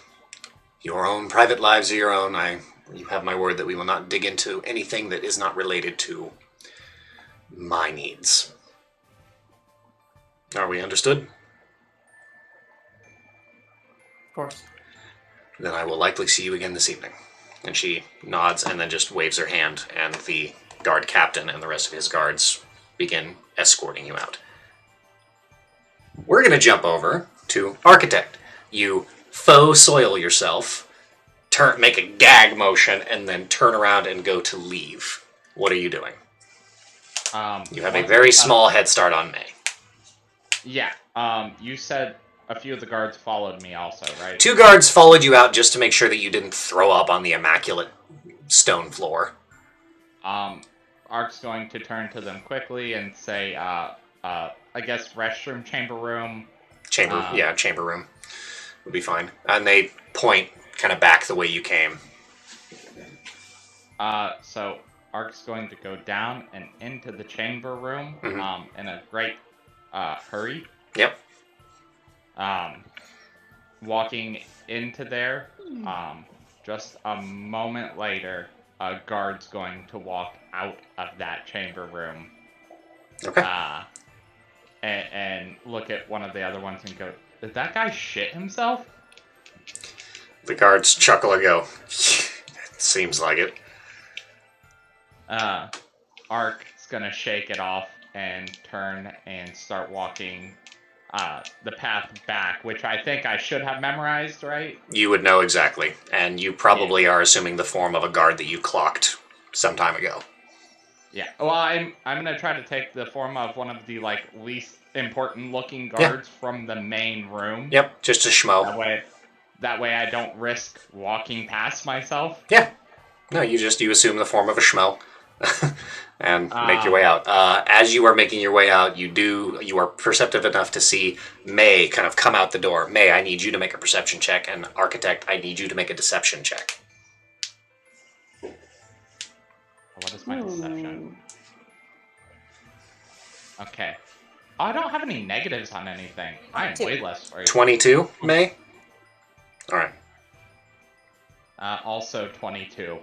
Your own private lives are your own. You have my word that we will not dig into anything that is not related to my needs. Are we understood? Of course. Then I will likely see you again this evening. And she nods and then just waves her hand, and the guard captain and the rest of his guards begin escorting you out. We're going to jump over to Architect. You faux soil yourself, make a gag motion, and then turn around and go to leave. What are you doing? You have a very small head start on May. Yeah. You said a few of the guards followed me also, right? 2 guards followed you out just to make sure that you didn't throw up on the immaculate stone floor. Ark's going to turn to them quickly and say, I guess restroom, chamber room. Chamber room would be fine. And they point kind of back the way you came. So Ark's going to go down and into the chamber room, in a great hurry. Yep. Walking into there, just a moment later, a guard's going to walk out of that chamber room. Okay. And look at one of the other ones and go, did that guy shit himself? The guards chuckle and go, it seems like it. Ark's gonna shake it off and turn and start walking the path back, which I think I should have memorized, right? You would know exactly, and you probably are assuming the form of a guard that you clocked some time ago. Yeah. Well, I'm gonna try to take the form of one of the least important looking guards from the main room. Yep, just a schmo. That way I don't risk walking past myself. Yeah. No, you assume the form of a schmo. And make your way out. As you are making your way out, you are perceptive enough to see May kind of come out the door. May, I need you to make a perception check, and Architect, I need you to make a deception check. What is my deception? Okay. Oh, I don't have any negatives on anything. I am way less worried. 22, May? Alright. Also 22.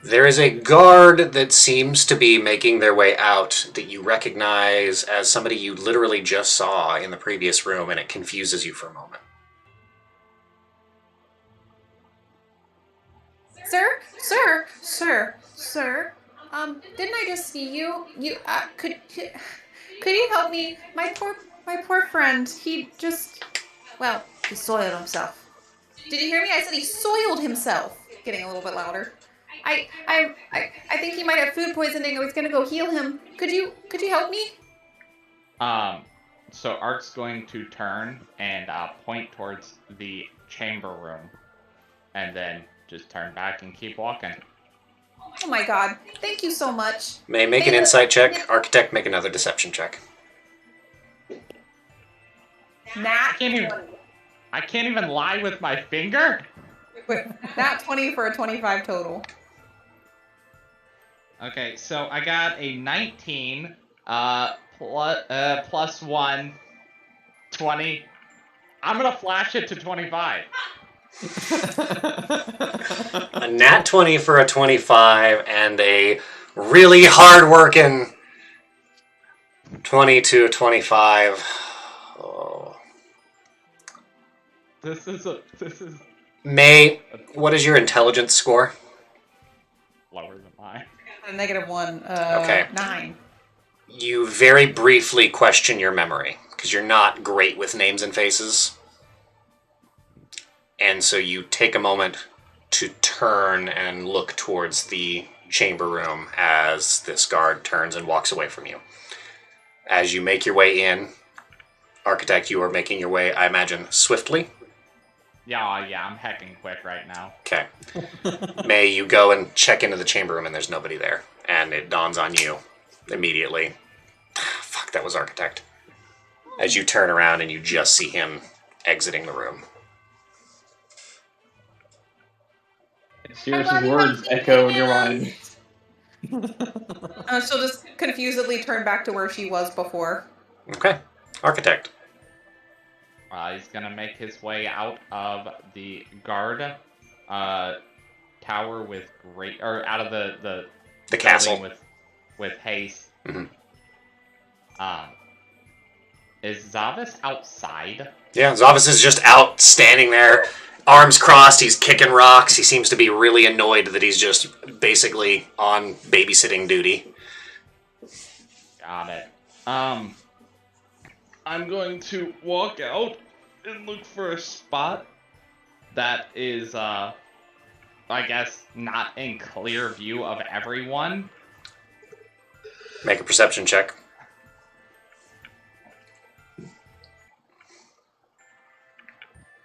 There is a guard that seems to be making their way out that you recognize as somebody you literally just saw in the previous room, and it confuses you for a moment. Sir. Didn't I just see you? Could you help me? My poor friend. He soiled himself. Did you hear me? I said he soiled himself. Getting a little bit louder. I think he might have food poisoning. I was gonna go heal him. Could you help me? So Ark's going to turn and point towards the chamber room, and then just turn back and keep walking. Oh my god! Thank you so much. May make an insight check. Architect, make another deception check. I can't even lie with my finger. Nat 20 for a 25 total. Okay, so I got a 19, plus 1, 20. I'm gonna flash it to 25. A nat 20 for a 25, and a really hard-working 20 to a 25. Oh. This is May, what is your intelligence score? lower than mine. A -1. Okay. 9. You very briefly question your memory, because you're not great with names and faces. And so you take a moment to turn and look towards the chamber room as this guard turns and walks away from you. As you make your way in, Architect, you are making your way, I imagine, swiftly? Yeah, I'm hecking quick right now. Okay. May, you go and check into the chamber room and there's nobody there. And it dawns on you immediately. Fuck, that was Architect. As you turn around and you just see him exiting the room. Sirius's words echo in your mind. She'll just confusedly turn back to where she was before. Okay. Architect. He's gonna make his way out of the guard tower with out of the castle with haste. Mm-hmm. Is Zavis outside? Yeah, Zavis is just out, standing there, arms crossed. He's kicking rocks. He seems to be really annoyed that he's just basically on babysitting duty. Got it. I'm going to walk out and look for a spot that is, I guess, not in clear view of everyone. Make a perception check.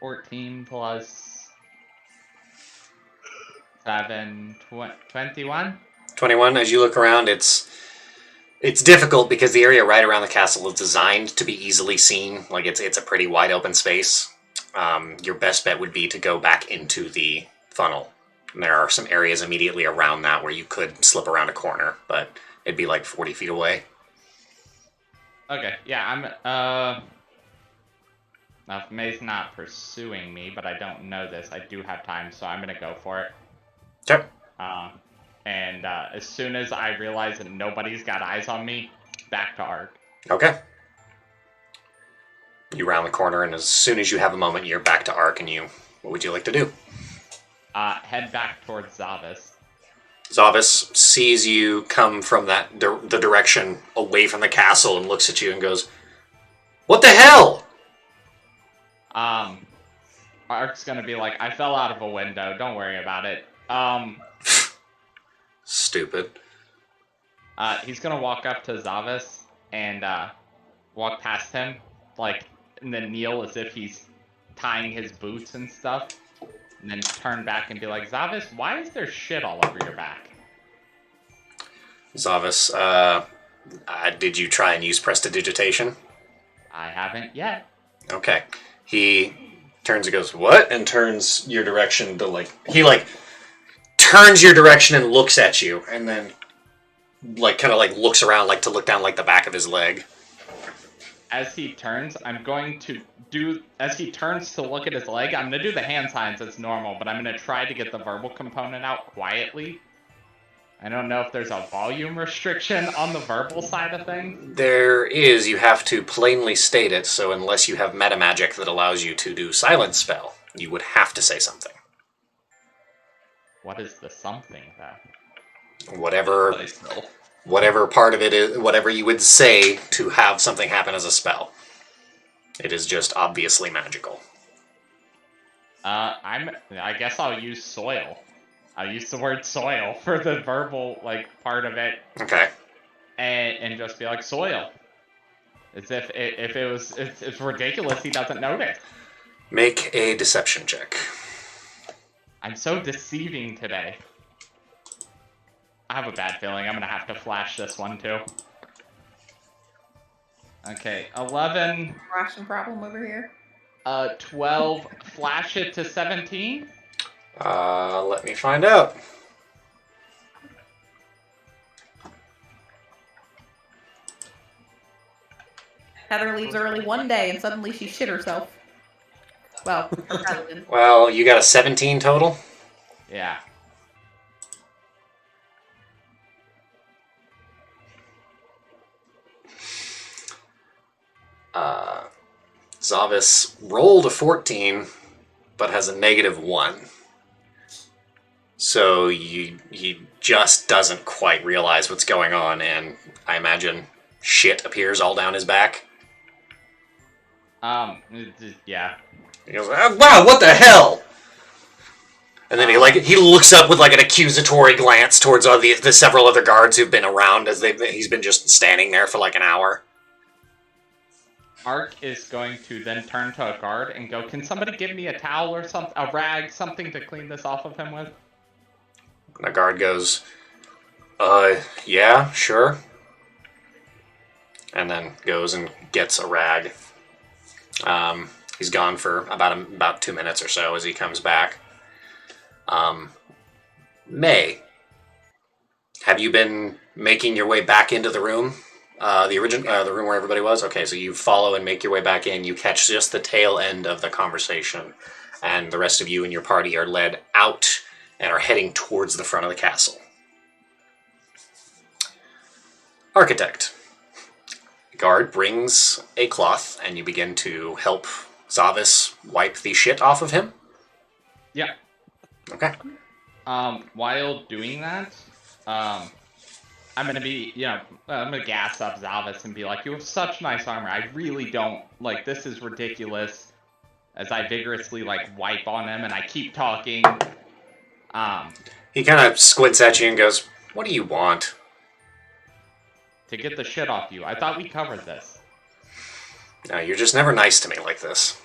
$14 plus 7, 21? 21. As you look around, it's difficult because the area right around the castle is designed to be easily seen. Like, it's a pretty wide open space. Your best bet would be to go back into the funnel. And there are some areas immediately around that where you could slip around a corner, but it'd be like 40 feet away. Okay, yeah, now if May's not pursuing me, but I don't know this, I do have time, so I'm gonna go for it. Sure. And as soon as I realize that nobody's got eyes on me, back to Ark. Okay. You round the corner, and as soon as you have a moment, you're back to Ark, and what would you like to do? Head back towards Zavis. Zavis sees you come from the direction away from the castle and looks at you and goes, "What the hell?" Ark's gonna be like, I fell out of a window, don't worry about it. Stupid. He's gonna walk up to Zavis and, walk past him, and then kneel as if he's tying his boots and stuff, and then turn back and be like, Zavis, why is there shit all over your back? Zavis, did you try and use prestidigitation? I haven't yet. Okay. He turns and goes, "What?" and turns your direction to, he turns your direction and looks at you, and then, kind of looks around, to look down, the back of his leg. As he turns, as he turns to look at his leg, I'm gonna do the hand signs as normal, but I'm gonna try to get the verbal component out quietly. I don't know if there's a volume restriction on the verbal side of things. There is. You have to plainly state it, so unless you have metamagic that allows you to do silence spell, you would have to say something. What is the something, though? Whatever part of it is, whatever you would say to have something happen as a spell. It is just obviously magical. I guess I'll use soil. I'll use the word soil for the verbal, part of it. Okay. And just be like, soil. As if it's ridiculous he doesn't notice. Make a deception check. I'm so deceiving today. I have a bad feeling I'm gonna have to flash this one too. Okay, 11. Flashing problem over here. 12. Flash it to 17. Let me find out. Heather leaves early one day and suddenly she shit herself. Well, her cousin. Well, you got a 17 total? Yeah. Zavis rolled a 14, but has a -1. So he just doesn't quite realize what's going on, and I imagine shit appears all down his back. Yeah. He goes, "Wow, what the hell?" And then he looks up with an accusatory glance towards the several other guards who've been around as he's been just standing there for an hour. Ark is going to then turn to a guard and go, "Can somebody give me a towel or something, a rag, something to clean this off of him with?" And the guard goes, "Yeah, sure." And then goes and gets a rag. He's gone for about 2 minutes or so as he comes back. May, have you been making your way back into the room? The room where everybody was? Okay, so you follow and make your way back in. You catch just the tail end of the conversation, and the rest of you and your party are led out and are heading towards the front of the castle. Architect. The guard brings a cloth, and you begin to help Zavis wipe the shit off of him? Yeah. Okay. While doing that, I'm gonna be, I'm gonna gas up Zavis and be like, "You have such nice armor. I really don't, this is ridiculous." As I vigorously, wipe on him and I keep talking. He kind of squints at you and goes, "What do you want?" To get the shit off you. I thought we covered this. No, you're just never nice to me like this.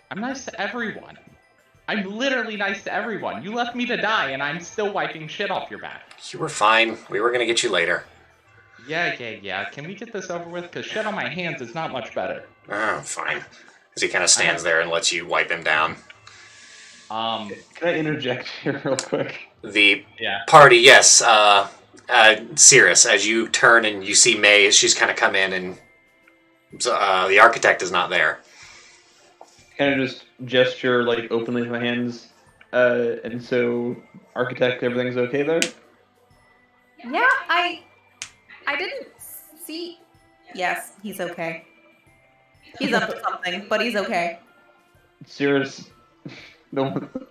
I'm nice to everyone. I'm literally nice to everyone. You left me to die, and I'm still wiping shit off your back. You were fine. We were going to get you later. Yeah. Can we get this over with? Because shit on my hands is not much better. Oh, fine. As he kind of stands there and lets you wipe him down. Can I interject here real quick? The party, yes. Cirrus, as you turn and you see May, she's kind of come in, and the architect is not there. Kind of just gesture openly with my hands, and so architect, everything's okay there? Yeah, I didn't see. Yes, he's okay. He's up to something, but he's okay. Cirrus, the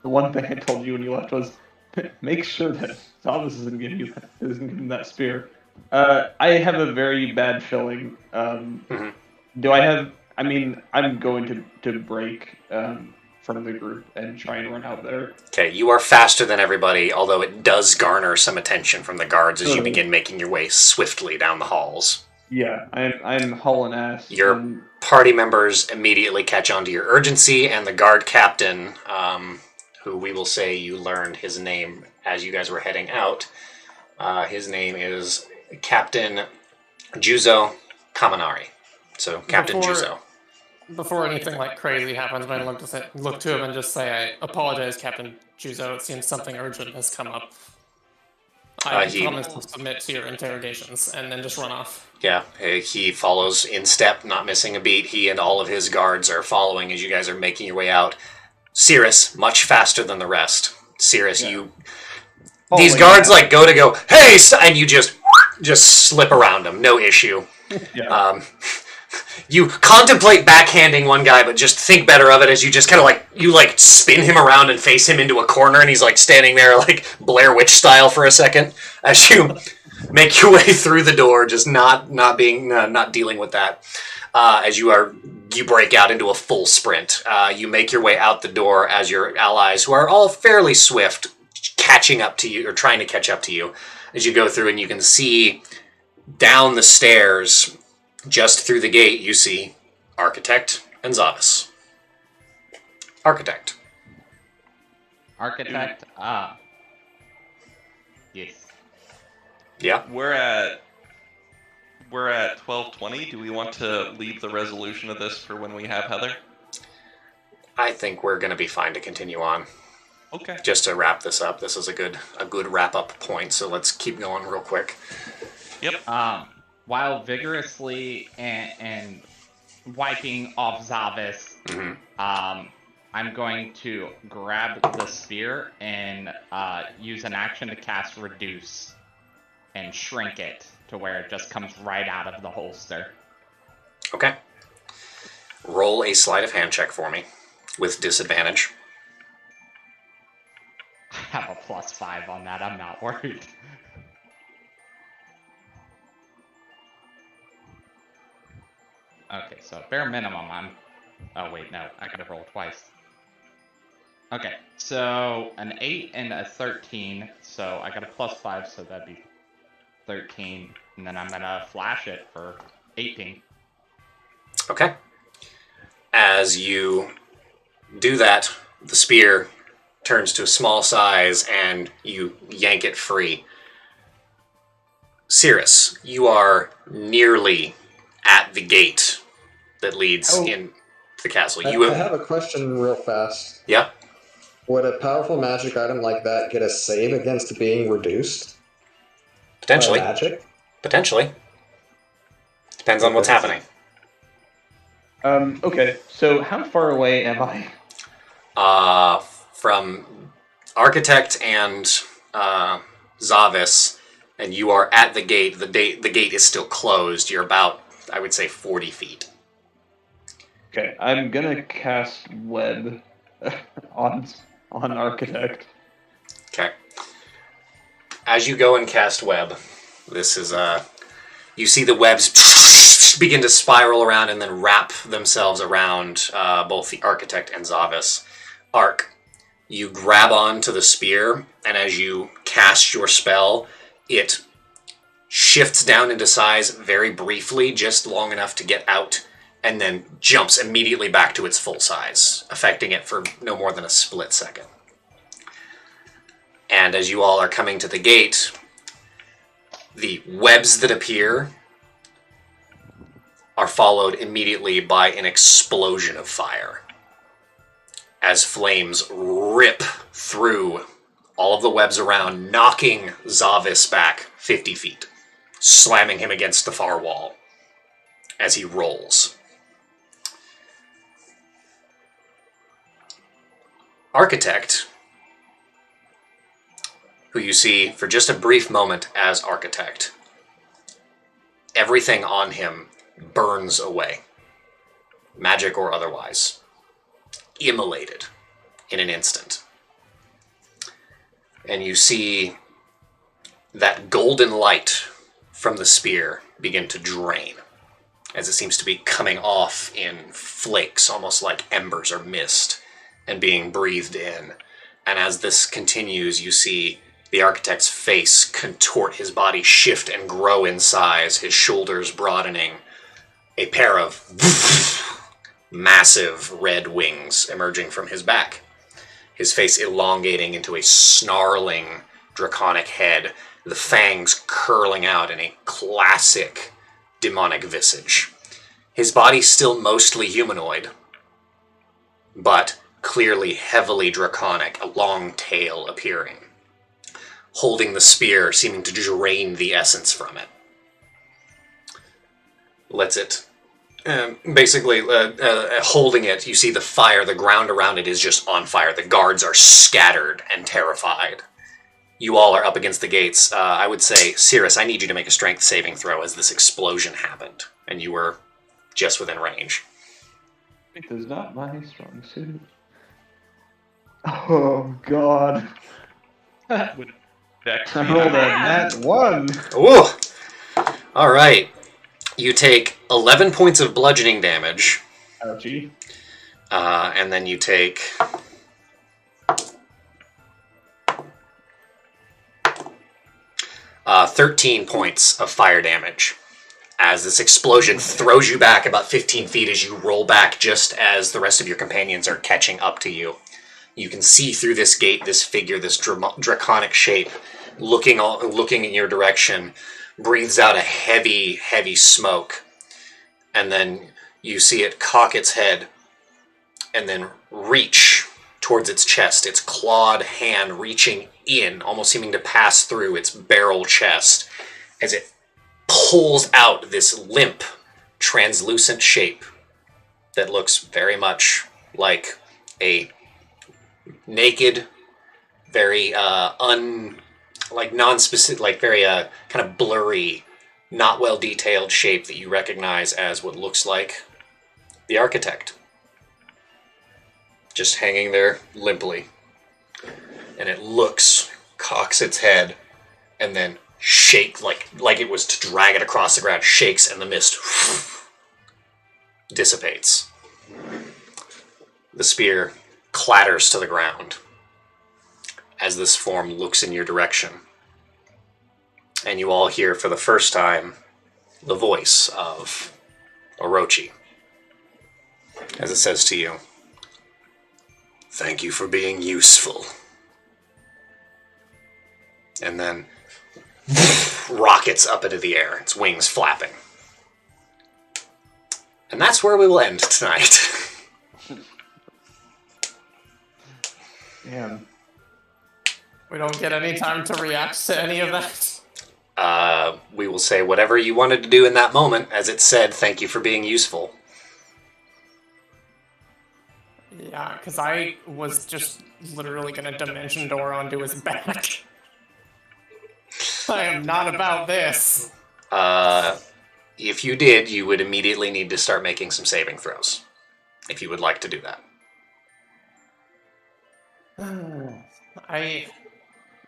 one thing I told you when you left was Make sure that Thomas isn't giving him that spear. I have a very bad feeling. Do I have? I mean, I'm going to break from the group and try and run out there. Okay, you are faster than everybody, although it does garner some attention from the guards as you begin making your way swiftly down the halls. Yeah, I'm hauling ass. Your party members immediately catch on to your urgency, and the guard captain, who we will say you learned his name as you guys were heading out, his name is Captain Juzo Kaminari. So, Captain Juzo. Before anything like crazy happens, I'm going to look to him and just say, I apologize, Captain Juzo. It seems something urgent has come up. I promise to submit to your interrogations, and then just run off. Yeah, he follows in step, not missing a beat. He and all of his guards are following as you guys are making your way out. Cirrus, much faster than the rest. Cirrus, these guards go, hey, and you just slip around them, no issue. Yeah. You contemplate backhanding one guy, but just think better of it as you just kind of spin him around and face him into a corner, and he's like standing there like Blair Witch style for a second as you make your way through the door, just not dealing with that. As you break out into a full sprint. You make your way out the door as your allies, who are all fairly swift, catching up to you or trying to catch up to you as you go through, and you can see down the stairs. Just through the gate, you see Architect and Zavis. Architect. Yes. Yeah. We're at 12:20. Do we want to leave the resolution of this for when we have Heather? I think we're going to be fine to continue on. Okay. Just to wrap this up, this is a good wrap-up point, so let's keep going real quick. Yep. While vigorously and wiping off Zavis, I'm going to grab the spear and use an action to cast Reduce and shrink it to where it just comes right out of the holster. Okay. Roll a sleight of hand check for me with disadvantage. I have a +5 on that. I'm not worried. Okay, so bare minimum, oh wait, no, I gotta roll twice. Okay, so an 8 and a 13, so I got a +5, so that'd be 13, and then I'm gonna flash it for 18. Okay. As you do that, the spear turns to a small size, and you yank it free. Cirrus, you are nearly at the gate that leads in the castle. I have a question real fast. Yeah? Would a powerful magic item like that get a save against being reduced? Potentially. By magic? Potentially. Depends on what's happening. Okay, so how far away am I? From Architect and Zavis, and you are at the gate. The gate is still closed. You're about, I would say, 40 feet. Okay, I'm gonna cast Web on Architect. Okay. As you go and cast Web, this is you see the webs begin to spiral around and then wrap themselves around both the Architect and Zavis. Arc, you grab onto the spear, and as you cast your spell, it shifts down into size very briefly, just long enough to get out, and then jumps immediately back to its full size, affecting it for no more than a split second. And as you all are coming to the gate, the webs that appear are followed immediately by an explosion of fire, as flames rip through all of the webs around, knocking Zavis back 50 feet, slamming him against the far wall as he rolls. Architect, who you see for just a brief moment as Architect, everything on him burns away, magic or otherwise, immolated in an instant. and you see that golden light from the spear begin to drain as it seems to be coming off in flakes, almost like embers or mist, and being breathed in. And as this continues, you see the architect's face contort, his body shift and grow in size, his shoulders broadening. A pair of massive red wings emerging from his back. His face elongating into a snarling draconic head, the fangs curling out in a classic demonic visage. His body still mostly humanoid, but clearly heavily draconic, a long tail appearing, holding the spear, seeming to drain the essence from it. Lets it, basically, holding it, you see the fire, the ground around it is just on fire. The guards are scattered and terrified. You all are up against the gates. I would say, Cirrus, I need you to make a strength saving throw as this explosion happened, and you were just within range. It is not my strong suit. Oh, God. Would Dex I be rolled a happy? nat 1. Ooh! Alright. You take 11 points of bludgeoning damage, Ouchie. and then you take... 13 points of fire damage as this explosion throws you back about 15 feet as you roll back just as the rest of your companions are catching up to you. You can see through this gate, this figure, this draconic shape, looking in your direction, breathes out a heavy, heavy smoke. And then you see it cock its head and then reach towards its chest, its clawed hand reaching in, almost seeming to pass through its barrel chest as it pulls out this limp, translucent shape that looks very much like a naked, very non-specific, like very kind of blurry, not well detailed shape that you recognize as what looks like the architect. Just hanging there limply. And it looks, cocks its head, and then shake like it was to drag it across the ground, shakes, and the mist dissipates. The spear clatters to the ground as this form looks in your direction. And you all hear for the first time the voice of Orochi as it says to you, "Thank you for being useful." And then rockets up into the air, its wings flapping. And that's where we will end tonight. Damn. We don't get any time to react to any of that. We will say whatever you wanted to do in that moment, as it said, "Thank you for being useful." Yeah, because I was just literally going to dimension door onto his back. I am not about this. If you did, you would immediately need to start making some saving throws, if you would like to do that.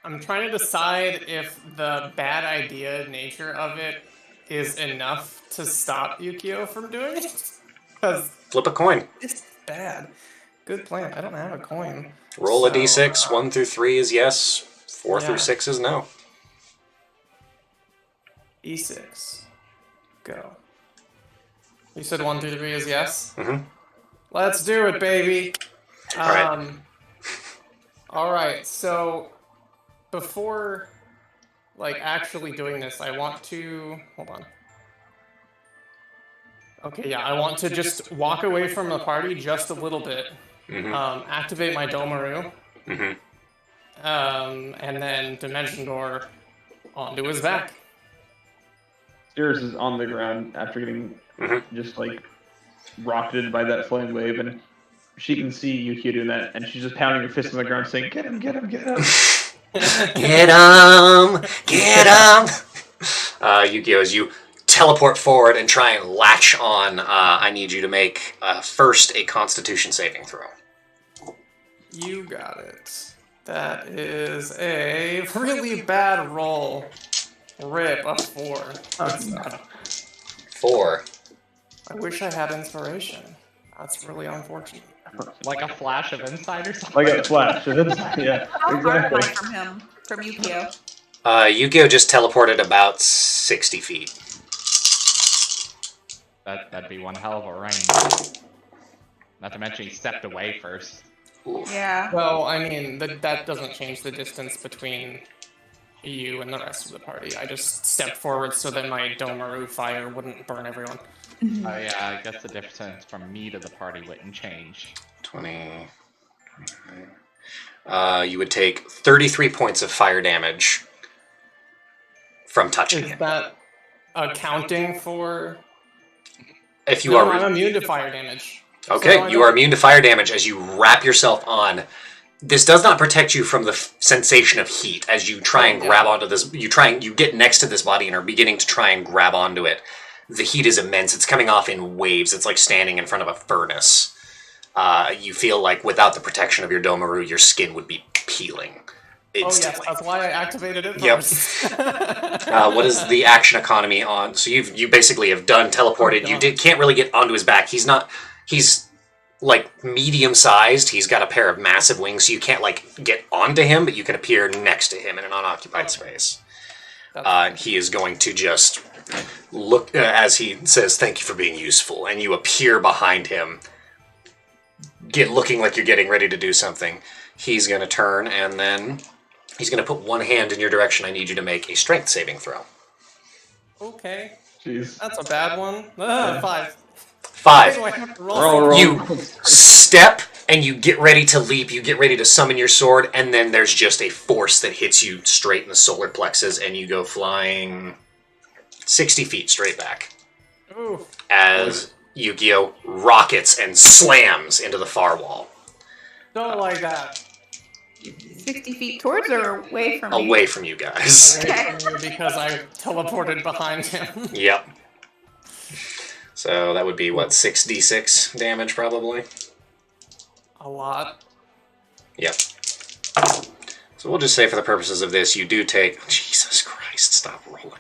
I'm trying to decide if the bad idea nature of it is enough to stop Yukio from doing it. Because Flip a coin. it's bad. Good plan. I don't have a coin. Roll a So, d6. 1 through 3 is yes. 4 through yeah. 6 is no. E6. Go. You said 1 through 3 is yes? Mm-hmm. Let's do it, baby! Alright. Alright, so before actually doing this, I want to hold on. Okay, yeah, I want to just walk away from the party just a little bit. Mm-hmm. Activate my Domaru. Mm-hmm. And then Dimension Door onto his back. Cirrus is on the ground after getting just rocketed by that flame wave, and she can see Yukio doing that, and she's just pounding her fist on the ground saying, "Get him, get him, get him!" Get him! Get him! Yukio, as you teleport forward and try and latch on, I need you to make first a Constitution saving throw. You got it. That is a really bad roll. Rip, a 4. That's sad. 4. I wish I had inspiration. That's really unfortunate. Like a flash of insight or something. Like a flash. Yeah, How far am I exactly. from him? From Yukio? Yukio just teleported about 60 feet. That'd be one hell of a range. Not to mention he stepped away first. Yeah. Well, I mean, that doesn't change the distance between you and the rest of the party. I just stepped forward so that my Domaru fire wouldn't burn everyone. Oh yeah, I guess the difference from me to the party wouldn't change. 20. You would take 33 points of fire damage from touching Is him. that accounting for... If you No, are... I'm immune to fire damage. Okay, So you are immune to fire damage as you wrap yourself on. This does not protect you from the sensation of heat as you try and grab onto this. You get next to this body and are beginning to try and grab onto it. The heat is immense. It's coming off in waves. It's like standing in front of a furnace. You feel like without the protection of your Domaru, your skin would be peeling instantly. Oh yes, that's why I activated it Yep. first. What is the action economy on? So you basically have done teleported. You can't really get onto his back. He's like medium sized. He's got a pair of massive wings, so you can't like get onto him, but you can appear next to him in an unoccupied space. He is going to just look as he says, "Thank you for being useful," and you appear behind him, looking like you're getting ready to do something. He's going to turn and then he's going to put one hand in your direction. I need you to make a strength saving throw. Okay. Jeez. That's a bad one. 5. 5. Why do I have to roll Roll. You step and you get ready to leap. You get ready to summon your sword, and then there's just a force that hits you straight in the solar plexus, and you go flying 60 feet straight back. Ooh. As Yukio rockets and slams into the far wall. Don't like that. 60 feet towards or away from me? Away from you guys. Away from you because I teleported behind him. Yep. So that would be, what, 6d6 damage, probably? A lot. Yep. So we'll just say for the purposes of this, you do take... Jesus Christ, stop rolling.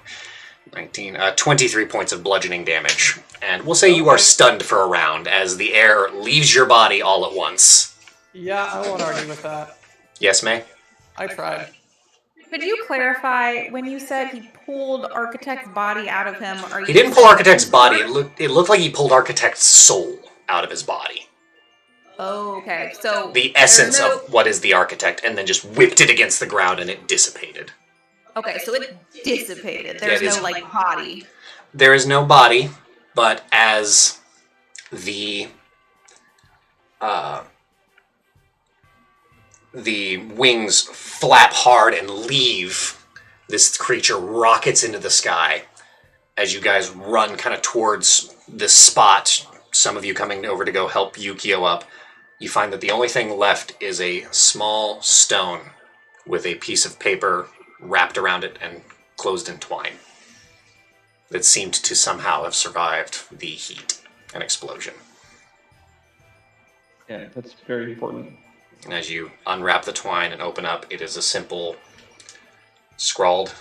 23 points of bludgeoning damage. And we'll say you are stunned for a round as the air leaves your body all at once. Yeah, I won't argue with that. Yes, May? I tried. Could you clarify when you said he pulled Architect's body out of him? Are you He didn't pull Architect's body. It looked like he pulled Architect's soul out of his body. Oh, okay. So The essence of what is the Architect, and then just whipped it against the ground and it dissipated. Okay, so it dissipated. Yeah, There's it is. no like body. There is no body, but as the wings flap hard and leave, this creature rockets into the sky. As you guys run kind of towards this spot, some of you coming over to go help Yukio up, you find that the only thing left is a small stone with a piece of paper wrapped around it and closed in twine that seemed to somehow have survived the heat and explosion. Yeah, that's very important. And as you unwrap the twine and open up, it is a simple scrawled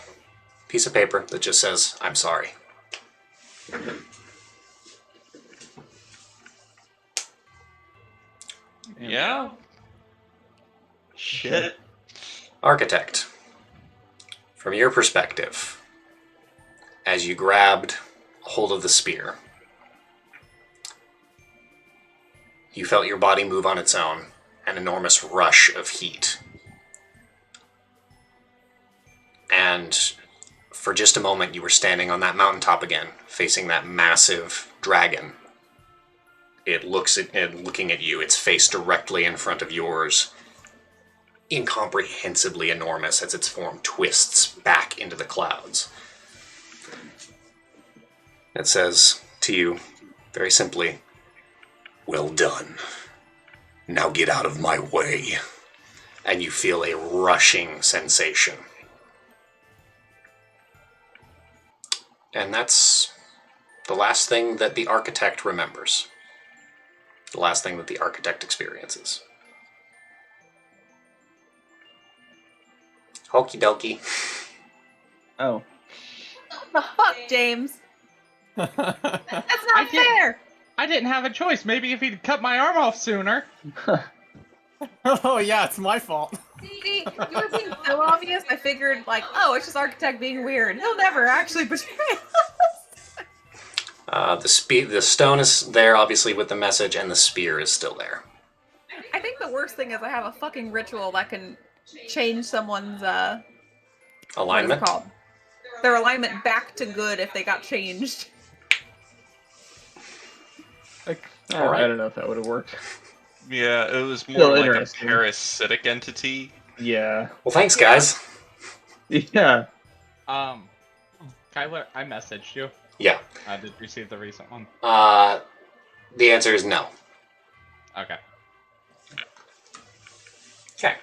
piece of paper that just says, "I'm sorry." Yeah? Shit. Architect, from your perspective, as you grabbed hold of the spear, you felt your body move on its own, an enormous rush of heat. And for just a moment, you were standing on that mountaintop again, facing that massive dragon. It looks at and looking at you, its face directly in front of yours, incomprehensibly enormous as its form twists back into the clouds. It says to you, very simply, "Well done. Now get out of my way." And you feel a rushing sensation. And that's the last thing that the Architect remembers. The last thing that the Architect experiences. Okie dokie. Oh. The fuck, James? That's not fair. I didn't have a choice. Maybe if he'd cut my arm off sooner. Oh yeah, it's my fault. See, you were being so obvious. I figured, like, oh, it's just Architect being weird. He'll never actually betray us. The stone is there, obviously, with the message, and the spear is still there. I think the worst thing is I have a fucking ritual that can change someone's what is Alignment? it called? Their alignment back to good if they got changed. Alright. I don't know if that would have worked. Yeah, it was more Still like a interesting. parasitic entity. Yeah. Well, thanks, guys. Yeah. Kyler, I messaged you. Yeah. Did you receive the recent one? The answer is no. Okay. Okay.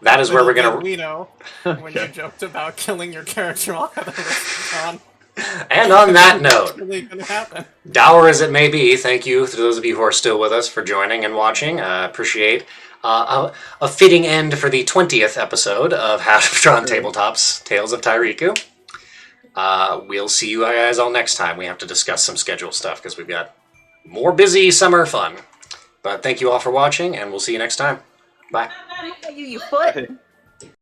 That is where we're gonna. We know when you joked about killing your character while the risk on. And on that note, It's really gonna happen. dour as it may be, thank you to those of you who are still with us for joining and watching. Appreciate a fitting end for the 20th episode of House of Drawn Tabletops Tales of Tairiku. We'll see you guys all next time. We have to discuss some schedule stuff because we've got more busy summer fun. But thank you all for watching, and we'll see you next time. Bye. You foot.